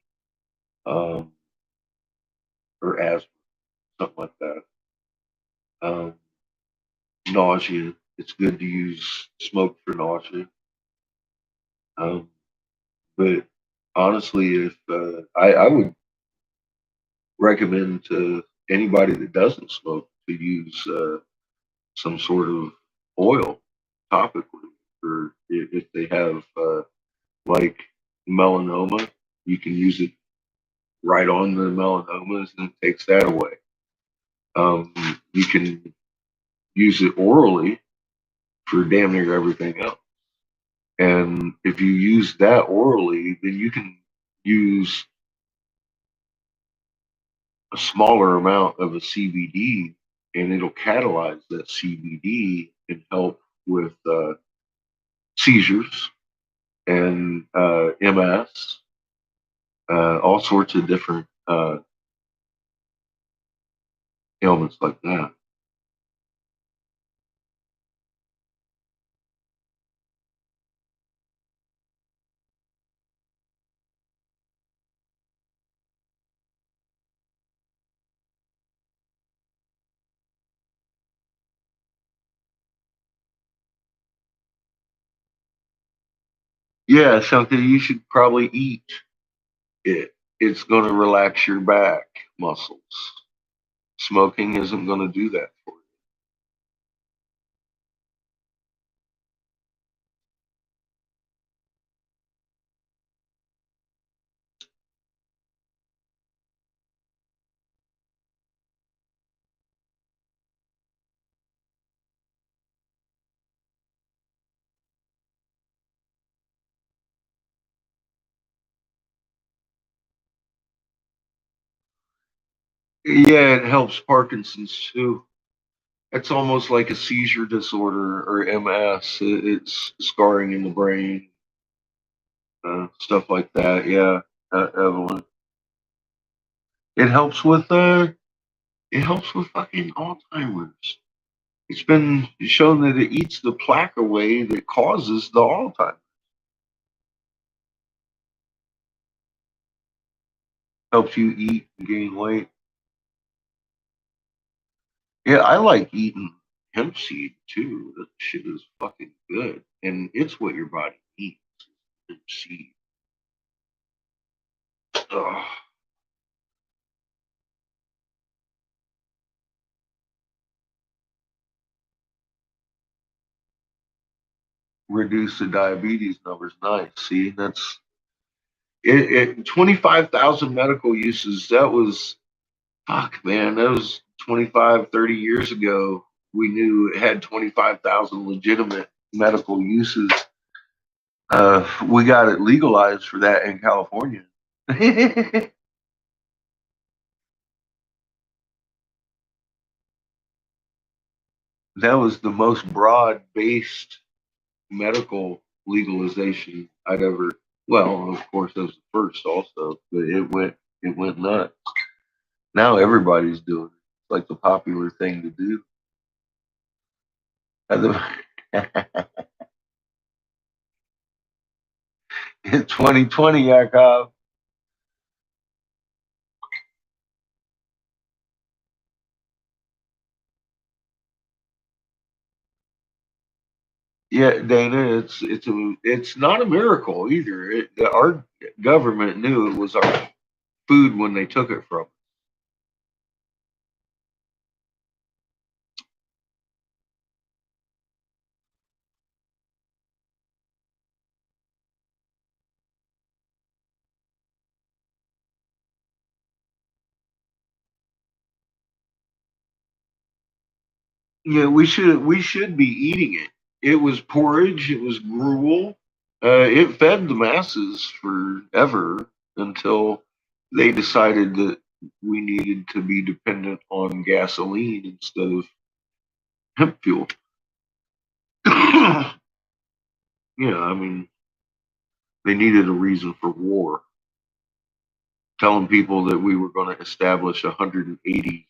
um, or asthma, something like that. Um, nausea. It's good to use smoke for nausea. Um, but honestly, if I would recommend to anybody that doesn't smoke to use some sort of oil topically, or if they have like melanoma, you can use it right on the melanomas and it takes that away. You can use it orally for damn near everything else. And if you use that orally, then you can use a smaller amount of a CBD and it'll catalyze that CBD and help with seizures and MS, all sorts of different ailments like that. Yeah, something you should probably eat it. It's going to relax your back muscles. Smoking isn't going to do that for you. Yeah, it helps Parkinson's too. It's almost like a seizure disorder or MS. It's scarring in the brain, stuff like that. Yeah, Evelyn. It helps with fucking Alzheimer's. It's been shown that it eats the plaque away that causes the Alzheimer's. Helps you eat and gain weight. Yeah, I like eating hemp seed too. That shit is fucking good, and it's what your body needs. Hemp seed. Ugh. Reduce the diabetes numbers. Nice. See, that's it. 25,000 medical uses. That was fuck, man. That was 25, 30 years ago. We knew it had 25,000 legitimate medical uses. We got it legalized for that in California. That was the most broad based medical legalization I'd ever. Well, of course, that was the first also, but it went nuts. Now everybody's doing it. It's like the popular thing to do. In 2020, Yakov. Yeah, Dana, it's not a miracle either. Our government knew it was our food when they took it from us. Yeah, we should be eating it. It was porridge. It was gruel. It fed the masses forever until they decided that we needed to be dependent on gasoline instead of hemp fuel. Yeah, I mean, they needed a reason for war. Telling people that we were going to establish 180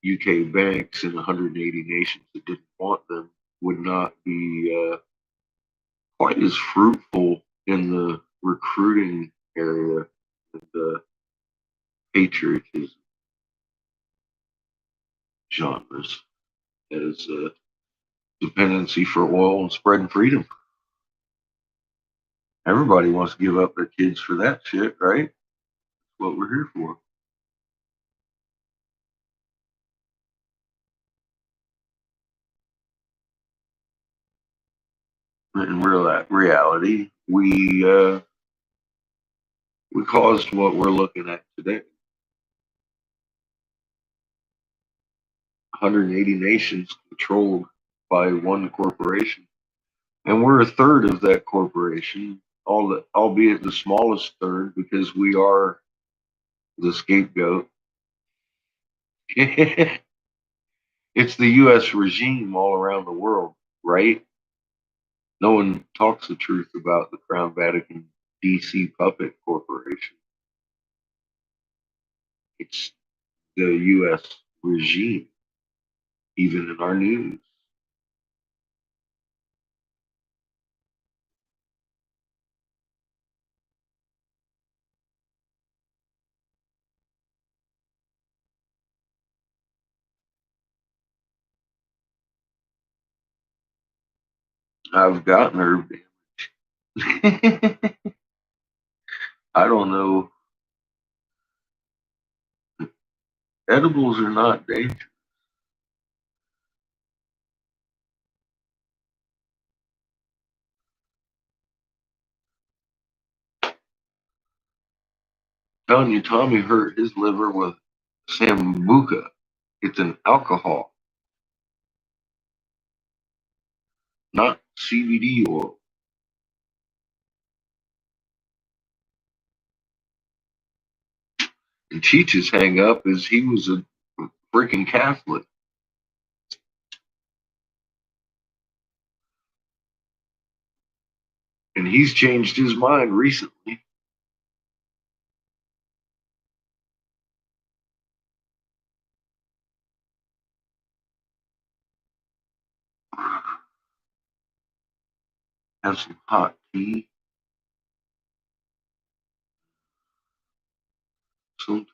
UK banks in 180 nations that didn't want them would not be quite as fruitful in the recruiting area and the patriotism genres as dependency for oil and spreading freedom. Everybody wants to give up their kids for that shit, right? That's what we're here for. In reality, we caused what we're looking at today. 180 nations controlled by one corporation, and we're a third of that corporation, albeit the smallest third, because we are the scapegoat. It's the U.S. regime all around the world, right? No one talks the truth about the Crown Vatican DC puppet corporation. It's the U.S. regime, even in our news. I've got nerve damage. I don't know. Edibles are not dangerous. Telling you, Tommy hurt his liver with sambuca. It's an alcohol, not CBD oil. And Cheech's hang up is he was a freaking Catholic. And he's changed his mind recently. Have some hot tea. Sometimes.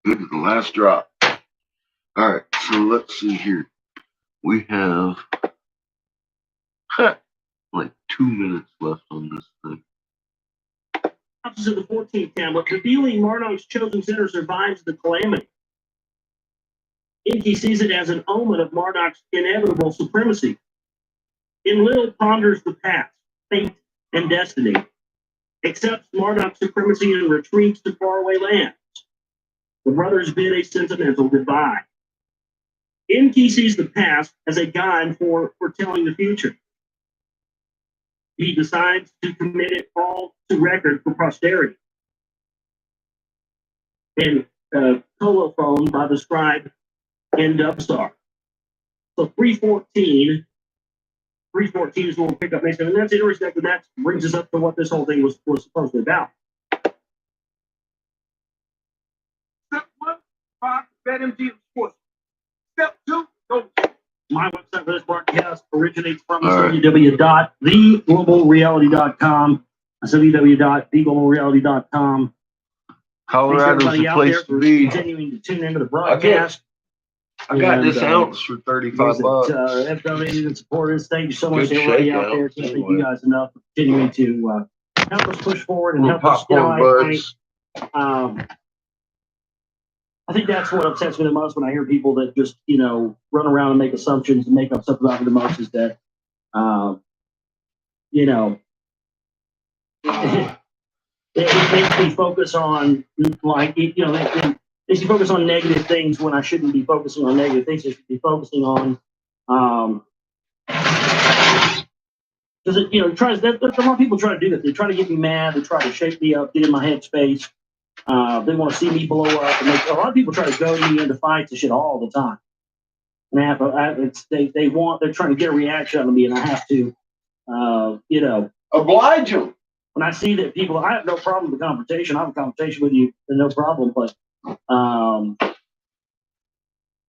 Good to the last drop. All right, so let's see here. We have like 2 minutes left on this thing. Opposite the 14th tablet, revealing Marduk's chosen sinner survives the calamity. Enki sees it as an omen of Marduk's inevitable supremacy. Enlil ponders the past, fate, and destiny, accepts Marduk's supremacy and retreats to faraway lands. The brothers bid a sentimental goodbye. Enki sees the past as a guide for foretelling the future. He decides to commit it all to record for posterity. And colophone by the scribe and Dubstar. So 314 is what we'll pick up next time. And that's interesting, and that brings us up to what this whole thing was supposed to be about. Step 1, Fox, BetMGM Sports. Step 2, go. My website for this broadcast originates from www.theglobalreality.com. That's www.theglobalreality.com. Colorado's the place to be. Continuing to tune into the broadcast. I got this ounce for $35. Have donated and supported us. Thank you so much to everybody out there. Can't thank you guys enough for continuing to help us push forward and help us. I think that's what upsets me the most when I hear people that just, run around and make assumptions and make up stuff about me the most is that, it makes me focus on, it makes me focus on negative things when I shouldn't be focusing on negative things. I should be focusing on, because, a lot of people try to do that. They try to get me mad. They try to shake me up, get in my headspace. They want to see me blow up. And a lot of people try to goad me into fights and shit all the time. And they're trying to get a reaction out of me, and I have to, Oblige them. when I see that people, I have no problem with the confrontation. I have a conversation with you, no problem. But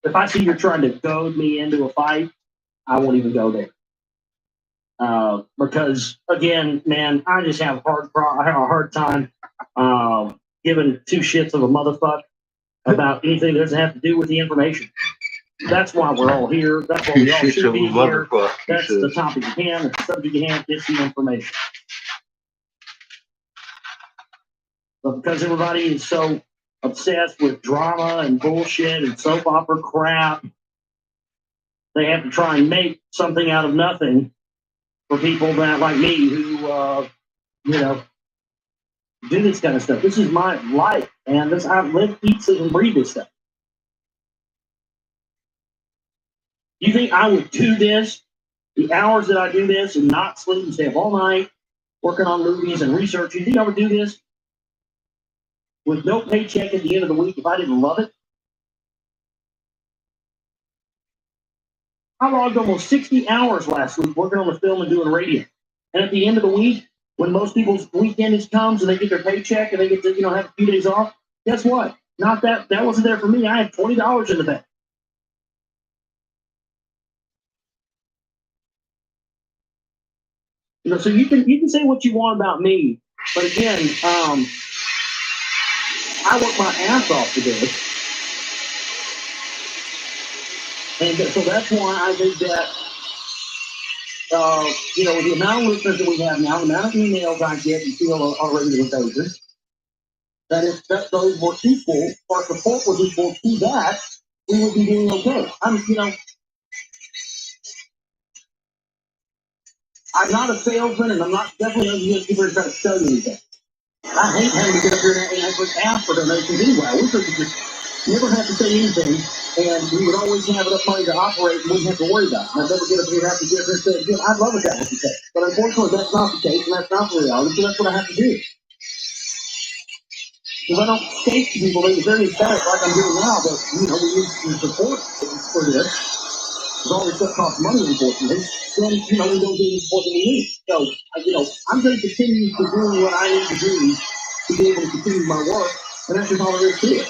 if I see you're trying to goad me into a fight, I won't even go there. Because again, man, I just have a hard time giving two shits of a motherfucker about anything that doesn't have to do with the information. That's why we're all here. That's why we all Shit should of a be here. motherfucker, he That's the says. topic at hand. The subject at hand is the information. But because everybody is so obsessed with drama and bullshit and soap opera crap, they have to try and make something out of nothing for people that like me who, do this kind of stuff. This is my life, man. I live, eat, sleep, and breathe this stuff. You think I would do this, the hours that I do this, and not sleep and stay up all night working on movies and researching? You think I would do this with no paycheck at the end of the week if I didn't love it? I logged almost 60 hours last week working on the film and doing radio. And at the end of the week, when most people's weekend comes and they get their paycheck and they get to, have a few days off, guess what? Not that wasn't there for me. I had $20 in the bank. So you can say what you want about me, but again, I work my ass off to this. And so that's why I think that, with the amount of listeners that we have now, the amount of emails I get and feel on a regular basis, that if those were equal, or support was equal to that, we would be doing okay. I'm not a salesman, and I'm not definitely not going to try to sell you anything. I hate having to get up here and ask for donations anyway. I wish I could just never have to say anything, and we would always have enough money to operate and wouldn't have to worry about it. And I'd never get up here and have to get up here and say, "Good, I'd love it that was the case." But unfortunately, that's not the case, and that's not the reality, so that's what I have to do. Because I don't state to people that it's very emphatic like I'm doing now, but, we need some support for this. Because all this stuff costs money, unfortunately. Then, we don't get the support that we need. So, I'm going to continue to do what I need to do to be able to continue my work, and that's just all there is to it.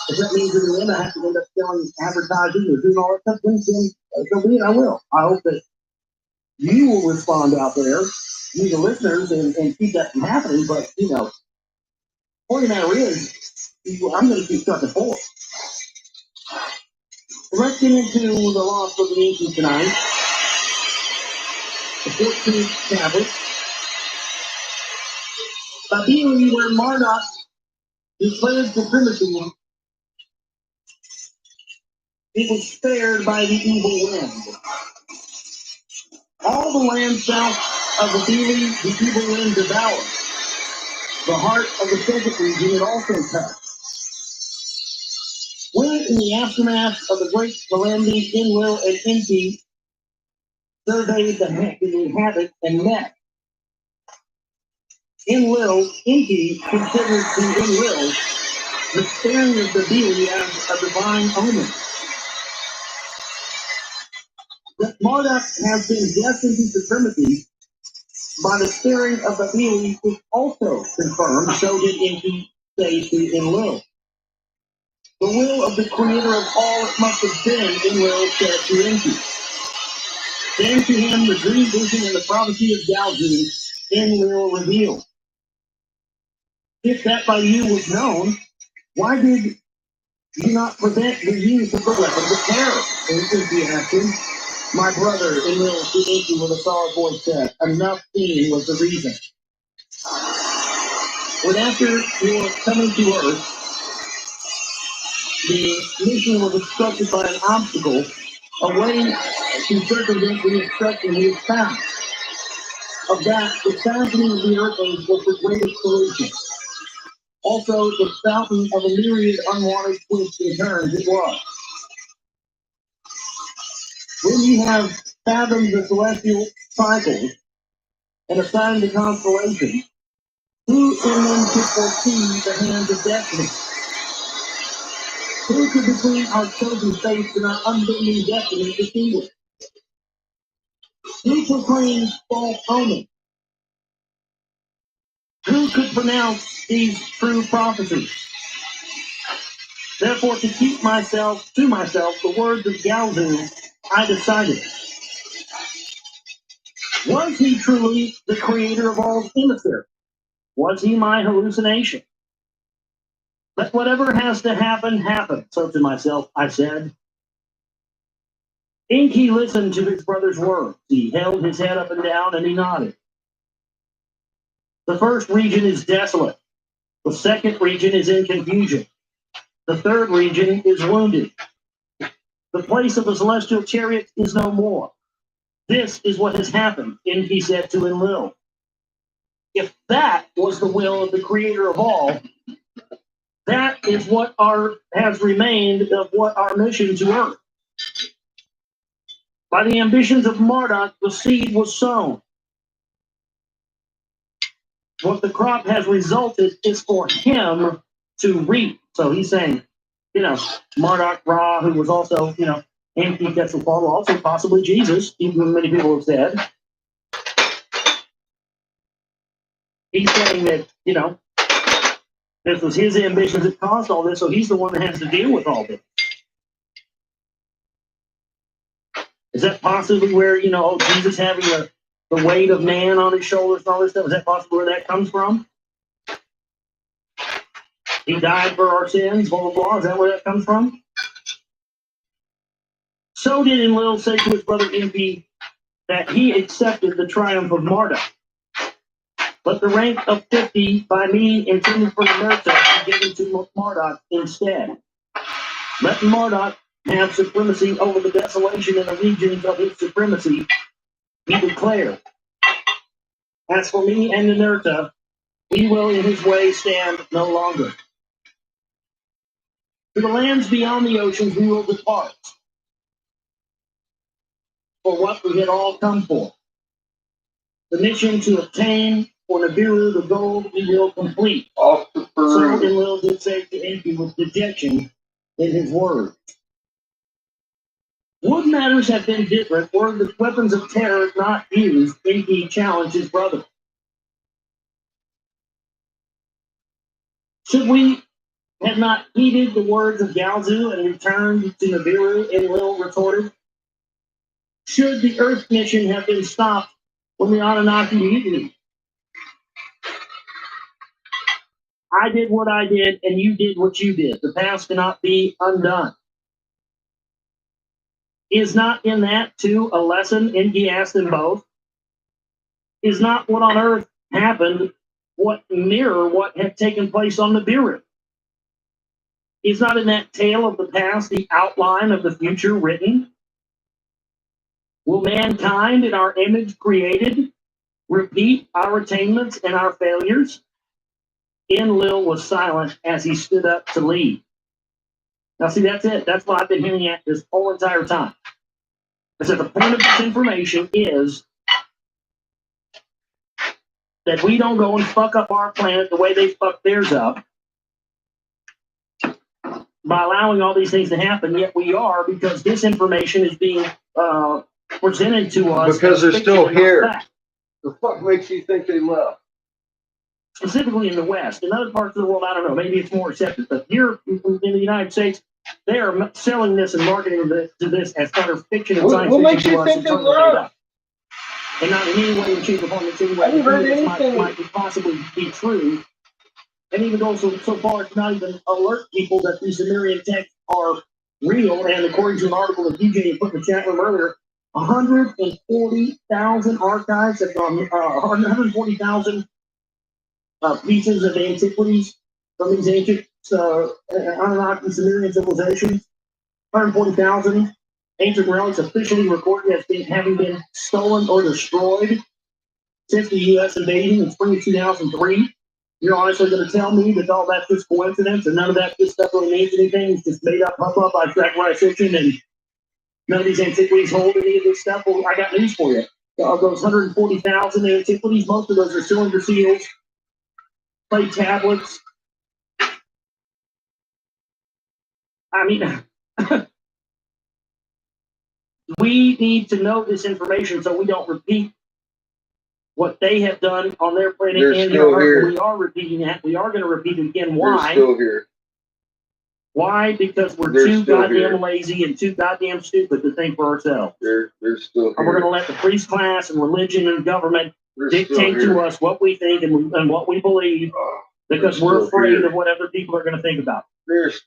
If that means in the end I have to end up selling advertising or doing all that stuff, then so be it, I will. I hope that you will respond out there, you the listeners, and keep that from happening, but, the point of the matter is, I'm going to keep trucking forward. Let's get into the loss of the Yankees tonight. The 14th tablet. Ideally, where Marduk declared supremacy, it was spared by the evil wind. All the land south of the Beely, the evil wind devoured. The heart of the Celtic region it also touched. When, in the aftermath of the great calamity, Enlil and Enki surveyed the havoc and met. Enki considered the Enlil the sparing of the Beely as a divine omen. That Marduk has been destined to supremacy by the sparing of the Beely is also confirmed, so did Enki say to Enlil. The will of the creator of all it must have been, Enlil said to Enki. Then to him the dream vision and the prophecy of Galzu, Enlil revealed. If that by you was known, why did you not prevent the use of the weapons of terror? Enki asked him. My brother, Enlil to Enki with a solid voice said, enough seeing was the reason. When after your coming to Earth, the mission was obstructed by an obstacle, a way to circumvent the obstruction he had found. Of that, the fashioning of the Earth age was the greatest solution. Also, the fountain of a myriad unwanted twists and turns it was. When you have fathomed the celestial cycles and assigned the constellations, who in them could foresee the hands of destiny? Who could between our chosen faith and our unbending destiny distinguish? Who proclaims false omens? Who could pronounce these true prophecies? Therefore, to keep myself to myself the words of Galzu, I decided. Was he truly the creator of all emissaries? Was he my hallucination? Let whatever has to happen, happen. So to myself, I said. Inky listened to his brother's words. He held his head up and down, and he nodded. The first region is desolate. The second region is in confusion. The third region is wounded. The place of the celestial chariot is no more. This is what has happened, Inky said to Enlil. If that was the will of the creator of all, that is what has remained of what our mission to Earth. By the ambitions of Marduk, the seed was sown. What the crop has resulted is for him to reap. So he's saying, Marduk, Ra, who was also, Inky, Quetzalcoatl, also possibly Jesus, even though many people have said. He's saying that, this was his ambitions that caused all this, so he's the one that has to deal with all this. Is that possibly where, Jesus having the weight of man on his shoulders and all this stuff? Is that possibly where that comes from? He died for our sins, blah, blah, blah. Is that where that comes from? So did Enlil say to his brother Inky that he accepted the triumph of Marduk. But the rank of 50 by me intended for Numerta be given to Marduk instead. Let Marduk have supremacy over the desolation in the regions of his supremacy, he declared. As for me and Numerta, he will in his way stand no longer. To the lands beyond the oceans we will depart. For what we had all come for. The mission to obtain for Nibiru the gold we will complete. Off to So Peru. Enlil did say to Inky with dejection in his words. Would matters have been different were the weapons of terror not used, Inky challenged his brother. Should we have not heeded the words of Galzu and returned to Nibiru, Enlil retorted. Should the Earth mission have been stopped when the Anunnaki mutinied? I did what I did, and you did what you did. The past cannot be undone. Is not in that, too, a lesson? Inky asked them both. Is not what on earth happened what mirror what had taken place on Nibiru? Is not in that tale of the past the outline of the future written? Will mankind in our image created repeat our attainments and our failures? Enlil was silent as he stood up to leave. Now, see, that's it. That's what I've been hinting at this whole entire time. I said the point of this information is that we don't go and fuck up our planet the way they fucked theirs up by allowing all these things to happen, yet we are, because this information is being presented to us. Because they're still here. Fact. The fuck makes you think they left? Specifically in the West. In other parts of the world, I don't know, maybe it's more accepted. But here in the United States, they are selling this and marketing to this as utter fiction and science What makes fiction you to us think and they totally made left? up. And not in any way, shape, or form insinuating I haven't heard that anything. might possibly be true. And even though so far it's not even alert people that these Sumerian texts are real, and according to an article that DJ put in the chat room earlier, 140,000 archives have gone, 140,000 pieces of antiquities from these ancient Anunnaki Sumerian civilizations. 140,000 ancient relics officially recorded as having been stolen or destroyed since the U.S. invasion in spring of 2003. You're honestly going to tell me that all that's just coincidence and none of that this stuff really means anything? It's just made up by Zachariah Sitchin, and none of these antiquities hold any of this stuff? Well, I got news for you. Of those 140,000 antiquities, most of those are cylinder seals, plate tablets. I mean, we need to know this information so we don't repeat what they have done on their planet. They're and still here. We are repeating that. We are going to repeat it again. They're Why? still here. Why? Because we're They're too still goddamn here. lazy and too goddamn stupid to think for ourselves. They're still And we're here. going to let the priest class and religion and government dictate to us what we think and what we believe because we're afraid of what other people are going to think about.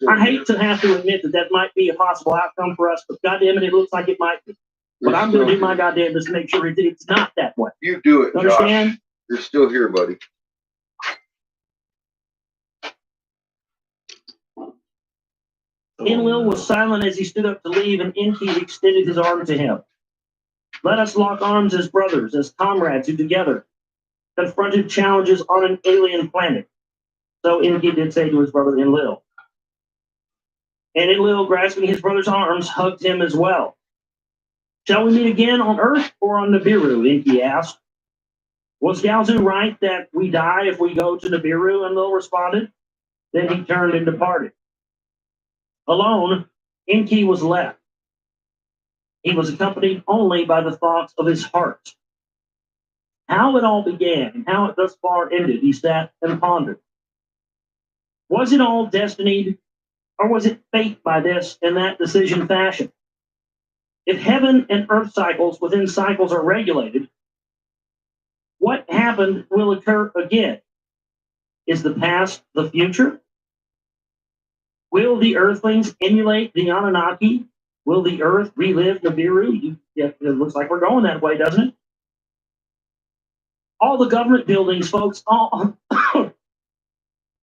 I hate to have to admit that might be a possible outcome for us, but goddamn it looks like it might be. But I'm going to do my goddamn best to make sure it's not that way. You do it, Understand? Josh. You're still here, buddy. Enlil was silent as he stood up to leave, and Enki extended his arm to him. Let us lock arms as brothers, as comrades who together confronted challenges on an alien planet. So Enki did say to his brother Enlil. And Enlil, grasping his brother's arms, hugged him as well. Shall we meet again on Earth or on Nibiru? Enki asked. Was Galzu right that we die if we go to Nibiru? Enlil responded. Then he turned and departed. Alone, Enki was left. He was accompanied only by the thoughts of his heart. How it all began and how it thus far ended, he sat and pondered. Was it all destiny, or was it fate by this and that decision fashion? If heaven and earth cycles within cycles are regulated, what happened will occur again. Is the past the future? Will the earthlings emulate the Anunnaki? Will the earth relive Nibiru? It looks like we're going that way, doesn't it? All the government buildings, folks, all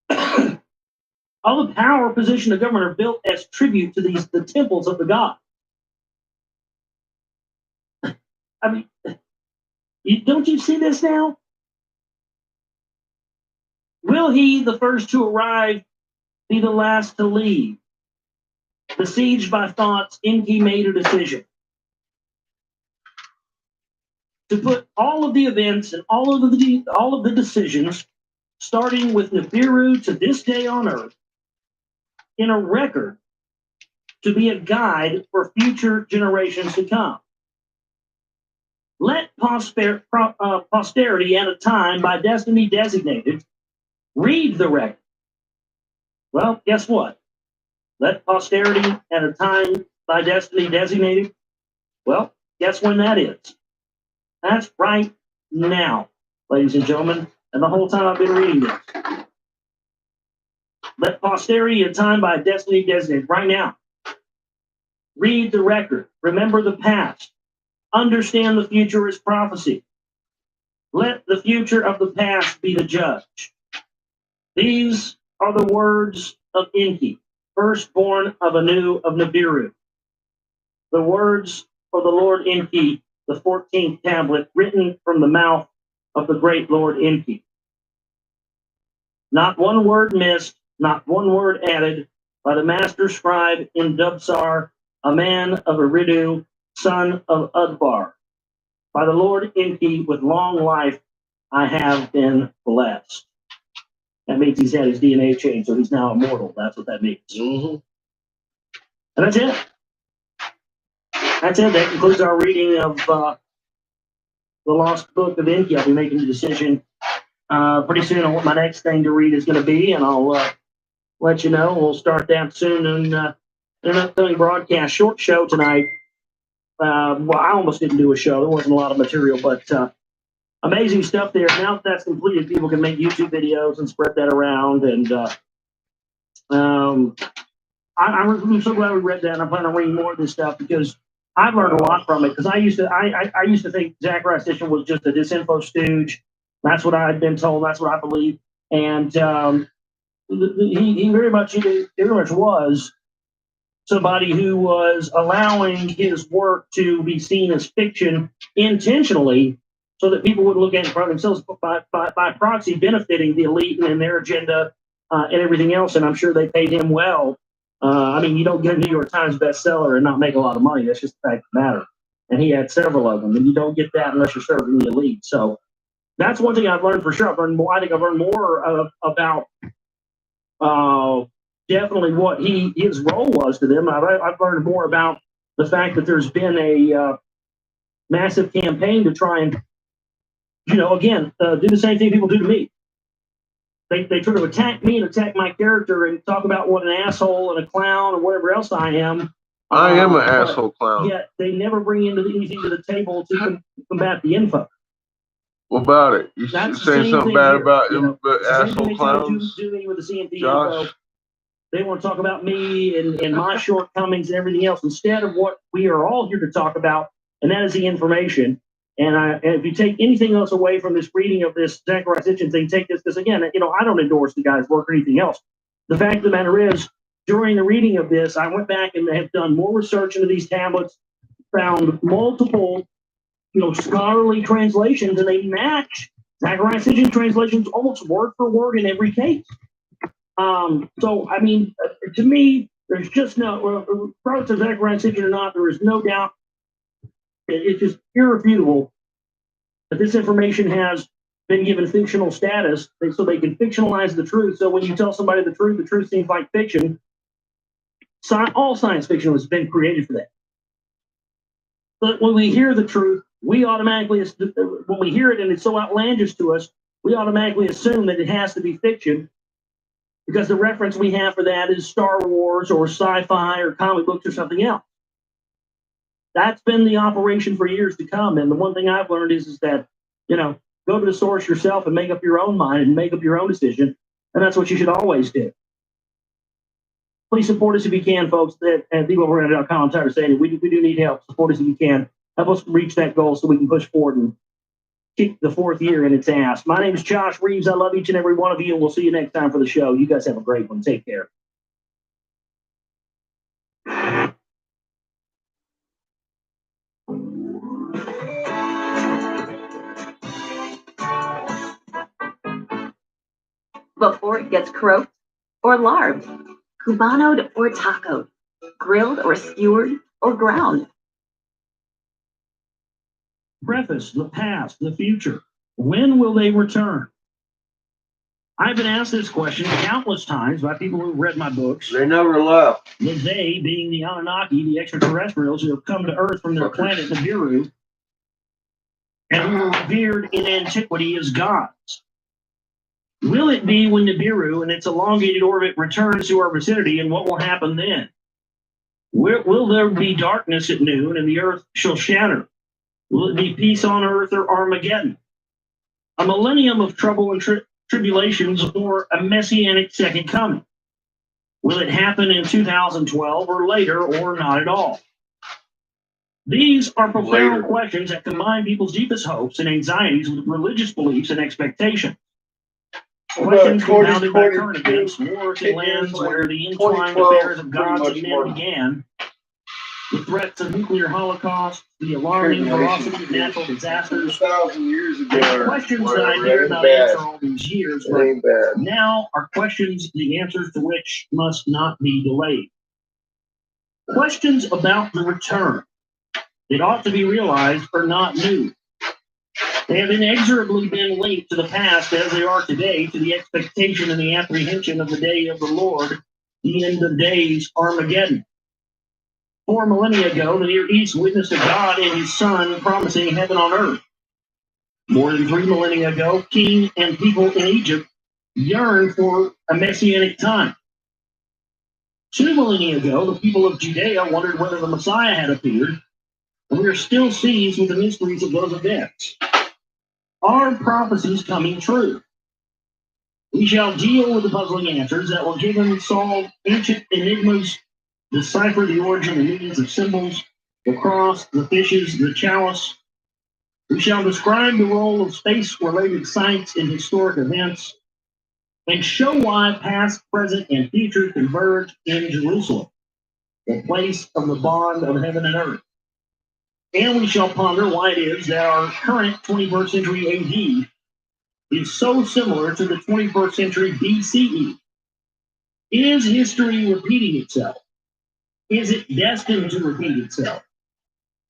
the power position of government are built as tribute to the temples of the god. I mean, don't you see this now? Will he, the first to arrive, be the last to leave? Besieged by thoughts, Enki made a decision to put all of the events and all of the decisions, starting with Nibiru to this day on Earth, in a record to be a guide for future generations to come. Let posterity at a time by destiny designated read the record. Well, guess what? Let posterity at a time by destiny designated. Well, guess when that is? That's right now, ladies and gentlemen. And the whole time I've been reading this. Let posterity at a time by destiny designated. Right now. Read the record. Remember the past. Understand the future as prophecy. Let the future of the past be the judge. These are the words of Enki, firstborn of Anu of Nibiru. The words of the Lord Enki, the 14th tablet, written from the mouth of the great Lord Enki. Not one word missed, not one word added, by the master scribe in Dubsar, a man of Eridu, son of Udbar. By the Lord Enki, with long life, I have been blessed. That means he's had his DNA changed, so he's now immortal. That's what that means. Mm-hmm. And that's it. That's it. That concludes our reading of the Lost Book of Enki. I'll be making the decision pretty soon on what my next thing to read is going to be, and I'll let you know. We'll start that soon in an upcoming broadcast. Short show tonight. Well, I almost didn't do a show. There wasn't a lot of material, but amazing stuff there. Now that that's completed, people can make YouTube videos and spread that around. And I'm so glad we read that, and I'm planning on reading more of this stuff because I've learned a lot from it. Because I used to think Zachariah Sitchin was just a disinfo stooge. That's what I had been told. That's what I believe. And he very much was somebody who was allowing his work to be seen as fiction intentionally, so that people would look at it for themselves, by proxy, benefiting the elite and their agenda and everything else. And I'm sure they paid him well. I mean, you don't get a New York Times bestseller and not make a lot of money. That's just the fact of the matter. And he had several of them, and you don't get that unless you're serving the elite. So that's one thing I've learned for sure. I think I've learned more about definitely what his role was to them. I've learned more about the fact that there's been a massive campaign to try and, again, do the same thing people do to me. They sort of attack me and attack my character and talk about what an asshole and a clown or whatever else I am. I am an asshole clown. Yet they never bring anything to the table to combat the info. What about it? You That's the saying same something thing bad here, about you them, know. but It's the same thing asshole they try to clowns? do me with the CMT info. Josh? They want to talk about me and my shortcomings and everything else instead of what we are all here to talk about, and that is the information. And if you take anything else away from this reading of this Zachariah Sitchin thing, take this, because again, you know, I don't endorse the guy's work or anything else. The fact of the matter is, during the reading of this, I went back and have done more research into these tablets, found multiple, you know, scholarly translations, and they match Zachariah Sitchin translations almost word for word in every case. So, I mean, to me, there's just no, regardless of Zachariah Sitchin or not, there is no doubt. It's just irrefutable that this information has been given fictional status, so they can fictionalize the truth. So when you tell somebody the truth seems like fiction. All science fiction has been created for that. But when we hear the truth, we automatically, when we hear it and it's so outlandish to us, we automatically assume that it has to be fiction, because the reference we have for that is Star Wars or sci-fi or comic books or something else. That's been the operation for years to come. And the one thing I've learned is that, you know, go to the source yourself and make up your own mind and make up your own decision. And that's what you should always do. Please support us if you can, folks. At TheOverrated.com, I'm tired of saying it. We do need help. Support us if you can. Help us reach that goal so we can push forward and kick the fourth year in its ass. My name is Josh Reeves. I love each and every one of you, and we'll see you next time for the show. You guys have a great one. Take care. Before it gets croaked or larbed, cubanoed or tacoed, grilled or skewered or ground. Preface, the past, the future. When will they return? I've been asked this question countless times by people who've read my books. They never left. The they being the Anunnaki, the extraterrestrials who have come to Earth from their planet Nibiru, and who were revered in antiquity as gods. Will it be when Nibiru and its elongated orbit returns to our vicinity, and what will happen then? Will there be darkness at noon and the Earth shall shatter? Will it be peace on Earth or Armageddon? A millennium of trouble and tribulations, or a messianic second coming? Will it happen in 2012 or later, or not at all? These are profound questions that combine people's deepest hopes and anxieties with religious beliefs and expectations. Questions compounded by current events, wars and lands where the entwined affairs of gods and men began, the threats of nuclear holocaust, the alarming velocity of natural disasters. 1,000 years ago. Questions that I dared not answer all these years, but now are questions the answers to which must not be delayed. Questions about the return, it ought to be realized, are not new. They have inexorably been linked to the past as they are today, to the expectation and the apprehension of the day of the Lord, the end of days, Armageddon. 4 millennia ago, the Near East witnessed a God and his Son promising heaven on earth. More than 3 millennia ago, king and people in Egypt yearned for a messianic time. 2 millennia ago, the people of Judea wondered whether the Messiah had appeared, and we are still seized with the mysteries of those events. Are prophecies coming true? We shall deal with the puzzling answers that will give and solve ancient enigmas, decipher the origin and meanings of symbols, the cross, the fishes, the chalice. We shall describe the role of space-related sites in historic events, and show why past, present, and future converge in Jerusalem, the place of the bond of heaven and earth. And we shall ponder why it is that our current 21st century AD is so similar to the 21st century BCE. Is history repeating itself? Is it destined to repeat itself?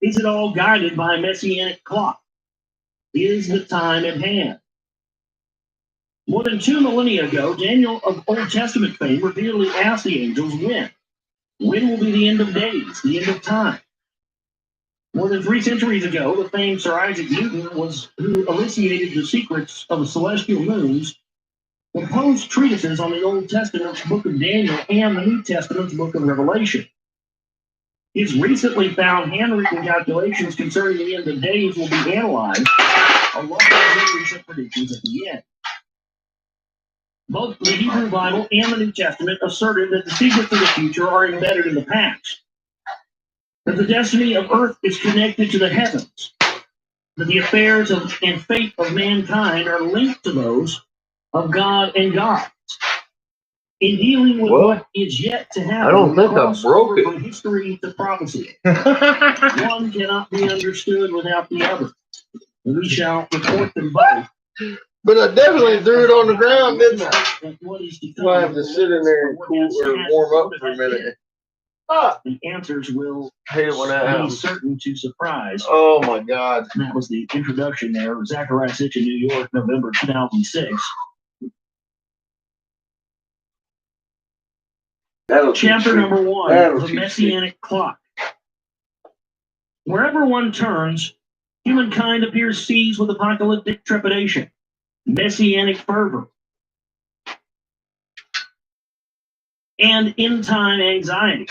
Is it all guided by a messianic clock? Is the time at hand? More than 2 millennia ago, Daniel of Old Testament fame repeatedly asked the angels when. When will be the end of days, the end of time? More than 3 centuries ago, the famed Sir Isaac Newton was who elucidated the secrets of the celestial moons, composed treatises on the Old Testament's book of Daniel and the New Testament's book of Revelation. His recently found handwritten calculations concerning the end of days will be analyzed, along with various predictions at the end. Both the Hebrew Bible and the New Testament asserted that the secrets of the future are embedded in the past, that the destiny of earth is connected to the heavens, that the affairs and fate of mankind are linked to those of God and gods. In dealing with what is yet to happen, I don't think I broke crossover it. from history to prophecy. One cannot be understood without the other. We shall report them both. But I definitely threw it on the ground, didn't I? And what is to Well, I have to sit in there and cool or warm up for a minute. Ah, The answers will I hate it when that be happens. certain to surprise. Oh my God. And that was the introduction there. Zachariah Sitch in New York, November 2006. Chapter number 1, The Messianic Clock. Wherever one turns, humankind appears seized with apocalyptic trepidation, messianic fervor, and end-time anxiety.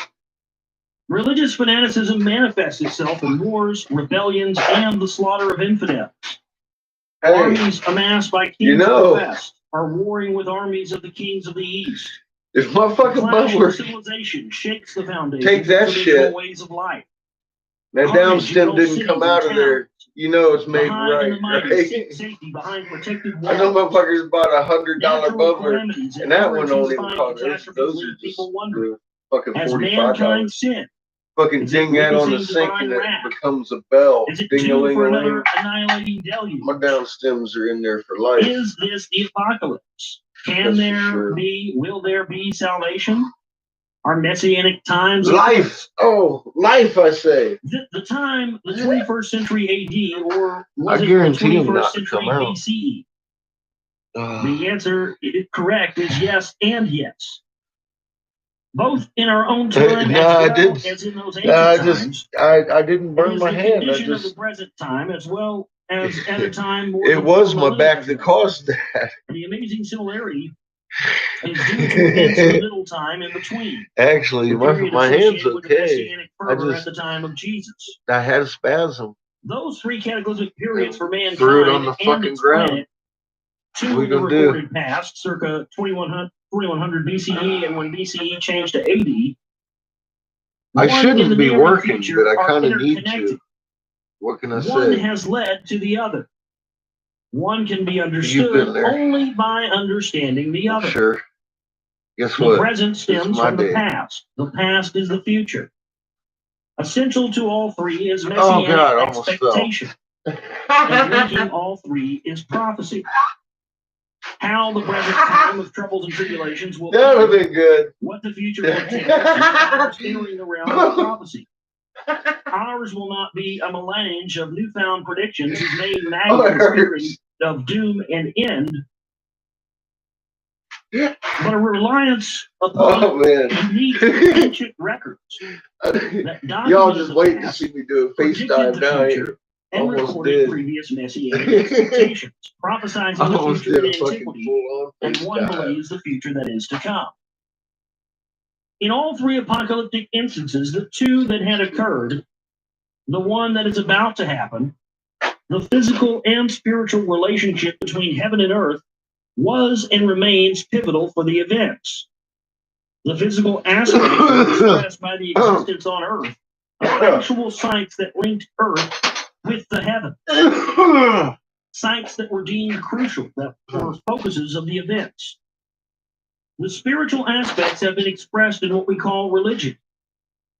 Religious fanaticism manifests itself in wars, rebellions, and the slaughter of infidels. Hey, Armies amassed by kings you of know- the West are warring with armies of the kings of the East. if my fucking Clash of bubbler civilization shakes the foundation Take that of traditional shit. ways of life. that down stem didn't come out of there, you know it's made right, right? Safety behind protected I know walls. motherfuckers bought $100 Natural bubbler, calamities and that one don't even horrifying cost. Those catastrophes are leave just people wondering. the fucking Has $45. mankind sinned? Fucking Is it ding that on the witnessing sink divine and it wrath? becomes a bell. Is it Ding a due ling for a another ling. annihilating deluge? My down stems are in there for life. Is this the apocalypse? Can That's for there sure. be, will there be salvation? Are messianic times? Life! Oh, life, I say. The time, the 21st century AD, or was I it the guarantee him 21st not to century come out. BCE? The answer, correct, is yes and yes. Both in our own time No, as I well didn't. as in those I ancient just, times. I didn't It burn is my the hand. I condition of the just, present time as well as at a time more it than was 4 my millennia back that ago. caused that. The amazing similarity is due to events in the middle time in between. Actually, The my period hand's associated with the okay. messianic fervor just- at the time of Jesus. I had a spasm. Those 3 cataclysmic periods for mankind Threw it on the and fucking its ground. planet, 2 What in you the gonna do? recorded past, circa 2100 BCE, and when BCE changed to AD. I One in shouldn't the be near working, future but I are kind of need interconnected. to. What can I One say? has led to the other. One can be been understood there. only by understanding the other. Sure. Guess The what? present stems my from the day. past. The past is the future. Essential to all 3 is Oh, messianic God, I almost fell. expectation. And linking all 3 is prophecy. How the present time of troubles and tribulations will That would end, have been good. what the future will entail, requires entering the realm of prophecy. Ours will not be a melange of newfound predictions whose main Oh, it magnet is fearing hurts. of doom and end, but a reliance upon Oh, man. unique ancient records that Y'all documented just the waiting to past, see me do a predicted FaceTime the now. future, and almost recorded did. previous messianic expectations, prophesying I the almost future did in a fucking antiquity, full-on and one FaceTime. believes the future that is to come. In all 3 apocalyptic instances, the 2 that had occurred, the one that is about to happen, the physical and spiritual relationship between heaven and earth was and remains pivotal for the events. The physical aspects were expressed by the existence on earth of actual sites that linked earth with the heavens. Sites that were deemed crucial, that were focuses of the events. The spiritual aspects have been expressed in what we call religion.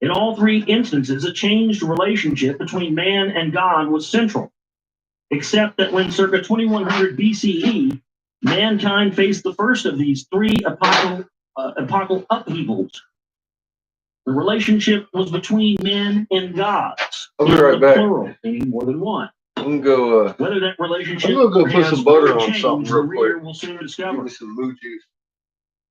In all 3 instances, a changed relationship between man and God was central, except that when circa 2100 BCE, mankind faced the first of these 3 epochal upheavals. The relationship was between men and gods. I'll be in right the back. Plural, meaning more than one. I'm gonna go, Whether that relationship I'm gonna go put has some butter on changed, something the real reader quick. will soon Give discover. me some moo juice.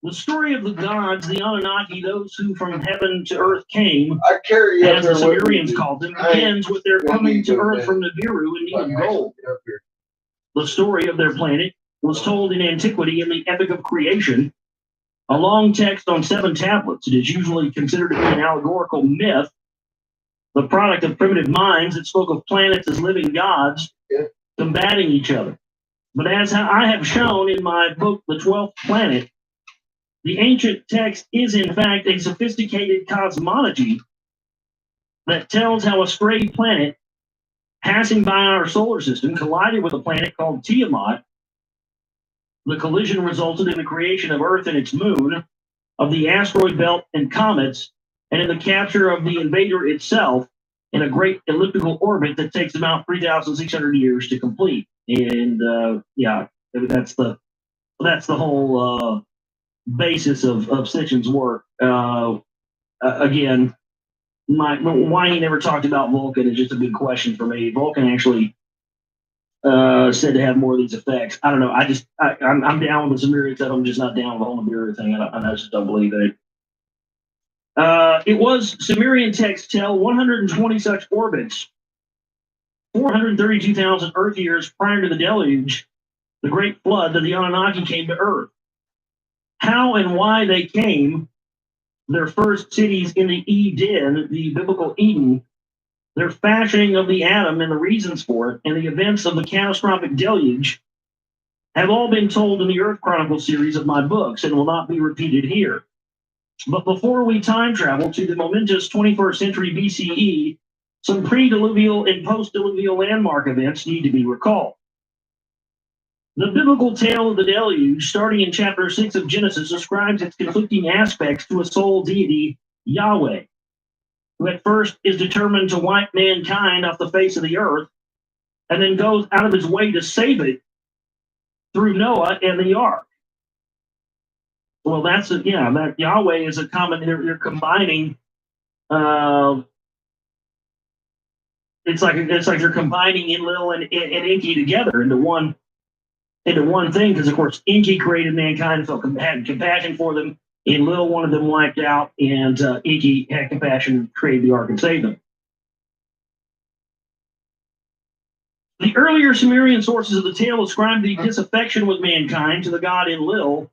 The story of the gods, the Anunnaki, those who from heaven to earth came, I carry you up as the there with me, Sumerians dude. called them, I ain't begins with their gonna coming need to no earth man. from Nibiru in need Like, of actually gold. get up here. The story of their planet was told in antiquity in the Epic of Creation, a long text on 7 tablets. It is usually considered to be an allegorical myth, the product of primitive minds that spoke of planets as living gods, Yeah. combating each other. But as I have shown in my book, The 12th Planet, the ancient text is in fact a sophisticated cosmology that tells how a stray planet passing by our solar system collided with a planet called Tiamat. The collision resulted in the creation of Earth and its moon, of the asteroid belt and comets, and in the capture of the invader itself in a great elliptical orbit that takes about 3,600 years to complete. And that's the whole basis of Sitchin's work. Again, why he never talked about Vulcan is just a big question for me. Vulcan actually said to have more of these effects. I don't know. I'm down with the Sumerian stuff. I'm just not down with the whole Nibiru thing. I just don't believe it. It was Sumerian texts tell 120 such orbits, 432,000 Earth years prior to the deluge, the great flood, that the Anunnaki came to Earth. How and why they came, their first cities in the Eden, the biblical Eden, their fashioning of the atom and the reasons for it, and the events of the catastrophic deluge have all been told in the Earth Chronicle series of my books and will not be repeated here. But before we time travel to the momentous 21st century BCE, some pre-diluvial and post-diluvial landmark events need to be recalled. The biblical tale of the deluge, starting in chapter 6 of Genesis, describes its conflicting aspects to a sole deity, Yahweh, who at first is determined to wipe mankind off the face of the earth, and then goes out of his way to save it through Noah and the ark. Well, that Yahweh is a common. They're combining. It's like they're combining Enlil and Enki together into one thing. Because of course Enki created mankind, so had compassion for them. Enlil wanted them wiped out, and Enki had compassion, created the ark, and saved them. The earlier Sumerian sources of the tale ascribe the disaffection with mankind to the god Enlil,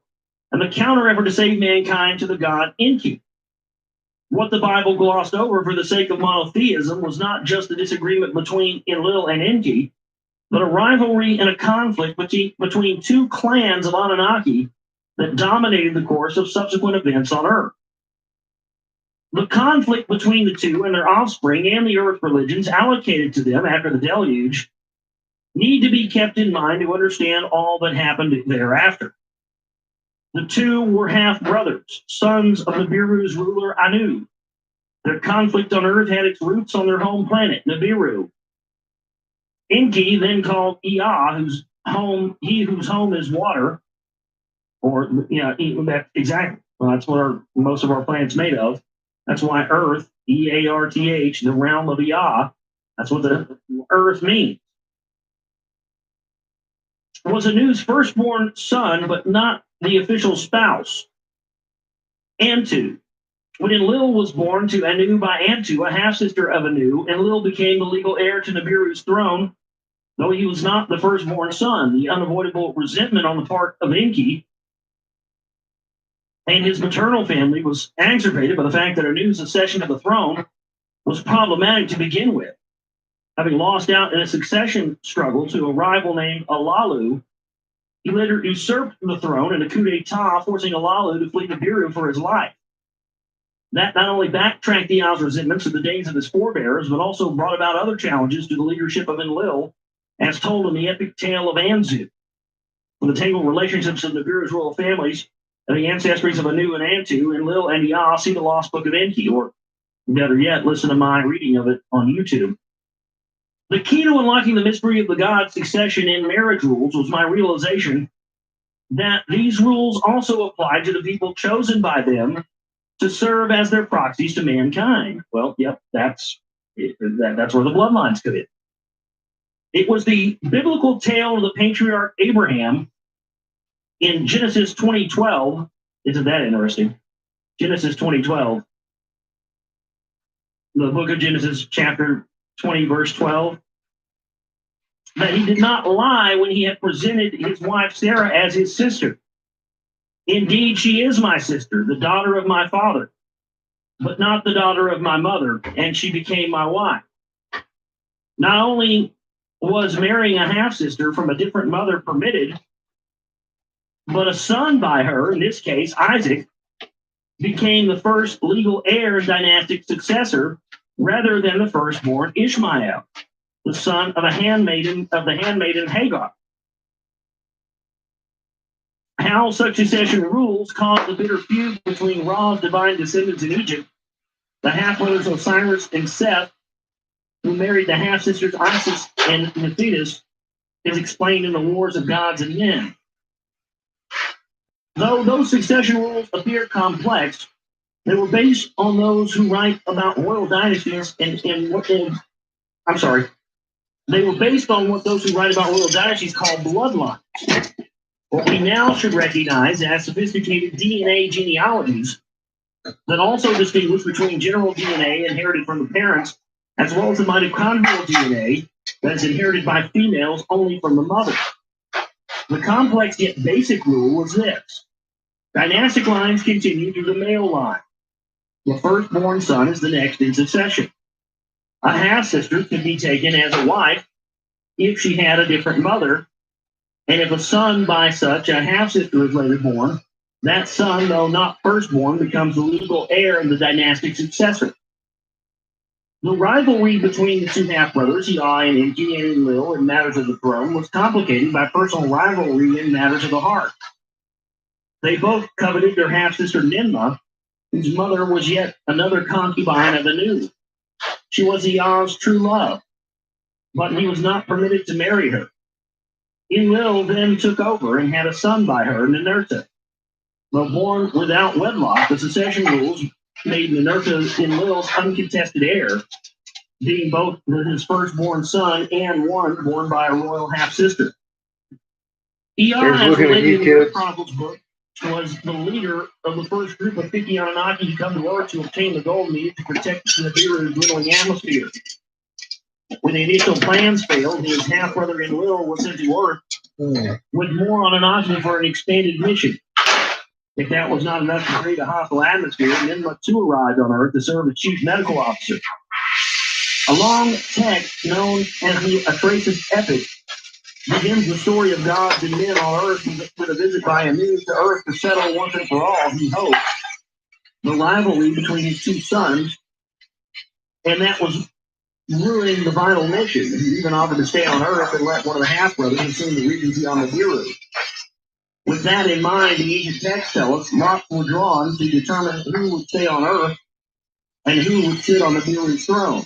and the counter effort to save mankind to the god Enki. What the Bible glossed over for the sake of monotheism was not just the disagreement between Enlil and Enki, but a rivalry and a conflict between two clans of Anunnaki that dominated the course of subsequent events on Earth. The conflict between the two and their offspring and the Earth religions allocated to them after the deluge need to be kept in mind to understand all that happened thereafter. The two were half-brothers, sons of Nibiru's ruler Anu. Their conflict on Earth had its roots on their home planet, Nibiru. Enki, then called Ea, whose home is water, exactly. Well, that's what most of our planet's made of. That's why Earth, Earth, the realm of Ea, that's what the Earth means. Was Anu's firstborn son, but not the official spouse. Antu. When Enlil was born to Anu by Antu, a half-sister of Anu, Enlil became the legal heir to Nibiru's throne, though he was not the firstborn son. The unavoidable resentment on the part of Enki and his maternal family was aggravated by the fact that Anu's accession to the throne was problematic to begin with. Having lost out in a succession struggle to a rival named Alalu, he later usurped the throne in a coup d'etat, forcing Alalu to flee Nibiru for his life. That not only backtracked Ea's resentments to the days of his forebears, but also brought about other challenges to the leadership of Enlil, as told in the epic tale of Anzu. From the tangled relationships of Nibiru's royal families and the ancestries of Anu and Antu, Enlil and Ea, see the Lost Book of Enki, or better yet, listen to my reading of it on YouTube. The key to unlocking the mystery of the gods' succession and marriage rules was my realization that these rules also applied to the people chosen by them to serve as their proxies to mankind. Well, yep, that's where the bloodlines come in. It was the biblical tale of the patriarch Abraham in Genesis 20:12. Isn't that interesting? Genesis 20:12. The book of Genesis, chapter 20, verse 12. That he did not lie when he had presented his wife Sarah as his sister. Indeed, she is my sister, the daughter of my father, but not the daughter of my mother, and she became my wife. Not only was marrying a half-sister from a different mother permitted, but a son by her, in this case Isaac, became the first legal heir and dynastic successor rather than the firstborn Ishmael, the son of the handmaiden Hagar. How such succession rules caused a bitter feud between Ra's divine descendants in Egypt, the half-brothers Osiris and Seth, who married the half-sisters Isis and Nephthys, is explained in the Wars of Gods and Men. Though those succession rules appear complex, they were based on those who write about royal dynasties they were based on what those who write about royal dynasties call bloodlines. What we now should recognize as sophisticated DNA genealogies that also distinguish between general DNA inherited from the parents as well as the mitochondrial DNA that is inherited by females only from the mother. The complex yet basic rule was this: dynastic lines continue through the male line. The firstborn son is the next in succession. A half-sister could be taken as a wife if she had a different mother, and if a son by such a half-sister is later born, that son, though not firstborn, becomes the legal heir and the dynastic successor. The rivalry between the two half-brothers, Eli and Enki, and Enlil, in matters of the throne, was complicated by personal rivalry in matters of the heart. They both coveted their half-sister Ninmah, whose mother was yet another concubine of Anu. She was Eah's true love, but he was not permitted to marry her. Enlil then took over and had a son by her, Ninurta. Though born without wedlock, the succession rules made Ninurta Enlil's uncontested heir, being both his firstborn son and one born by a royal half-sister. Eah, as related in the Chronicles book, was the leader of the first group of 50 Anunnaki to come to Earth to obtain the gold needed to protect the Nibiru's dwindling atmosphere. When the initial plans failed, his half-brother Enlil was sent to Earth with more Anunnaki for an expanded mission. If that was not enough to create a hostile atmosphere, Ninmah too arrived on Earth to serve as chief medical officer. A long text known as the Atrasis Epic begins the story of gods and men on Earth with a visit by Anu to Earth to settle once and for all, he hopes, the rivalry between his two sons, and that was ruining the vital mission. He even offered to stay on Earth and let one of the half-brothers assume the regency on Nibiru. With that in mind, the ancient texts tell us lots were drawn to determine who would stay on Earth and who would sit on Nibiru's throne.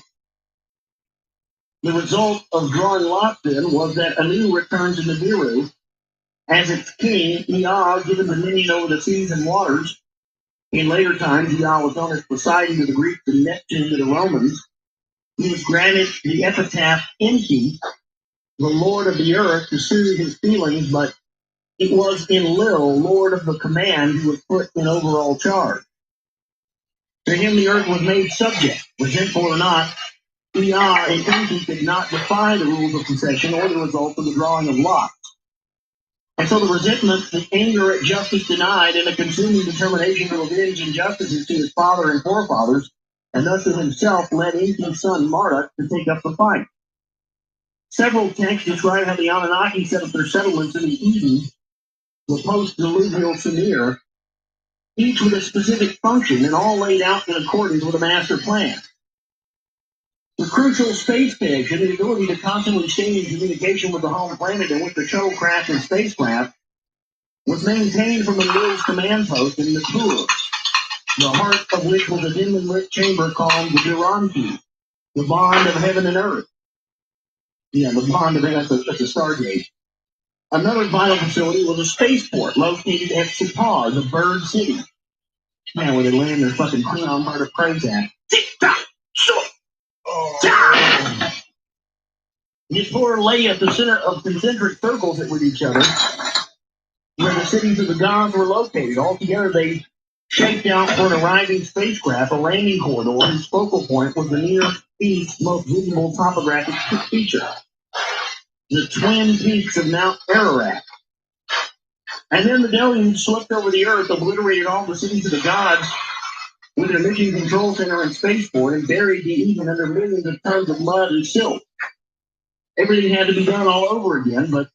The result of drawing lots then was that Anu returned to Nibiru as its king, Eah, given dominion over the seas and waters. In later times, Eah was known as Poseidon to the Greeks and Neptune to the Romans. He was granted the epitaph Enki, the Lord of the Earth, to soothe his feelings, but it was Enlil, Lord of the Command, who was put in overall charge. To him, the Earth was made subject. Resentful or not, Eah and Enki could not defy the rules of succession or the results of the drawing of lots. And so the resentment, the anger at justice denied, and a consuming determination to avenge injustices to his father and forefathers, and thus to himself, led Enki's son Marduk to take up the fight. Several texts describe how the Anunnaki set up their settlements in the Eden, the post-diluvial Sumir, each with a specific function and all laid out in accordance with a master plan. The crucial space connection, the ability to constantly stay in communication with the home planet and with the shuttlecraft and spacecraft, was maintained from Enlil's command post in Nibiru, the heart of which was a dimly lit chamber called the Duranki, the bond of heaven and earth. Yeah, the bond of heaven, that's a Stargate. Another vital facility was a spaceport located at Supar, the bird city. Man, where they land their fucking Klingon bird of prey at. Tick-tock! Sure! These four lay at the center of concentric circles that with each other, where the cities of the gods were located. Altogether, they shaped out for an arriving spacecraft a landing corridor whose focal point was the Near East's most visible topographic feature, the twin peaks of Mount Ararat. And then the deluge swept over the Earth, obliterated all the cities of the gods with their mission control center and spaceport, and buried the Eden under millions of tons of mud and silt. everything had to be done all over again, but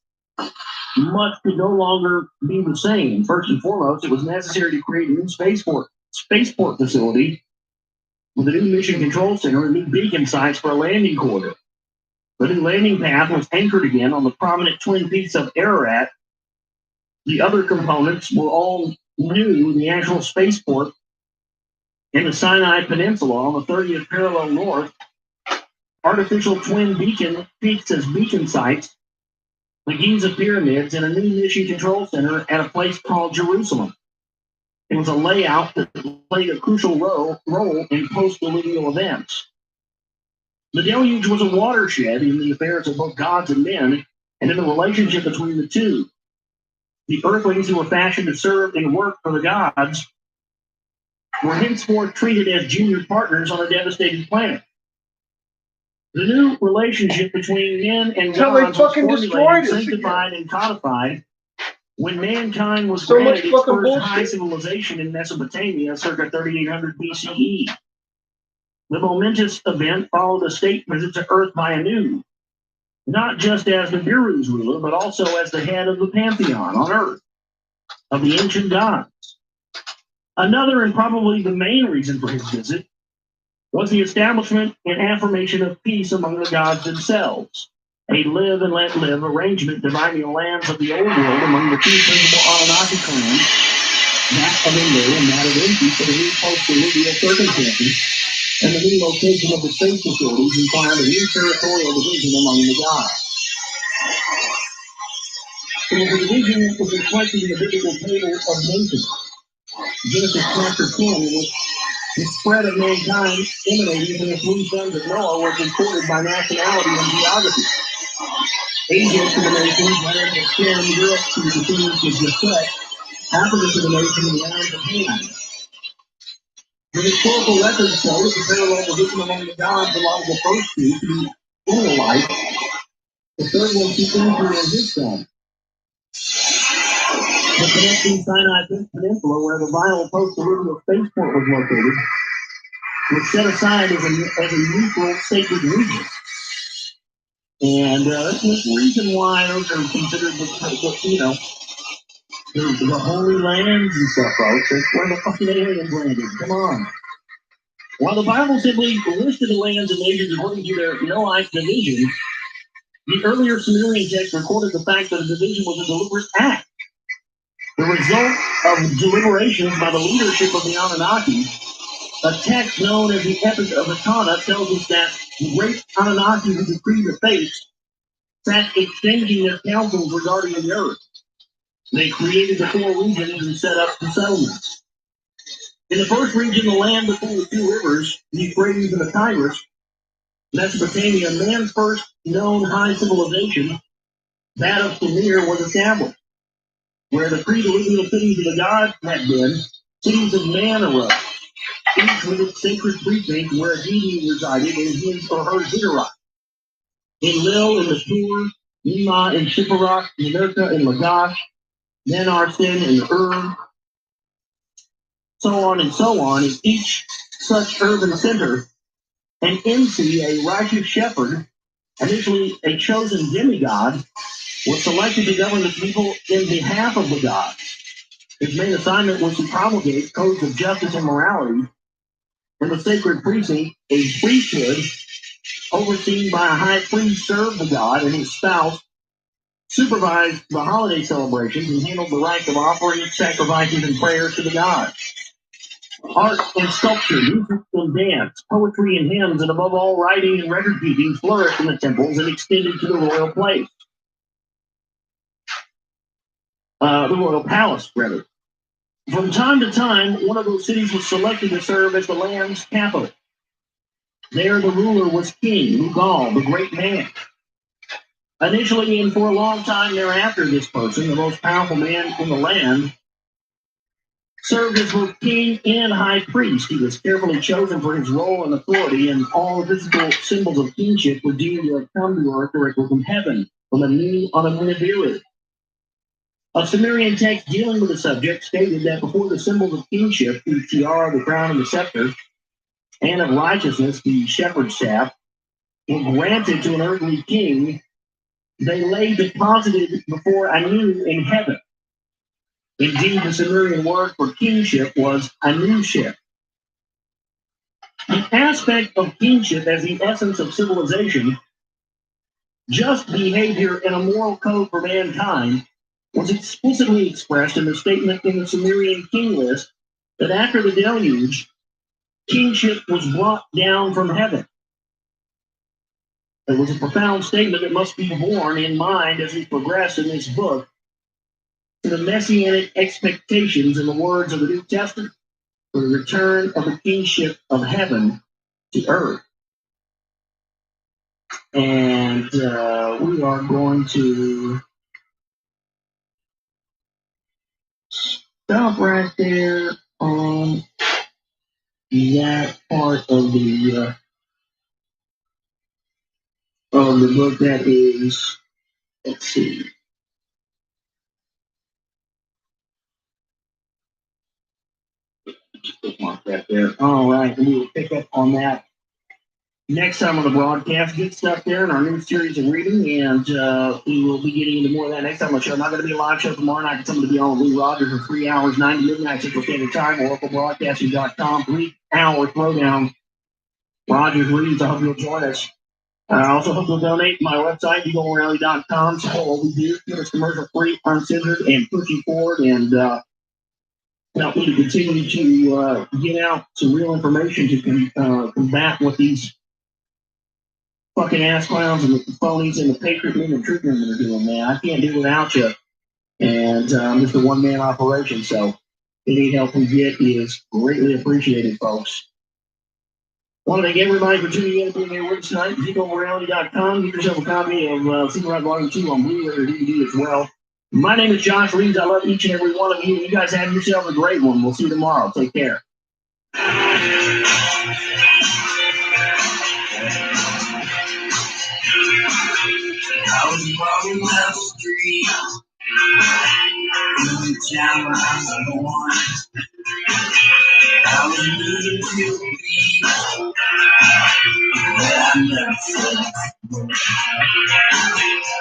much could no longer be the same. First and foremost, it was necessary to create a new spaceport facility with a new mission control center and new beacon sites for a landing corridor. The new landing path was anchored again on the prominent twin peaks of Ararat. The other components were all new. The actual spaceport in the Sinai Peninsula on the 30th parallel north, artificial twin beacon peaks as beacon sites, the Giza pyramids, and a new mission control center at a place called Jerusalem. It was a layout that played a crucial role in post-diluvial events. The deluge was a watershed in the affairs of both gods and men, and in the relationship between the two. The earthlings who were fashioned to serve and work for the gods were henceforth treated as junior partners on a devastated planet. The new relationship between men and Until they gods was fucking formulated, destroyed us sanctified, and codified when mankind was So much granted its fucking first bullshit. high civilization in Mesopotamia circa 3800 BCE. The momentous event followed a state visit to Earth by Anu, not just as Nibiru's ruler, but also as the head of the pantheon on Earth, of the ancient gods. Another, and probably the main reason for his visit, was the establishment and affirmation of peace among the gods themselves, a live and let live arrangement dividing the lands of the old world among the two principal Anunnaki clans, that of Enlil and that of Enki, for the new post-diluvial circumstances, and the new location of the space facilities implied a new territorial division among the gods. It was a division that was reflected in the biblical table of nations, Genesis chapter 10, in which the spread of mankind emanating from the three sons of Noah was recorded by nationality and geography. Asia to the nations, land of Shem, Europe to the descendants of Japheth, Africa to the nation and lands of Ham. The historical records show that the parallel division among the gods allowed the first two to be Israelites, the third one to Enki and his son. The connecting Sinai Peninsula, where the vital post-diluvial spaceport was located, was set aside as a neutral sacred region. And that's the reason why those are considered the holy lands and stuff, folks. That's where the fucking aliens landed. Come on. While the Bible simply listed the lands and nations according to their Noahide division, the earlier Sumerian text recorded the fact that the division was a deliberate act. The result of deliberations by the leadership of the Anunnaki, a text known as the Epic of Etana tells us that the great Anunnaki who decreed the fates sat exchanging their counsels regarding the earth. They created the four regions and set up the settlements. In the first region, the land between the two rivers, the Euphrates and the Tigris, Mesopotamia, man's first known high civilization, that of Sumer, was established, where the pre-diluvial cities of the gods had been. Cities of man arose, each with its sacred precinct where a deity resided in his or her ziggurat. Enlil in the Tur, Nima in Shipparak, Ninurta in Lagash, Menarsin in Ur, so on and so on, in each such urban center, and Ensi, a righteous shepherd, initially a chosen demigod, was selected to govern the people in behalf of the gods. His main assignment was to promulgate codes of justice and morality. In the sacred precinct, a priesthood, overseen by a high priest, served the god and his spouse, supervised the holiday celebrations, and handled the rites of offerings, sacrifices, and prayers to the gods. Art and sculpture, music and dance, poetry and hymns, and above all, writing and record keeping flourished in the temples and extended to the royal place. The royal palace, rather. From time to time, one of those cities was selected to serve as the land's capital. There, the ruler was King Lugal, the great man. Initially, and for a long time thereafter, this person, the most powerful man in the land, served as both king and high priest. He was carefully chosen for his role and authority, and all visible symbols of kingship were deemed to have come to earth directly from heaven, from a new Nibiru. A Sumerian text dealing with the subject stated that before the symbols of kingship, the tiara, the crown, and the scepter, and of righteousness, the shepherd's staff, were granted to an earthly king, they lay deposited before Anu in heaven. Indeed, the Sumerian word for kingship was anuship. The aspect of kingship as the essence of civilization, just behavior, and a moral code for mankind was explicitly expressed in the statement in the Sumerian king list that after the deluge, kingship was brought down from heaven. It was a profound statement that must be borne in mind as we progress in this book to the messianic expectations in the words of the New Testament for the return of the kingship of heaven to earth. And we are going to stop right there on that part of the book that is, let's see. Just bookmark that there. All right, and we will pick up on that next time on the broadcast. Good stuff there in our new series of reading, and we will be getting into more of that next time on the show. Not going to be a live show tomorrow night. It's going to be on Lee Rogers for 3 hours, 9 to midnight Central Standard Time, oraclebroadcasting.com, 3 hour throwdown. Rogers reads. I hope you'll join us. I also hope you'll donate to my website, eaglerally.com. Support what we do. Give us commercial free, uncensored, and pushing forward, and help me to continue to get out some real information to combat what these fucking ass clowns and the phonies and the patriot men and troop men that are doing, man. I can't do without you. And I'm just a one-man operation, so any help we get is greatly appreciated, folks. Want to thank everybody for tuning in and being here with us tonight. EagleReality.com. Get yourself a copy of Super Ride Volume 2 on Blu-ray or DVD as well. My name is Josh Reeves. I love each and every one of you. You guys have yourself a great one. We'll see you tomorrow. Take care. I was walking down the street in the town where I was born. I was moving to a beat that I never felt before.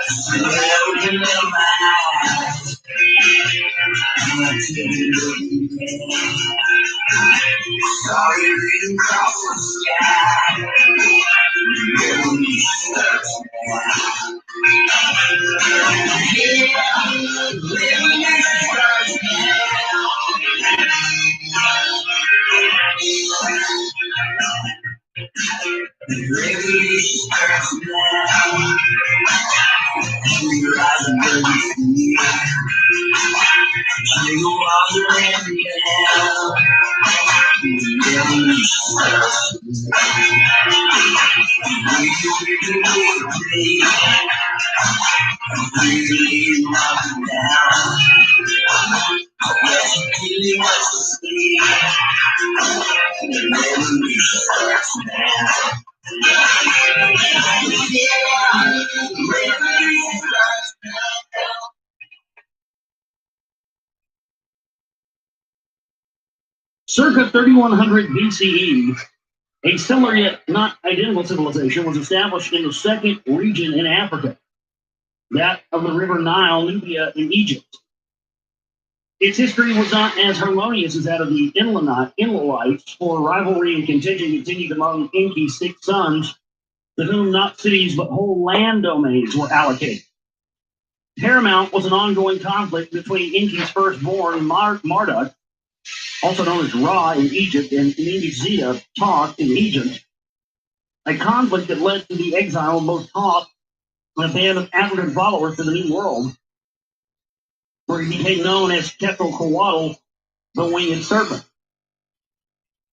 So I opened up my eyes and I took a look again. Saw you reading across the sky. You really touched me. Yeah, living in the first now. The revolution starts now. And we rise and burn with me. Jingle walls are ramping down. The revolution starts now. We can wait a day. Really knock it down. Yes, you give me what you see. The revolution starts now. Yeah, the revolution starts now. Circa 3100 BCE, a similar yet not identical civilization was established in the second region in Africa, that of the River Nile, Nubia, and Egypt. Its history was not as harmonious as that of the Inlalites, for rivalry and contention continued among Enki's 6 sons, to whom not cities but whole land domains were allocated. Paramount was an ongoing conflict between Enki's firstborn, Marduk, also known as Ra in Egypt, and Nimizida, Thoth in Egypt, a conflict that led to the exile of both Thoth and a band of African followers to the New World, where he became known as Quetzalcoatl, the winged serpent.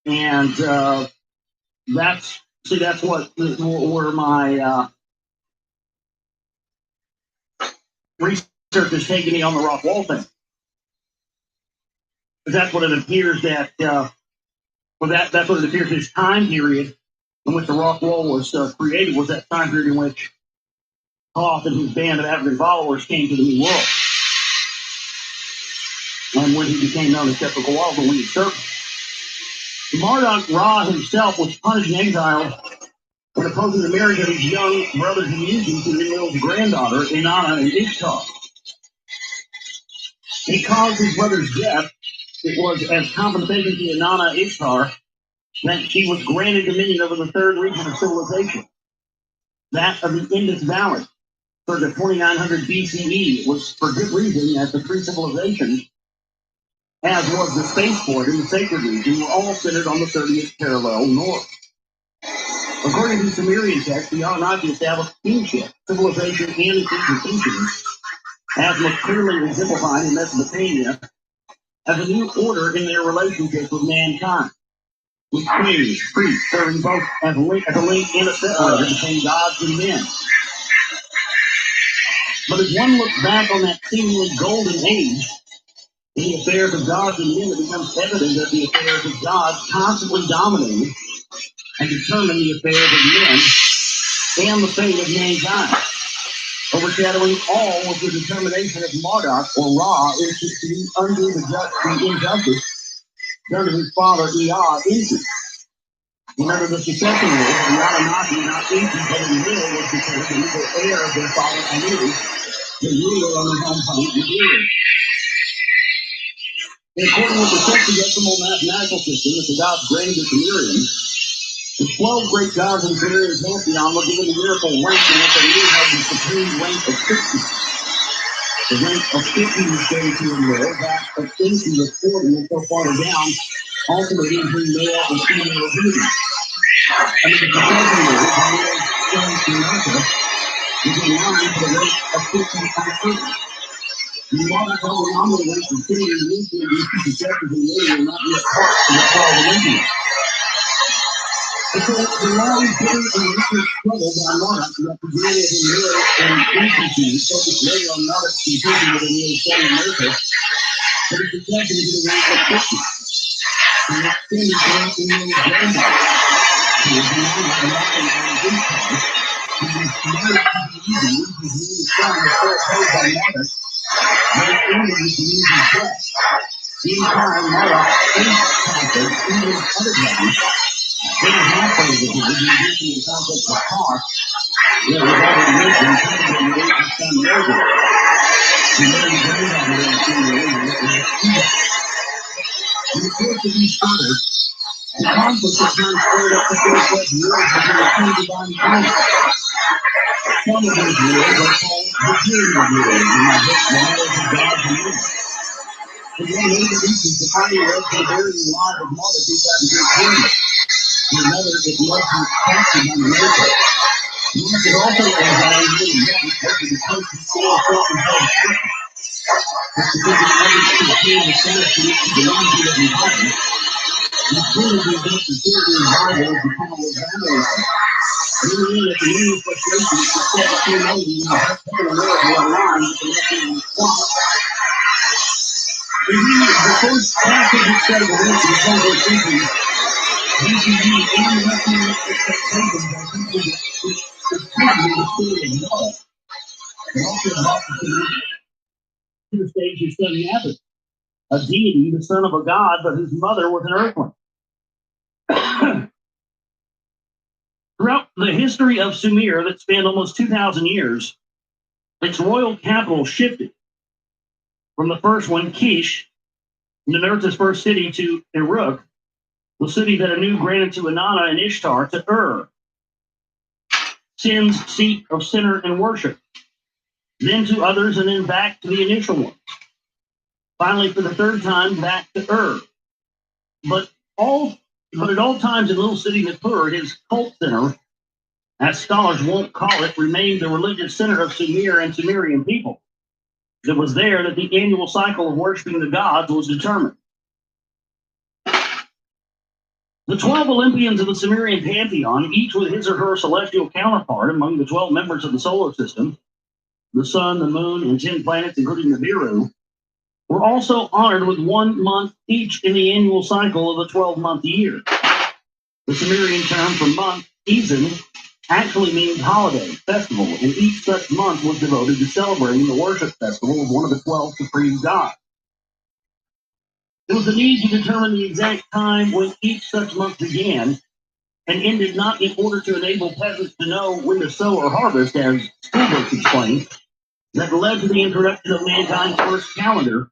And that's what where my research has taken me on the rock wall thing. That's what it appears that, that's what it appears this time period in which the rock wall was created was that time period in which Thoth and his band of African followers came to the New World. And when he became known as Quetzalcoatl, the winged serpent. Marduk Ra himself was punished and exiled when opposing the marriage of his young brothers and nieces to Enlil's granddaughter, Inanna and Ishtar. He caused his brother's death. It was as compensation to Inanna and Ishtar that she was granted dominion over the third region of civilization, that of the Indus Valley. Circa 2900 BCE was for good reason, as the three civilizations, as was the spaceport in the sacred region, were all centered on the 30th parallel north. According to Sumerian texts, the Anunnaki established kingship, civilization, and institution, as most clearly exemplified in Mesopotamia, as a new order in their relationships with mankind, with kings, priests, serving both as a link and a separator between gods and men. But as one looks back on that seemingly golden age, in the affairs of gods and men, it becomes evident that the affairs of gods constantly dominated and determined the affairs of men and the fate of mankind. Overshadowing all was the determination of Marduk, or Ra, to undo the injustice done to his father Ea Enki. Remember, the succession rule of the Anunnaki, not Enki, but Enlil, was declared the legal heir of their father Anu, the ruler on his home planet Nibiru. In accordance with the sexagesimal mathematical system that the gods granted the Sumerians, the 12 great gods in the Sumerian pantheon were given the miracle rank in which Anu had the supreme rank of 60. The rank of 50 was given to Enlil, that of Enki was 40, and so farther down, ultimately between male and female beings. Under the succession rule, Enlil's son Inanna was in line for the rank of 50 and 30. The Marduk held a nominal rank of 10 and initially these two successors in Enlil were not yet part of the 12 Olympians. The long, bitter, and recent struggle by Marduk that began with Enlil and Enki focused later on Marduk's contention with Enlil's son America, but his succession to the rank of 50. And extended to Enlil's granddaughter, who was Inanna and also named Ishtar, who was married to the Eden, whose name son was so opposed by Marduk, they ended with the Eden's death. In time, Marduk faced conflict even with other gods. They was not part of the group, the Egyptian conflict was taught, where his other religion came to his son Moses. He married the granddaughter of King Moses, in the course of these struggles, the conflict at times stirred up the full-fledged wars between the two divine kingdoms. Some of these wars are called the period wars, and are the wars of gods and men. In one major instance, the fighting led to the burying alive of Marduk inside the great kingdom. In another, it led to capture on the nation. Marduk is also exiled in the north, led to the place of soil self-imposed action. The specific evidence to obtain the status to which he belongs to every body. And clearly the events reported in the Bible is the power of Babylon. And in the end, at the end of frustration, it's the 1780 and the heaven and earth were aligned with the left-hand spot. Indeed, the first baptism set of events in the 21st century, BCE, and the left-hand expectations by people that exclusively the story of Noah, and also about the solution. To the stage of studying Athens, a deity, the son of a god, but whose mother was an earthling. Throughout the history of Sumer that spanned almost 2,000 years, its royal capital shifted from the first one, Kish, Ninurta's first city, to Uruk, the city that Anu granted to Inanna and Ishtar, to Ur, Sin's seat of center and worship, then to others, and then back to the initial one. Finally, for the third time, back to Ur. But at all times in Little City Nippur, his cult center, as scholars won't call it, remained the religious center of Sumer and Sumerian people. It was there that the annual cycle of worshiping the gods was determined. The 12 Olympians of the Sumerian pantheon, each with his or her celestial counterpart among the 12 members of the solar system, the sun, the moon, and 10 planets, including Nibiru, were also honored with 1 month each in the annual cycle of a 12-month year. The Sumerian term for month, Izan, actually means holiday, festival, and each such month was devoted to celebrating the worship festival of one of the 12 supreme gods. There was a need to determine the exact time when each such month began, and ended not in order to enable peasants to know when to sow or harvest, as schoolbooks explain, that led to the introduction of mankind's first calendar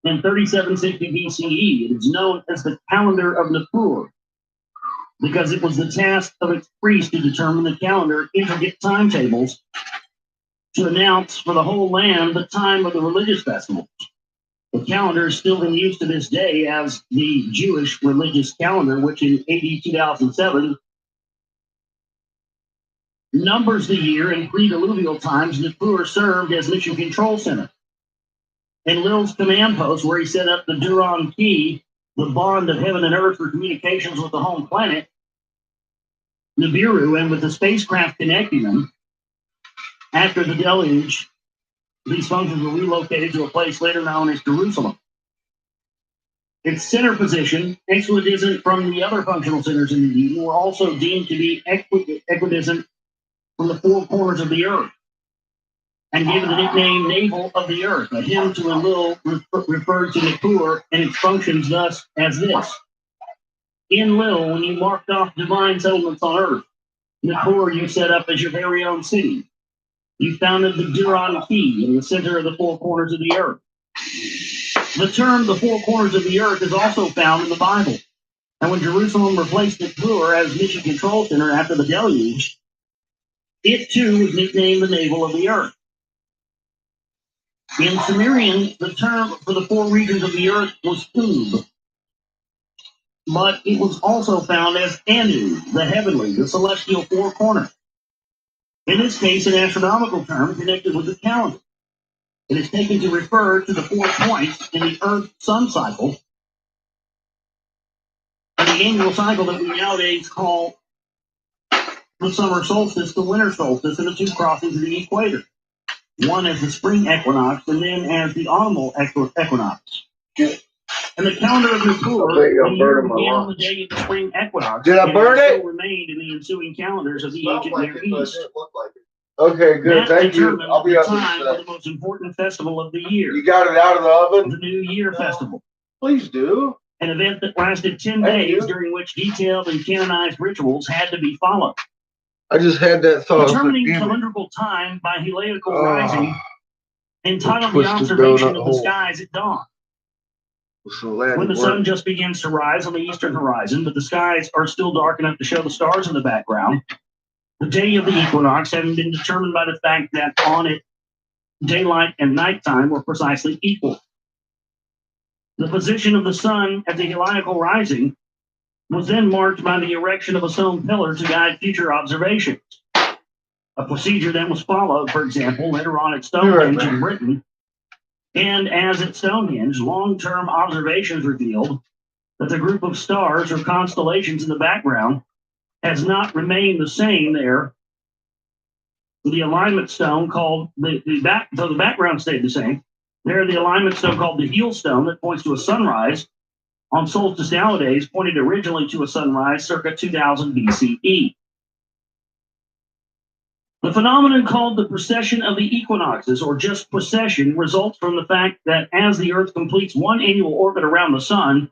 in 3760 BCE. It is known as the calendar of Nippur, because it was the task of its priests to determine the calendar, intricate timetables, to announce for the whole land the time of the religious festivals. The calendar is still in use to this day as the Jewish religious calendar, which in AD 2007 numbers the year. In pre-diluvial times. Nippur served as mission control center. In Lil's command post, where he set up the Duran Key, the bond of heaven and earth for communications with the home planet, Nibiru, and with the spacecraft connecting them, after the deluge, these functions were relocated to a place later known as Jerusalem. Its center position, equidistant from the other functional centers in the Eden, were also deemed to be equidistant from the four corners of the earth, and given the nickname Navel of the Earth. A hymn to Enlil referred to Nippur and its functions thus as this: Enlil, when you marked off divine settlements on earth, Nippur you set up as your very own city. You founded the Duran Key in the center of the four corners of the earth. The term the four corners of the earth is also found in the Bible. And when Jerusalem replaced Nippur as mission control center after the deluge, it too was nicknamed the navel of the earth. In Sumerian, the term for the four regions of the earth was Ub, but it was also found as Anu, the heavenly, the celestial four corner. In this case, an astronomical term connected with the calendar. It is taken to refer to the 4 points in the Earth-Sun cycle, and the annual cycle that we nowadays call the summer solstice, the winter solstice, and the 2 crossings of the equator. One as the spring equinox, and then as the autumnal equinox. And the calendar of Nippur, the year began on the day of the spring equinox. Did I burn it? Still remained in the ensuing calendars of the ancient Near East. Okay, good. That Thank you. determined I'll be the up time there. of the most important festival of the year, You got it out of the oven? the New Year Festival. Please do. An event that lasted 10 Thank days, you. during which detailed and canonized rituals had to be followed. I just had that thought. Determining Damn it. calendrical time by heliacal rising entitled the twisted observation donut of the hole. skies at dawn. So glad When it the sun worked. just begins to rise on the eastern horizon, but the skies are still dark enough to show the stars in the background, the day of the equinox having been determined by the fact that on it, daylight and nighttime were precisely equal. The position of the sun at the heliacal rising was then marked by the erection of a stone pillar to guide future observations. A procedure that was followed, for example, later on at Stonehenge in Britain. And as at Stonehenge, long-term observations revealed that the group of stars or constellations in the background has not remained the same there. The alignment stone called the background stayed the same. There, the alignment stone called the heel stone that points to a sunrise on solstice nowadays pointed originally to a sunrise circa 2000 BCE. The phenomenon called the precession of the equinoxes, or just precession, results from the fact that as the Earth completes one annual orbit around the sun,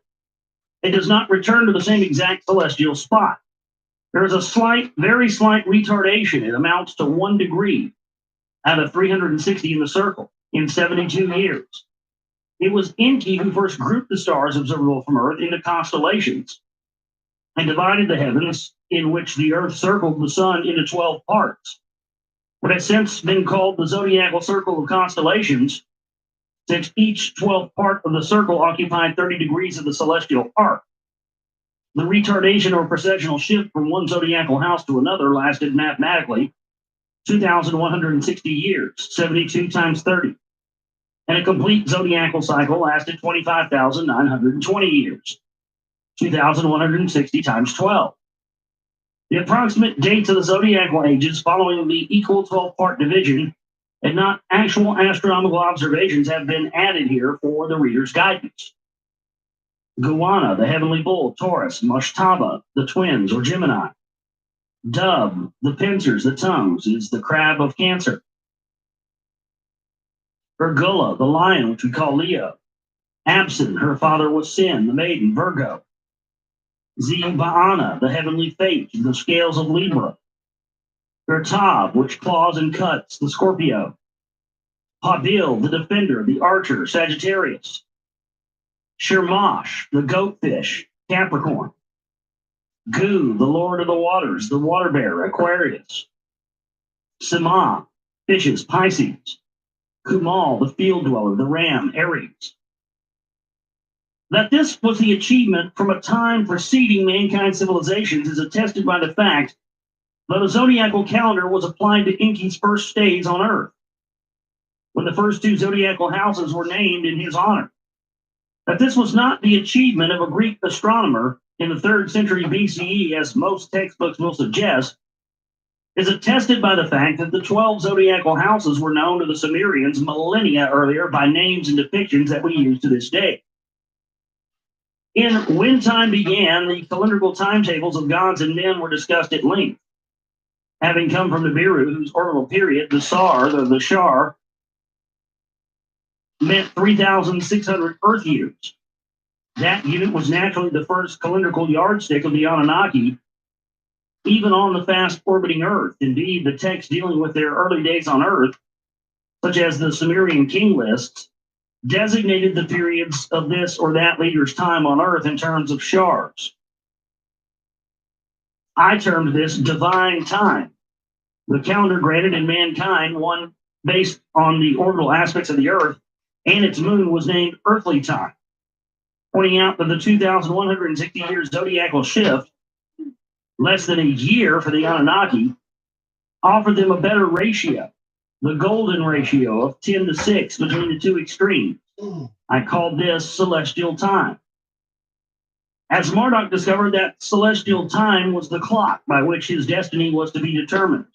it does not return to the same exact celestial spot. There is a slight, very slight retardation. It amounts to 1 degree out of 360 in the circle in 72 years. It was Enki who first grouped the stars observable from Earth into constellations and divided the heavens in which the Earth circled the sun into 12 parts. What has since been called the zodiacal circle of constellations, since each 12th part of the circle occupied 30 degrees of the celestial arc. The retardation or precessional shift from one zodiacal house to another lasted mathematically 2,160 years, 72 times 30. And a complete zodiacal cycle lasted 25,920 years, 2,160 times 12. The approximate dates of the zodiacal ages following the equal 12-part division and not actual astronomical observations have been added here for the reader's guidance. Goanna, the heavenly bull, Taurus; Mashtaba, the twins or Gemini; Dub, the pincers, the tongues, is the crab of Cancer; Virgula, the lion, which we call Leo; Absin, her father was Sin, the maiden, Virgo; Ziba'ana, the heavenly fate, the scales of Libra. Bertab, which claws and cuts, the Scorpio. Pabil, the defender, the archer, Sagittarius. Shirmash, the goatfish, Capricorn. Gu, the lord of the waters, the water bear, Aquarius. Sima, fishes, Pisces. Kumal, the field dweller, the ram, Aries. That this was the achievement from a time preceding mankind's civilizations is attested by the fact that a zodiacal calendar was applied to Enki's first stays on Earth, when the first two zodiacal houses were named in his honor. That this was not the achievement of a Greek astronomer in the 3rd century BCE, as most textbooks will suggest, is attested by the fact that the 12 zodiacal houses were known to the Sumerians millennia earlier by names and depictions that we use to this day. In When Time Began, the calendrical timetables of gods and men were discussed at length. Having come from Nibiru, whose orbital period, the Shar, meant 3,600 Earth years. That unit was naturally the first calendrical yardstick of the Anunnaki, even on the fast orbiting Earth. Indeed, the texts dealing with their early days on Earth, such as the Sumerian king lists, designated the periods of this or that leader's time on Earth in terms of shars. I termed this divine time. The calendar granted in mankind, one based on the orbital aspects of the Earth and its moon, was named earthly time, pointing out that the 2,160 year zodiacal shift, less than a year for the Anunnaki, offered them a better ratio, the golden ratio of 10 to 6 between the two extremes. I called this celestial time. As Marduk discovered, that celestial time was the clock by which his destiny was to be determined,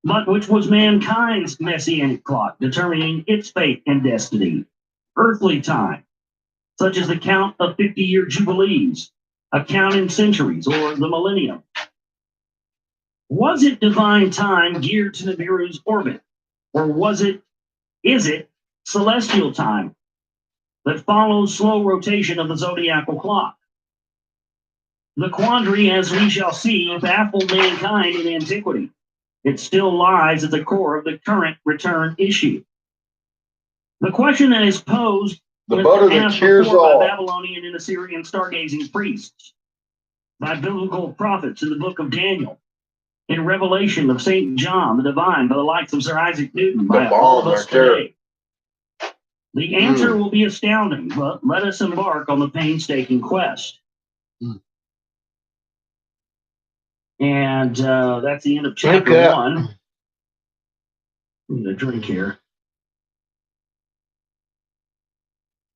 but which was mankind's messianic clock, determining its fate and destiny. Earthly time, such as the count of 50-year jubilees, a count in centuries, or the millennium. Was it divine time geared to Nibiru's orbit, or is it celestial time that follows slow rotation of the zodiacal clock? The quandary, as we shall see, baffled mankind in antiquity. It still lies at the core of the current return issue. The question that is posed The was butter that asked cheers before all. by Babylonian and Assyrian stargazing priests, by biblical prophets in the book of Daniel, in Revelation of St. John the Divine, by the likes of Sir Isaac Newton, by all of us today. The answer will be astounding, but let us embark on the painstaking quest. And that's the end of chapter 1. I'm going to drink here.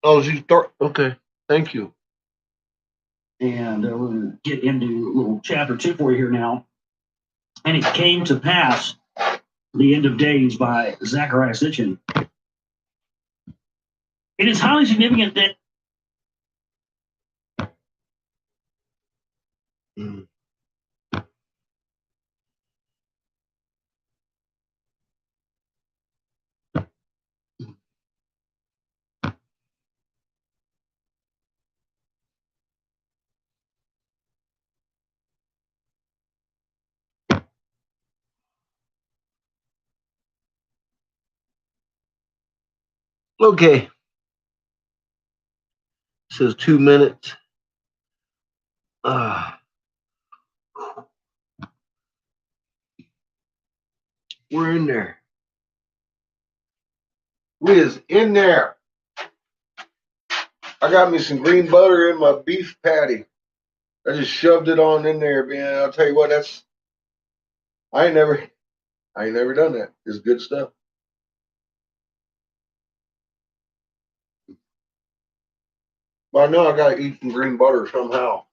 Oh, you start? Okay. Thank you. And we're going to get into a little chapter 2 for you here now. And it came to pass, the end of days by Zechariah Sitchin. It is highly significant that Okay. It says 2 minutes. We're in there. We is in there. I got me some green butter in my beef patty. I just shoved it on in there, man. I'll tell you what, I ain't never done that. It's good stuff. But I know I gotta eat some green butter somehow.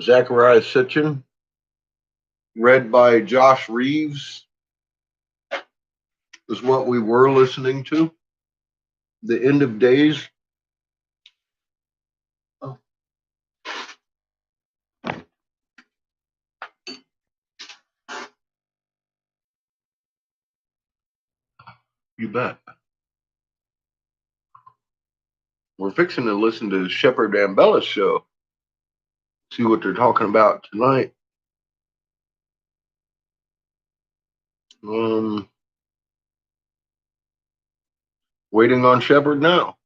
Zachariah Sitchin, read by Josh Reeves, is what we were listening to. The End of Days. Oh. You bet. We're fixing to listen to Shepard and Bella's show. See what they're talking about tonight. Waiting on Shepard now.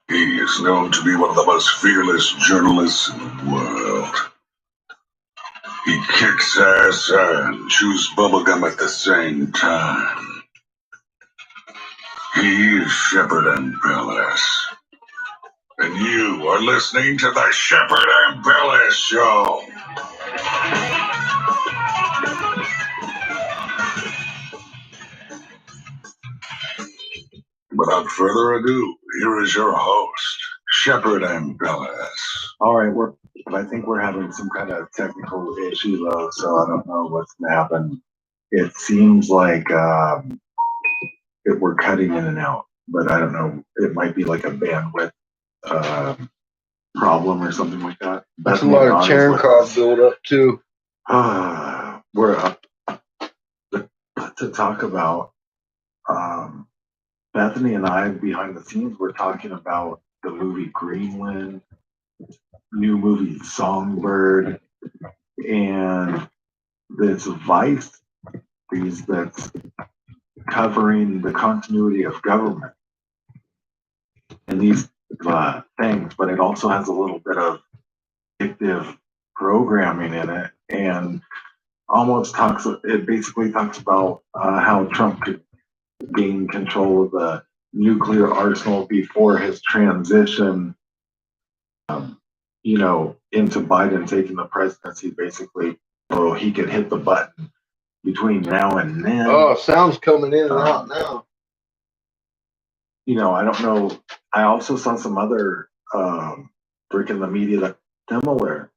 He is known to be one of the most fearless journalists in the world. He kicks ass and chews bubblegum at the same time. He is Shepard and Bellis. And you are listening to the Shepard and Bellis Show. Without further ado, here is your host, Shepard and Bellis. All right, I think we're having some kind of technical issue though, so I don't know what's gonna happen. It seems like we're cutting in and out, but I don't know. It might be like a bandwidth problem or something like that. That's a lot of Cherenkov build up too. We're up to talk about Bethany and I behind the scenes. We're talking about the movie Greenland, new movie Songbird, and this Vice piece that's covering the continuity of government and these things, but it also has a little bit of addictive programming in it, and it basically talks about how Trump could gain control of the nuclear arsenal before his transition, into Biden taking the presidency, basically, so he could hit the button between now and then. Oh, sound's coming in and out now. I don't know. I also saw some other brick in the media that similar.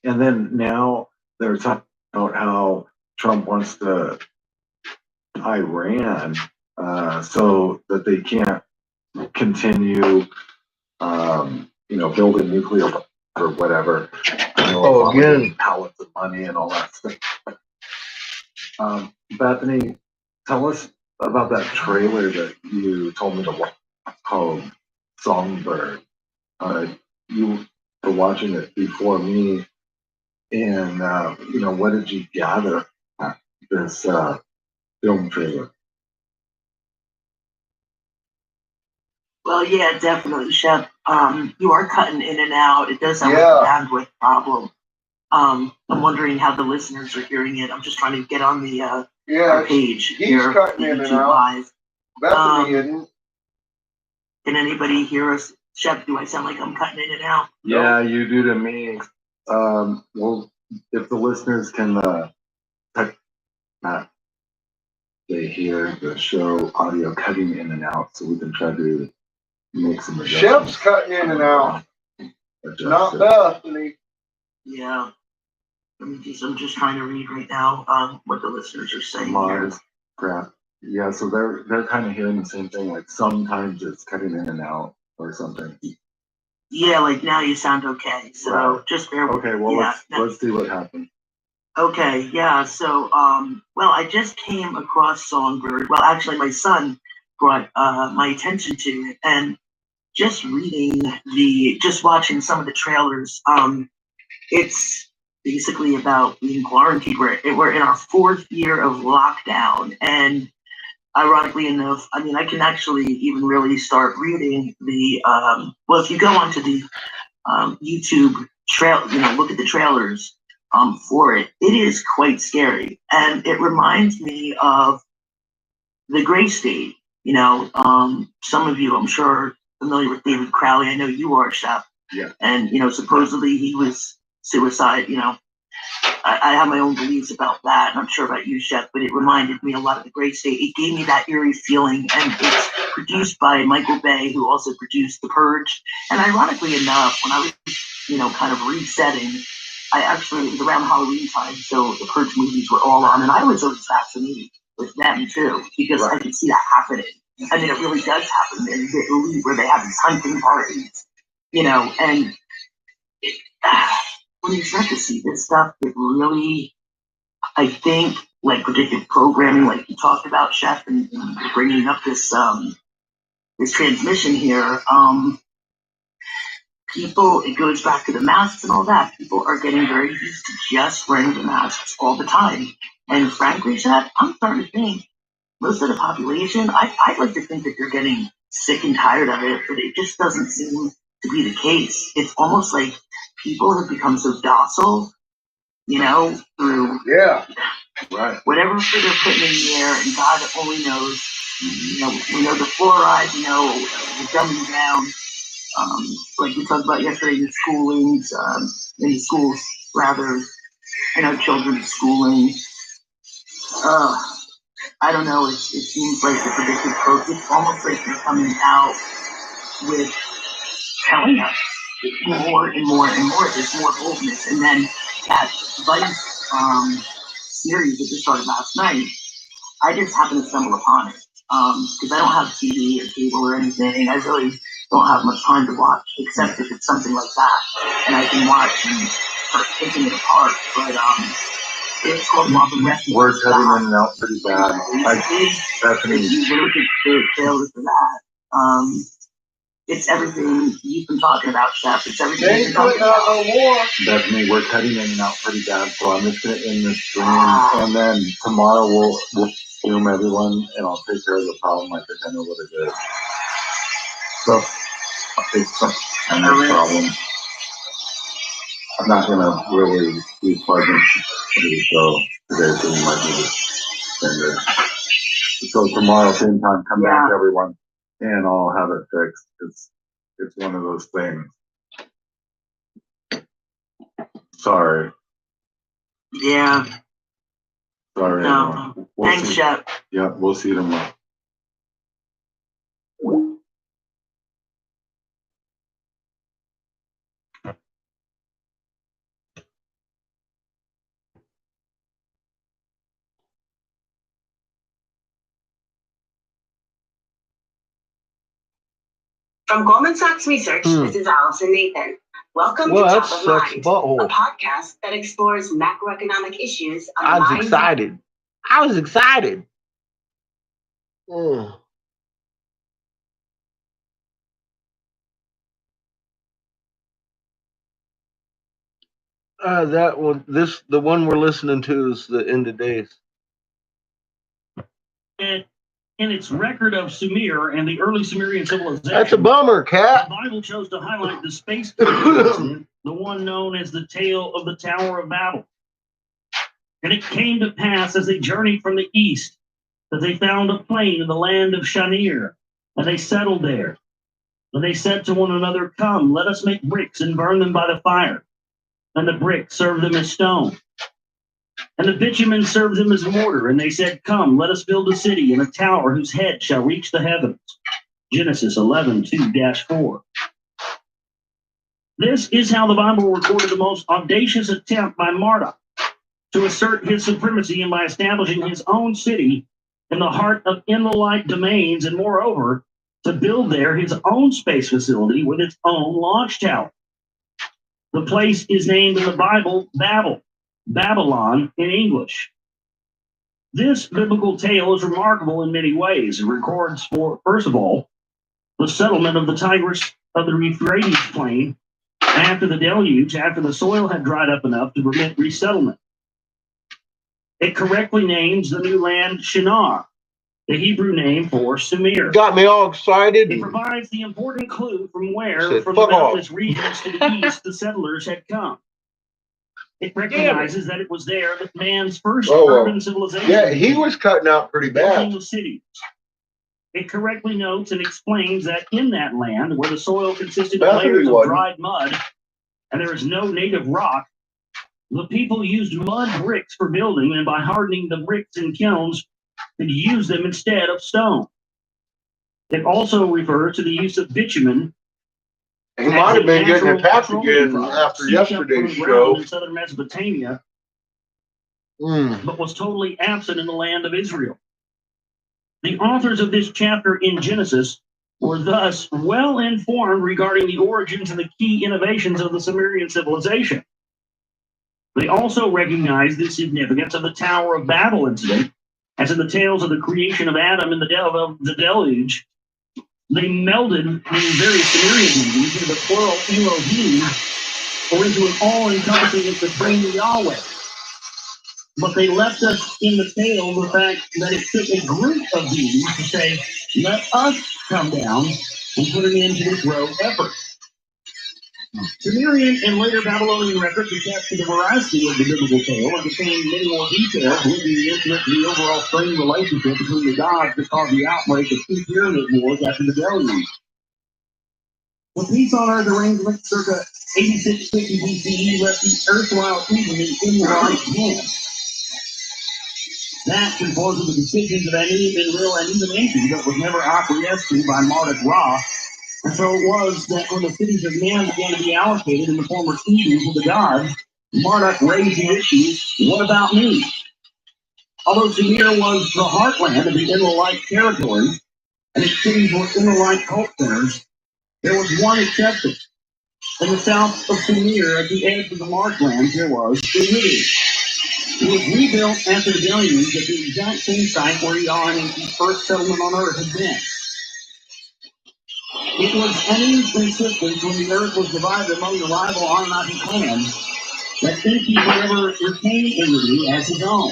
And then now they're talking about how Trump wants to Iran so that they can't continue, building nuclear or whatever. Again, pallets of money and all that stuff. Bethany, tell us about that trailer that you told me to watch called Songbird. You were watching it before me, and what did you gather at this film trailer? Well, yeah, definitely, Shep. You are cutting in and out. It does sound like a bandwidth problem. I'm wondering how the listeners are hearing it. I'm just trying to get on the our page he's here. Cutting in and out. Bethany isn't. Can anybody hear us? Shep, do I sound like I'm cutting in and out? Yeah, you do to me. Well, if the listeners can they hear the show audio cutting in and out, so we can try to make some adjustments. Shep's cutting in and out. Not Bethany. Yeah. I'm just trying to read right now what the listeners are saying here. Crap. Yeah, so they're kind of hearing the same thing. Like sometimes it's cutting in and out or something. Yeah, like now you sound okay. So right. Just bear with me. Okay, well let's see what happens. Okay, yeah. So I just came across Songbird. Well, actually, my son brought my attention to it, and just watching some of the trailers. It's basically about being quarantined. We're in our 4th year of lockdown, and ironically enough, I mean, I can actually even really start reading the well, if you go onto the YouTube trail, look at the trailers for it. It is quite scary, and it reminds me of the Gray State. Some of you, I'm sure, are familiar with David Crowley. I know you are, Chef. Yeah. And supposedly he was suicide. I have my own beliefs about that, and I'm sure about you, Chef, but it reminded me a lot of the Great State. It gave me that eerie feeling, and it's produced by Michael Bay, who also produced The Purge. And ironically enough, when I was, kind of resetting, it was around Halloween time, so the Purge movies were all on, and I was always fascinated with them too, because I could see that happening. I mean, it really does happen in Italy, where they have these hunting parties, and when you start to see this stuff, it really, I think, like predictive programming, like you talked about, Chef, and bringing up this transmission here, people, it goes back to the masks and all that. People are getting very used to just wearing the masks all the time. And frankly, Chef, I'm starting to think most of the population, I'd like to think that they're getting sick and tired of it, but it just doesn't seem to be the case. It's almost like people have become so docile, through whatever they're putting in the air, and God only knows. We know the fluoride, the dumbing down, like we talked about yesterday, the schoolings, in the schools, rather, children's schooling. I don't know, it seems like the predictive code, it's almost like they're coming out with telling us more and more and more. There's more boldness. And then that Vice series that just started last night, I just happened to stumble upon it. Because I don't have TV or cable or anything. I really don't have much time to watch, except if it's something like that. And I can watch and start taking it apart. But it's called Love and Rescue. We're cutting in and out pretty bad. Stephanie. If you look at the trailer for that, it's everything you've been talking about, Chef. It's everything you've been talking about. Bethany, we're cutting in and out pretty bad, so I'm just gonna end this stream, and then tomorrow we'll Zoom everyone, and I'll take care of the problem. I think I know what it is. So I'll take some kind of problem. I'm not gonna really be plugging for the show today, so we might need to send it. So tomorrow, same time, come back, everyone, and I'll have it fixed. It's one of those things. Sorry. Yeah. Sorry. No. Thanks, Chef. Yeah, we'll see you tomorrow. From Goldman Sachs Research, this is Allison Nathan. Welcome to Top of Mind, a podcast that explores macroeconomic issues. I was excited. That one, the one we're listening to is the End of Days. In its record of Sumer and the early Sumerian civilization, that's a bummer, Cat. The Bible chose to highlight the space incident, the one known as the tale of the Tower of Babel. And it came to pass as they journeyed from the east that they found a plain in the land of Shanir, and they settled there. And they said to one another, "Come, let us make bricks and burn them by the fire." And the bricks served them as stone. And the bitumen served them as mortar, and they said, "Come, let us build a city and a tower whose head shall reach the heavens." Genesis 11:2-4. This is how the Bible recorded the most audacious attempt by Marduk to assert his supremacy and by establishing his own city in the heart of Enlilite domains, and moreover, to build there his own space facility with its own launch tower. The place is named in the Bible Babylon in English. This biblical tale is remarkable in many ways. It records, first of all, the settlement of the Tigris of the Euphrates plain after the deluge, after the soil had dried up enough to permit resettlement. It correctly names the new land Shinar, the Hebrew name for Sumir. Got me all excited. It provides the important clue from where, Said, from the "Fuck off." mountainous regions to the east, the settlers had come. It recognizes that it was there that man's first urban civilization. Yeah, he was cutting out pretty bad. Building of cities. It correctly notes and explains that in that land, where the soil consisted of layers of dried mud, and there is no native rock, the people used mud bricks for building, and by hardening the bricks in kilns, could use them instead of stone. It also refers to the use of bitumen. He might have been getting attacked again after yesterday's show. In southern Mesopotamia, but was totally absent in the land of Israel. The authors of this chapter in Genesis were thus well informed regarding the origins and the key innovations of the Sumerian civilization. They also recognized the significance of the Tower of Babel incident, as in the tales of the creation of Adam and the deluge. They melded the various Sumerian meanings into the plural Elohim, or into an all-encompassing and supreme Yahweh. But they left us in the tale the fact that it took a group of beings to say, let us come down and put an end to this rogue effort. Sumerian and later Babylonian records attest to the veracity of the biblical tale and contain many more details linking the incident to the overall strained relationship between the gods that caused the outbreak of 2 pyramid wars after the deluge. The peace on earth arrangement circa 8650 BCE left the erstwhile Eden in Israelite hands. That conforms to the decisions of Anim, Enlil, and even Enki that was never acquiesced to by Marduk Ra. And so it was that when the cities of man began to be allocated in the former Eden to the gods, Marduk raised the issue, what about me? Although Sumir was the heartland of the Enlilite territory, and its cities were Enlilite cult centers, there was one exception. In the south of Sumir, at the edge of the marshlands, there was Uridu. It was rebuilt after the deluge at the exact same site where Yah and Enki's first settlement on earth had been. It was Anim's insistence when the earth was divided among the rival Anunnaki clans that Enki forever retained Uridu as his own.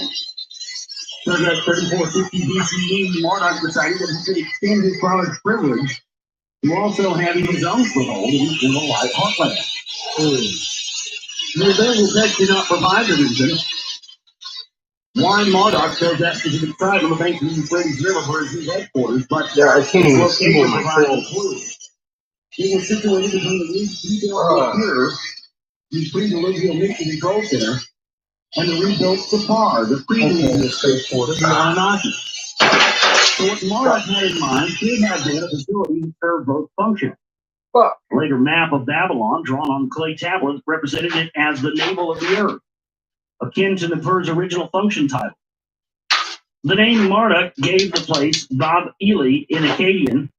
So that 3450 BCE, Marduk decided that he could extend his father's privilege to also having his own foothold in the Enlilite heartland. The available text did not provide the reason why Marduk chose that specific site on the banks of the Euphrates River for his new headquarters, but I can't even see location one provided myself. a clue. It was situated between the rebuilt Pure, the pre-diluvial Mystery Control Center, and the rebuilt Sapar, the pre-diluvial spaceport of the Anunnaki. So what Marduk had in mind should have been a facility that served both functions. A later map of Babylon, drawn on clay tablets, represented it as the navel of the earth, akin to Nippur's original function title. The name Marduk gave the place Bab Eli in Akkadian,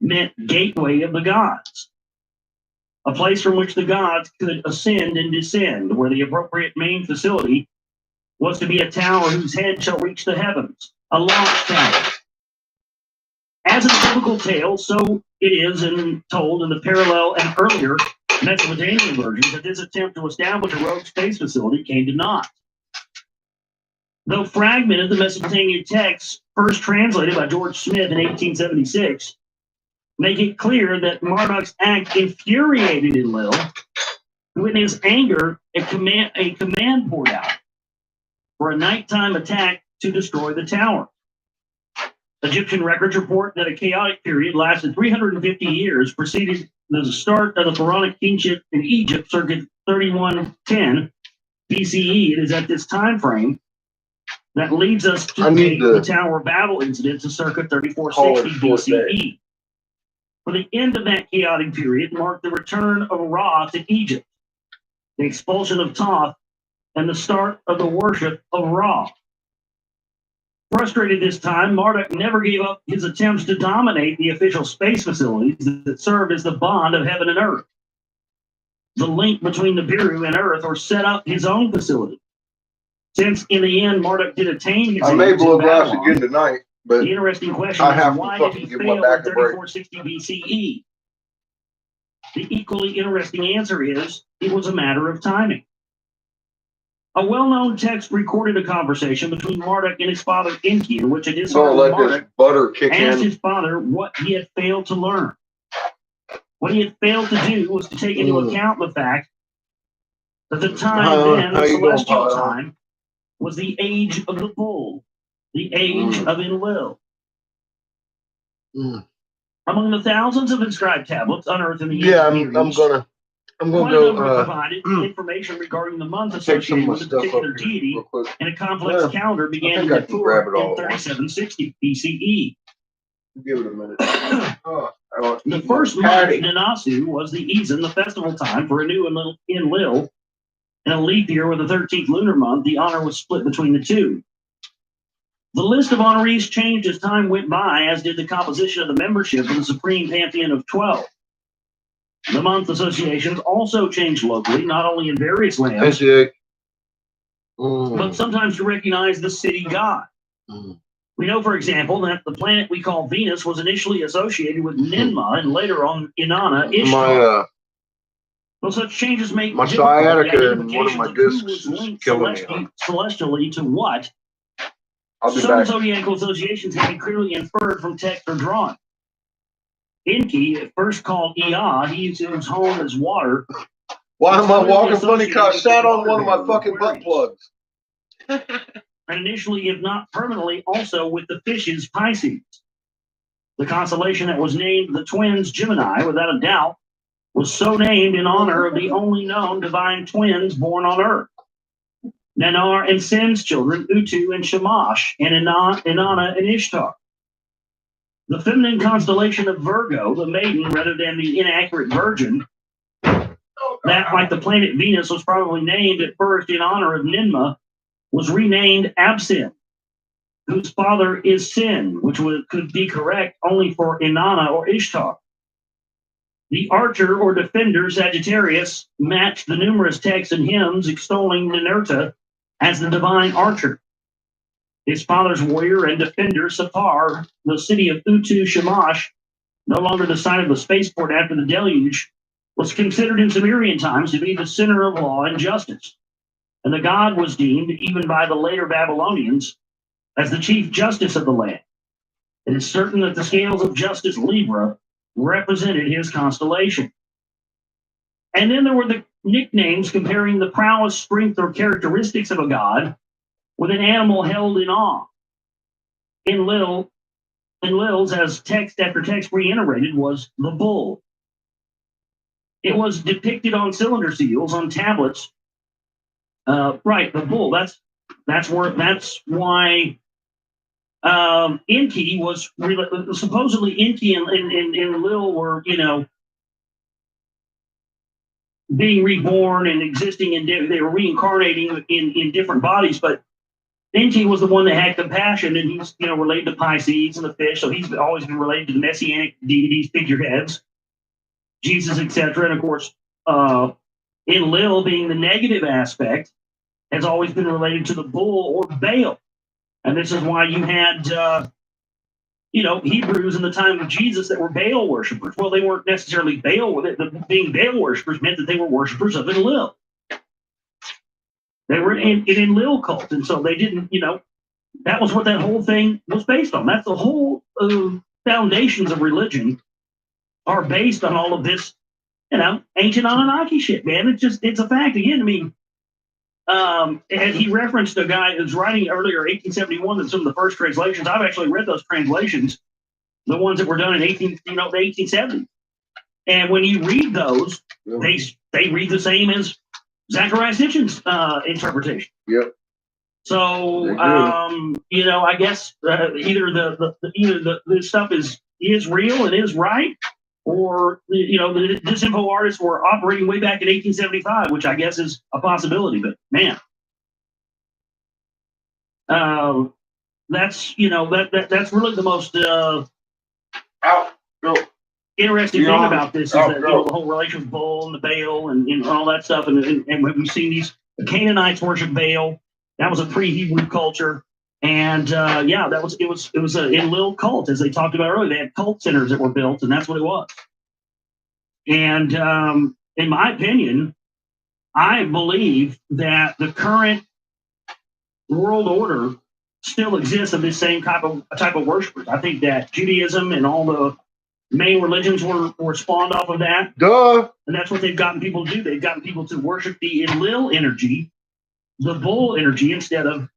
meant gateway of the gods, a place from which the gods could ascend and descend, where the appropriate main facility was to be a tower whose head shall reach the heavens, a launch tower. As in the biblical tale, so it is told in the parallel and earlier Mesopotamian versions that this attempt to establish a rogue space facility came to naught. Though fragmented, the Mesopotamian texts, first translated by George Smith in 1876, make it clear that Marduk's act infuriated Enlil, who in his anger a command poured out for a nighttime attack to destroy the tower. Egyptian records report that a chaotic period lasted 350 years, preceded the start of the pharaonic kingship in Egypt circa 3110 BCE. It is at this time frame that leads us to the Tower of Babel incident to circa 3460 BCE. For the end of that chaotic period marked the return of Ra to Egypt, the expulsion of Thoth, and the start of the worship of Ra. Frustrated this time, Marduk never gave up his attempts to dominate the official space facilities that served as the bond of heaven and earth, the link between the Nibiru and earth, or set up his own facility. Since in the end Marduk did attain his I may blow glass again tonight, but the interesting question is, why did he fail in 3460 BCE? The equally interesting answer is it was a matter of timing. A well-known text recorded a conversation between Marduk and his father Enki, in which a disheartened Marduk asked his father what he had failed to learn. What he had failed to do was to take into account the fact that the time then, the celestial time, was the age of the bull, the age of Enlil. Among the thousands of inscribed tablets unearthed in the I'm gonna go provided information regarding the month associated with a particular deity, and a complex calendar began in Nippur in 3760 BCE. Give it a minute. The first month, Nanasu, was the Eason, the festival time for a new Enlil. In a leap year with the 13th lunar month, the honor was split between the two. The list of honorees changed as time went by, as did the composition of the membership of the Supreme Pantheon of 12. The month associations also changed locally, not only in various lands, but sometimes to recognize the city god. We know, for example, that the planet we call Venus was initially associated with Ninmah and later on Inanna, Ishtar. Well, such changes make my sciatica and one of my discs is killing me. Celestially to what? Some zodiacal associations can be clearly inferred from text or drawing. Enki, at first called Ea, he used his home as water. Why am I walking funny? Because I sat on one of my fucking butt plugs. And initially, if not permanently, also with the fishes Pisces. The constellation that was named the twins Gemini, without a doubt, was so named in honor of the only known divine twins born on Earth. Nanar and Sin's children, Utu and Shamash, and Inanna and Ishtar. The feminine constellation of Virgo, the maiden rather than the inaccurate virgin, that, like the planet Venus, was probably named at first in honor of Ninmah, was renamed Absin, whose father is Sin, which could be correct only for Inanna or Ishtar. The archer or defender Sagittarius matched the numerous texts and hymns extolling Ninurta as the divine archer. His father's warrior and defender Sapar, the city of Utu Shamash, no longer the site of the spaceport after the deluge, was considered in Sumerian times to be the center of law and justice. And the god was deemed, even by the later Babylonians, as the chief justice of the land. It is certain that the scales of justice Libra represented his constellation. And then there were the nicknames comparing the prowess, strength, or characteristics of a god with an animal held in awe. Enlil's, as text after text reiterated, was the bull. It was depicted on cylinder seals, on tablets. Right, the bull. That's why Enki was supposedly Enki and Lil were, being reborn and existing they were reincarnating in different bodies, but Enki was the one that had compassion, and he's related to Pisces and the fish, so he's always been related to the messianic deities, figureheads, Jesus, etc. And of course, Enlil being the negative aspect has always been related to the bull or Baal. And this is why you had, Hebrews in the time of Jesus that were Baal worshipers. Well, they weren't necessarily Baal. Being Baal worshipers meant that they were worshipers of Enlil. They were in Enlil cult. And so they didn't, that was what that whole thing was based on. That's the whole foundations of religion are based on all of this, ancient Anunnaki shit, man. It's a fact. Again, and he referenced a guy who's writing earlier, 1871, that some of the first translations. I've actually read those translations, the ones that were done in the 1870s. And when you read those, they read the same as Zachariah Sitchin's interpretation. Yep. So I guess either this stuff is real and is right, or the disinfo artists were operating way back in 1875, which I guess is a possibility. But man, that's that's really the most interesting thing about this is that the whole relation with Bull and the Baal and all that stuff, and we've seen these Canaanites worship Baal. That was a pre-Hebrew culture. And it was an Enlil cult, as they talked about earlier. They had cult centers that were built, and that's what it was. And in my opinion, I believe that the current world order still exists of this same type of worshipers. I think that Judaism and all the main religions were spawned off of that. Duh. And that's what they've gotten people to do. They've gotten people to worship the Enlil energy, the bull energy, instead of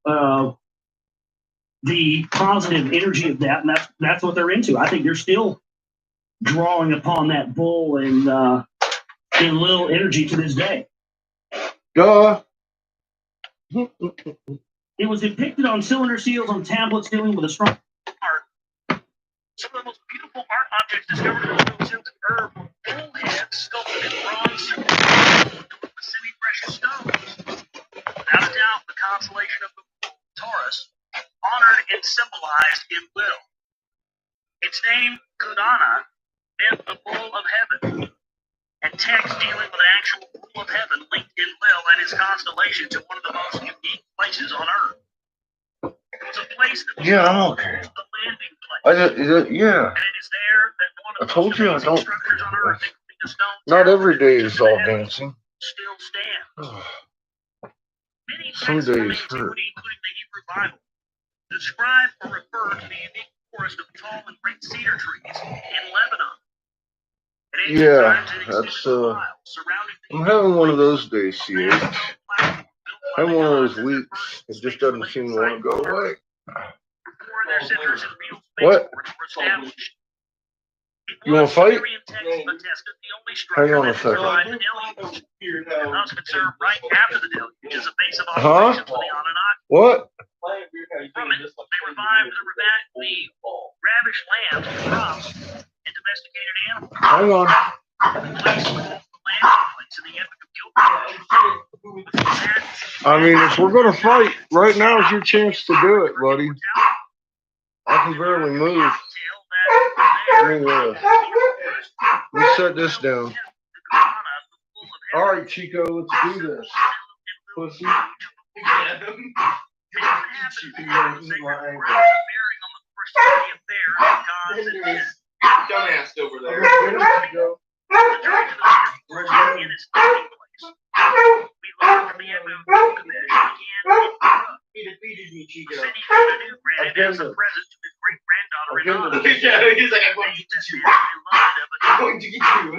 the positive energy of that. And that's what they're into. I think they're still drawing upon that bull and Enlil energy to this day. Duh. It was depicted on cylinder seals on tablets dealing with a strong art. Some of the most beautiful art objects discovered in the silk and herb were bullheads sculpted in bronze with semi-precious stones. Without a doubt, the constellation of the bull, Taurus, honored and symbolized in Will. Its name, Kudana, meant the bull of heaven. And text dealing with an actual bull of heaven linked in Lil and his constellation to one of the most unique places on Earth. It's a place that I'm okay. the landing place. Yeah. And it is there that one of I told you I don't. structures on Earth, including the stone Not tower every day is all dancing. still stands. Many Some texts from days hurt. antiquity, including the Hebrew Bible, describe or refer to the unique forest of tall and great cedar trees in Lebanon. Yeah, that's I'm having one of those days, CH. Having one of those weeks. It just doesn't seem to want to go away. What? You want to fight? Hang on a second. Huh? What? They revived the ravished lambs and crops and domesticated animals. Hang on. I mean, if we're going to fight, right now is your chance to do it, buddy. I can barely move. Let me set this down. All right, Chico, let's do this. Pussy. Dumbass over there. He defeated me, Chico. As a present to his great-granddaughter, Renata. Yeah, he's like, I'm going to get you. I'm going to get you.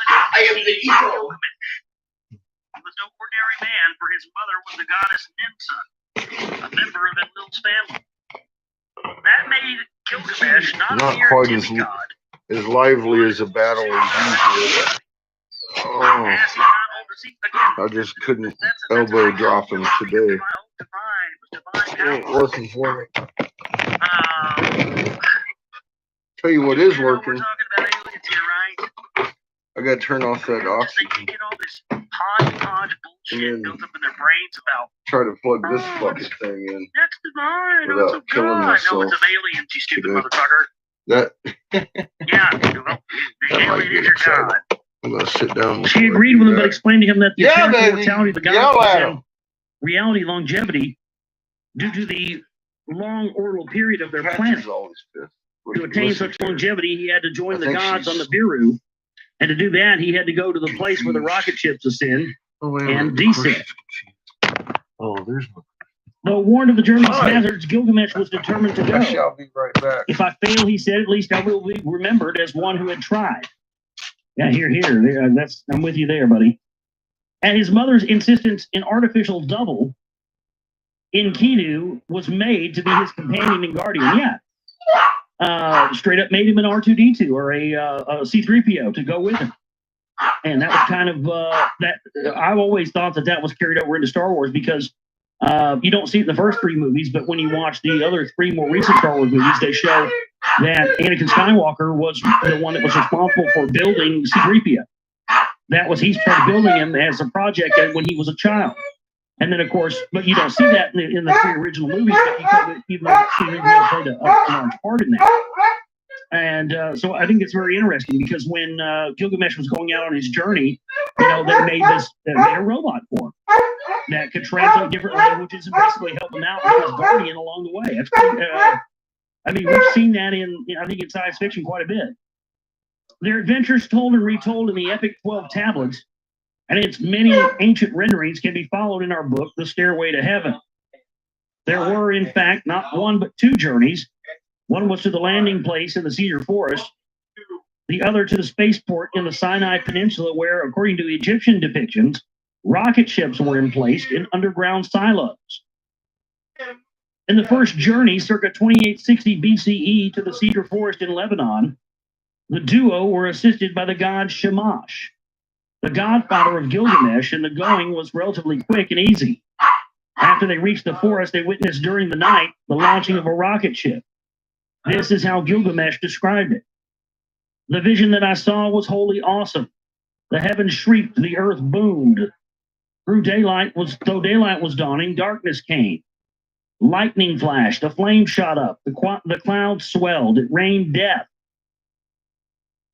I am the evil. He was no ordinary man, for his mother was the goddess Nimsa, a member of Enlil's family. That made Gilgamesh not quite as lively as a battle as usual. Oh, I just couldn't elbow drop him today. It ain't working for me. Tell you what is working. I gotta turn off that oxygen. And then try to plug this fucking thing in without killing myself. That I'm gonna sit down. She agreed with him, but explained to him that the apparent mortality of the gods was in reality longevity due to the long orbital period of their planet. To attain such longevity, he had to join the gods on the Viru, and to do that, he had to go to the place where the rocket ships ascend and descend. Oh, there's one. Though warned of the journey's hazards, Gilgamesh was determined to go. I shall be right back. If I fail, he said, at least I will be remembered as one who had tried. Yeah, here. I'm with you there, buddy. At his mother's insistence, an artificial double, Enkidu, was made to be his companion and guardian. Yeah. Straight up made him an R2-D2 or a C-3PO to go with him. And that was kind of, I've always thought that was carried over into Star Wars because you don't see it in the first three movies, but when you watch the other three more recent Star Wars movies, they show that Anakin Skywalker was the one that was responsible for building C-3PO. He's part of building him as a project when he was a child. And then, of course, but you don't see that in the three original movies, but even though C-3PO played a large part in that. And so I think it's very interesting because when Gilgamesh was going out on his journey, they made a robot for him that could translate different languages and basically help him out with his guardian along the way. That's pretty, we've seen that in science fiction quite a bit. Their adventures told and retold in the epic 12 tablets and its many ancient renderings can be followed in our book, The Stairway to Heaven. There were, in fact, not one but two journeys. One was to the landing place in the Cedar Forest, the other to the spaceport in the Sinai Peninsula, where, according to Egyptian depictions, rocket ships were emplaced in underground silos. In the first journey, circa 2860 BCE, to the Cedar Forest in Lebanon, the duo were assisted by the god Shamash, the godfather of Gilgamesh, and the going was relatively quick and easy. After they reached the forest, they witnessed during the night the launching of a rocket ship. This is how Gilgamesh described it. The vision that I saw was wholly awesome. The heavens shrieked, the earth boomed. Though daylight was dawning, darkness came. Lightning flashed, a flame shot up, the clouds swelled, it rained death.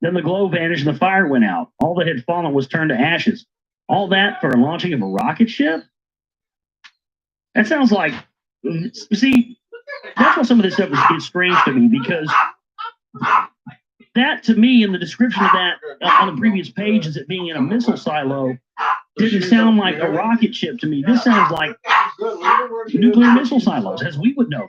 Then the glow vanished and the fire went out. All that had fallen was turned to ashes. All that for a launching of a rocket ship? That sounds like, see, that's why some of this stuff is strange to me, because that, to me, in the description of that on the previous page, as it being in a missile silo, didn't sound like a rocket ship to me. This sounds like nuclear missile silos, as we would know.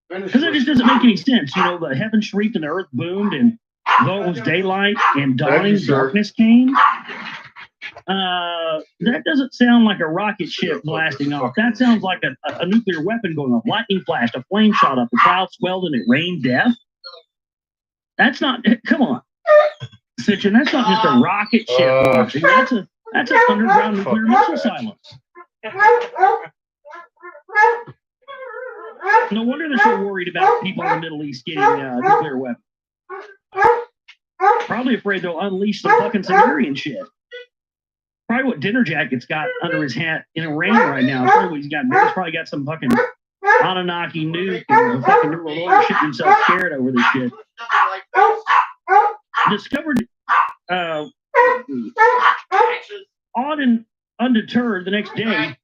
Because it just doesn't make any sense. You know, the heavens shrieked and the earth boomed, and though it was daylight and dawning, darkness came. That doesn't sound like a rocket ship blasting off. That sounds like a nuclear weapon going off. Lightning flashed, a flame shot up, the clouds swelled, and it rained death. That's not. Come on, Sitchin. That's not just a rocket ship launching. That's an underground nuclear missile silo. No wonder they're so worried about people in the Middle East getting nuclear weapons. Probably afraid they'll unleash some fucking Sumerian shit. Probably what Dinner Jacket's got under his hat in Iran right now. Probably what he's got. He's probably got some fucking Anunnaki nuke and fucking New World Order shitting himself scared over this shit. Discovered odd and undeterred the next day,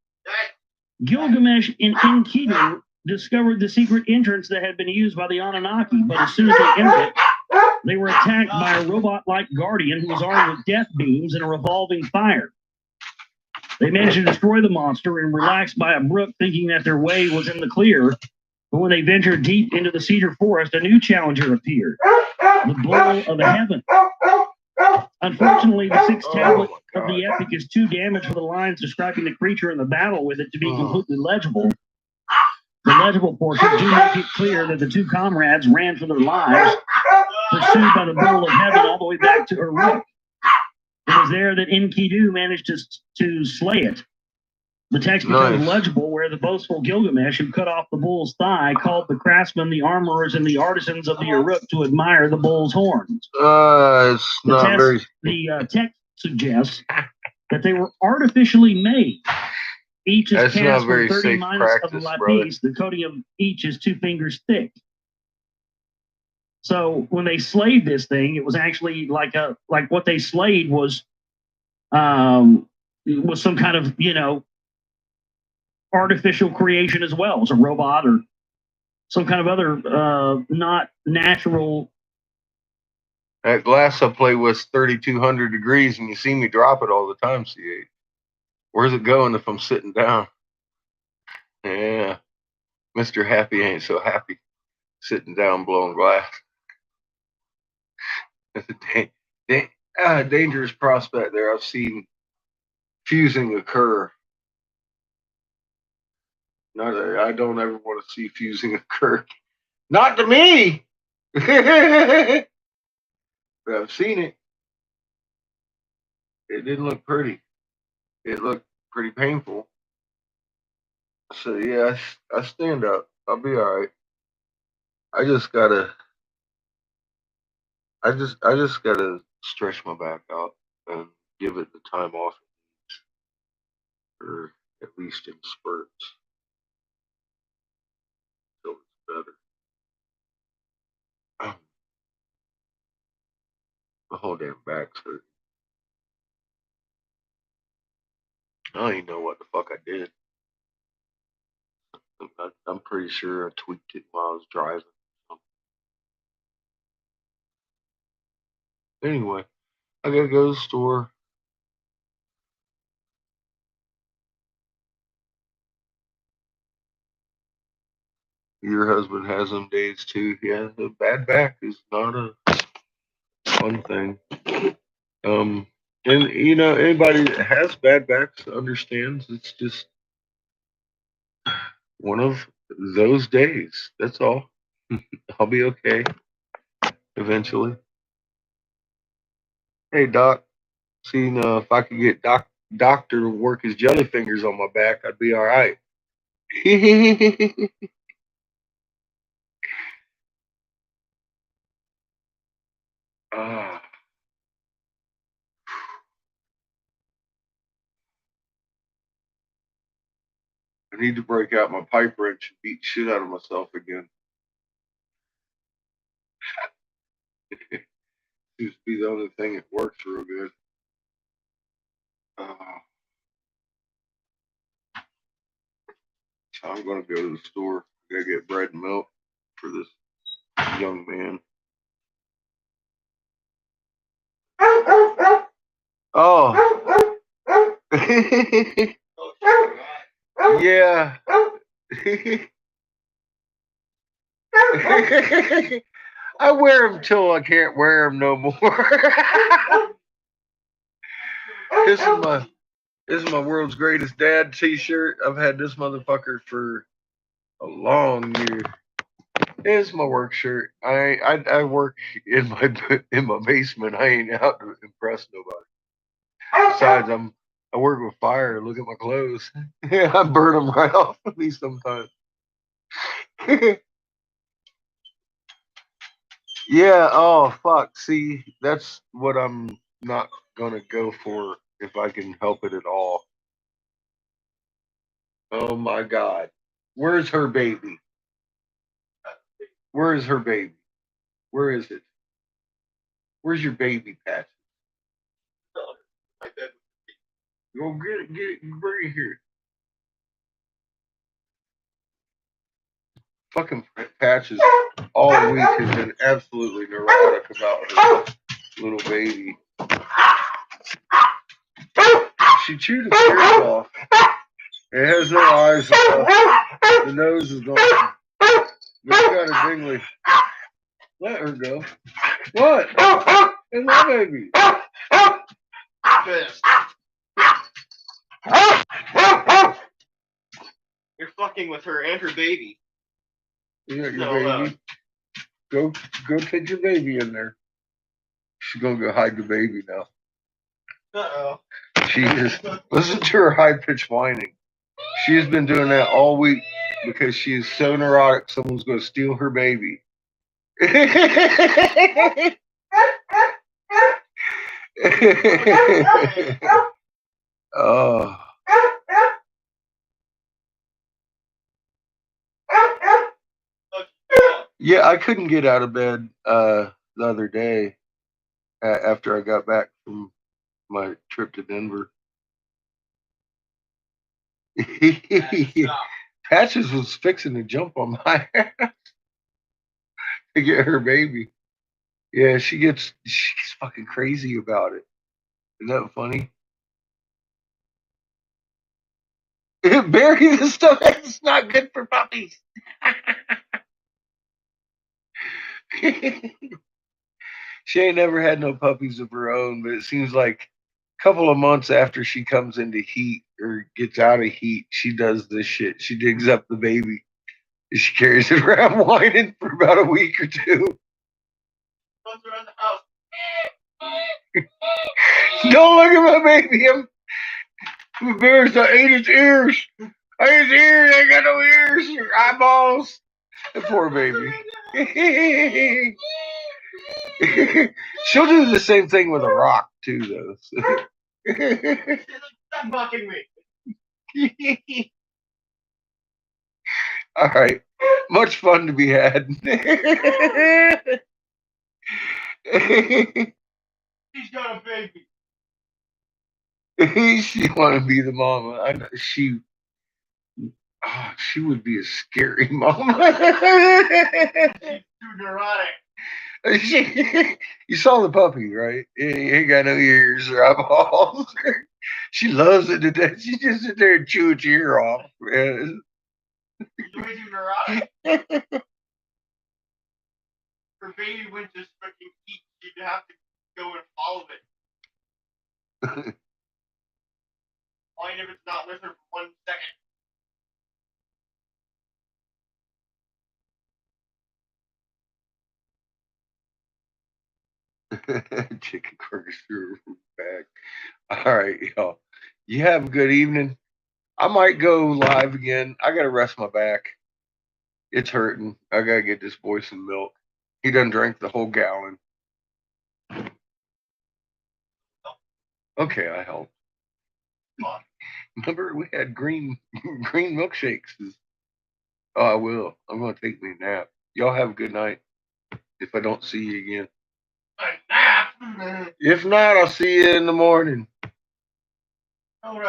Gilgamesh and Enkidu discovered the secret entrance that had been used by the Anunnaki, but as soon as they entered it, they were attacked by a robot-like guardian who was armed with death beams and a revolving fire. They managed to destroy the monster and relaxed by a brook, thinking that their way was in the clear. But when they ventured deep into the cedar forest, a new challenger appeared, the Bull of Heaven. Unfortunately, the sixth tablet of the epic is too damaged for the lines describing the creature and the battle with it to be completely legible. The legible portions do make it clear that the two comrades ran for their lives, pursued by the Bull of Heaven all the way back to Uruk. It was there that Enkidu managed to slay it. The text becomes legible where the boastful Gilgamesh, who cut off the bull's thigh, called the craftsmen, the armorers, and the artisans of the Uruk to admire the bull's horns. It's not very. The text suggests that they were artificially made. Each is cast from 30 minus of the lapis. The coating of each is 2 fingers thick. So when they slayed this thing, it was actually like what they slayed was some kind of, you know, artificial creation as well. It was a robot or some kind of other not natural. That glass I play with 3,200 degrees, and you see me drop it all the time, C8. Where's it going if I'm sitting down? Yeah. Mr. Happy ain't so happy sitting down blowing glass. Dangerous prospect there. I've seen fusing occur. I don't ever want to see fusing occur. Not to me! But I've seen it. It didn't look pretty. It looked pretty painful. So yeah, I stand up. I'll be all right. I just gotta stretch my back out and give it the time off it needs, or at least in spurts, so it's better. The whole damn back's hurt. I don't even know what the fuck I did. I'm pretty sure I tweaked it while I was driving. Anyway, I gotta go to the store. Your husband has them days too. Yeah, a bad back is not a fun thing. And anybody that has bad backs understands it's just one of those days. That's all. I'll be okay eventually. Hey, Doc. Seeing if I could get Doctor to work his jelly fingers on my back, I'd be all right. Ah, I need to break out my pipe wrench and beat shit out of myself again. Seems to be the only thing that works real good. So I'm going to go to the store. Gotta get bread and milk for this young man. Oh. Yeah. I wear them till I can't wear them no more. This is my world's greatest dad T-shirt. I've had this motherfucker for a long year. It's my work shirt. I work in my basement. I ain't out to impress nobody. Besides, I work with fire. Look at my clothes. I burn them right off of me sometimes. Yeah. Oh fuck. See, that's what I'm not gonna go for if I can help it at all. Oh my God. Where's her baby? Where is her baby? Where is it? Where's your baby, Pat? Go get it, bring it here. Fucking Patches all week has been absolutely neurotic about her little baby. She chewed the ears off. It has no eyes. The nose is gone. It's kind of dingly. Let her go. What? It's my baby. You're fucking with her and her baby. You got your baby. Go take your baby in there. She's gonna go hide the baby now. Uh-oh. She is. Listen to her high-pitched whining. She has been doing that all week because she is so neurotic someone's going to steal her baby. Oh. Yeah, I couldn't get out of bed the other day after I got back from my trip to Denver. Patches was fixing to jump on my ass to get her baby. Yeah, she's fucking crazy about it. Isn't that funny? Bury the stuff. It's not good for puppies. She ain't never had no puppies of her own, but it seems like a couple of months after she comes into heat or gets out of heat, she does this shit. She digs up the baby. She carries it around whining for about a week or two. Runs around the house. Don't look at my baby. I'm embarrassed. I ate his ears. I ate his ears. I got no ears or eyeballs. The poor baby. She'll do the same thing with a rock too, though. Stop mocking me. All right, much fun to be had. She's got a baby. She want to be the mama. I know she would be a scary mama. She's too neurotic. You saw the puppy, right? He ain't got no ears or eyeballs. She loves it to death. She just sit there and chew its ear off. Man. You way too neurotic. Her baby went to fucking eat. She'd have to go and follow it. Only if it's not with her for 1 second. Chicken burgers through her back. All right, y'all. You have a good evening. I might go live again. I gotta rest my back. It's hurting. I gotta get this boy some milk. He done drank the whole gallon. Okay, I helped. Remember we had green milkshakes. Oh, I will. I'm gonna take me a nap. Y'all have a good night. If I don't see you again. A nap? If not, I'll see you in the morning. Oh,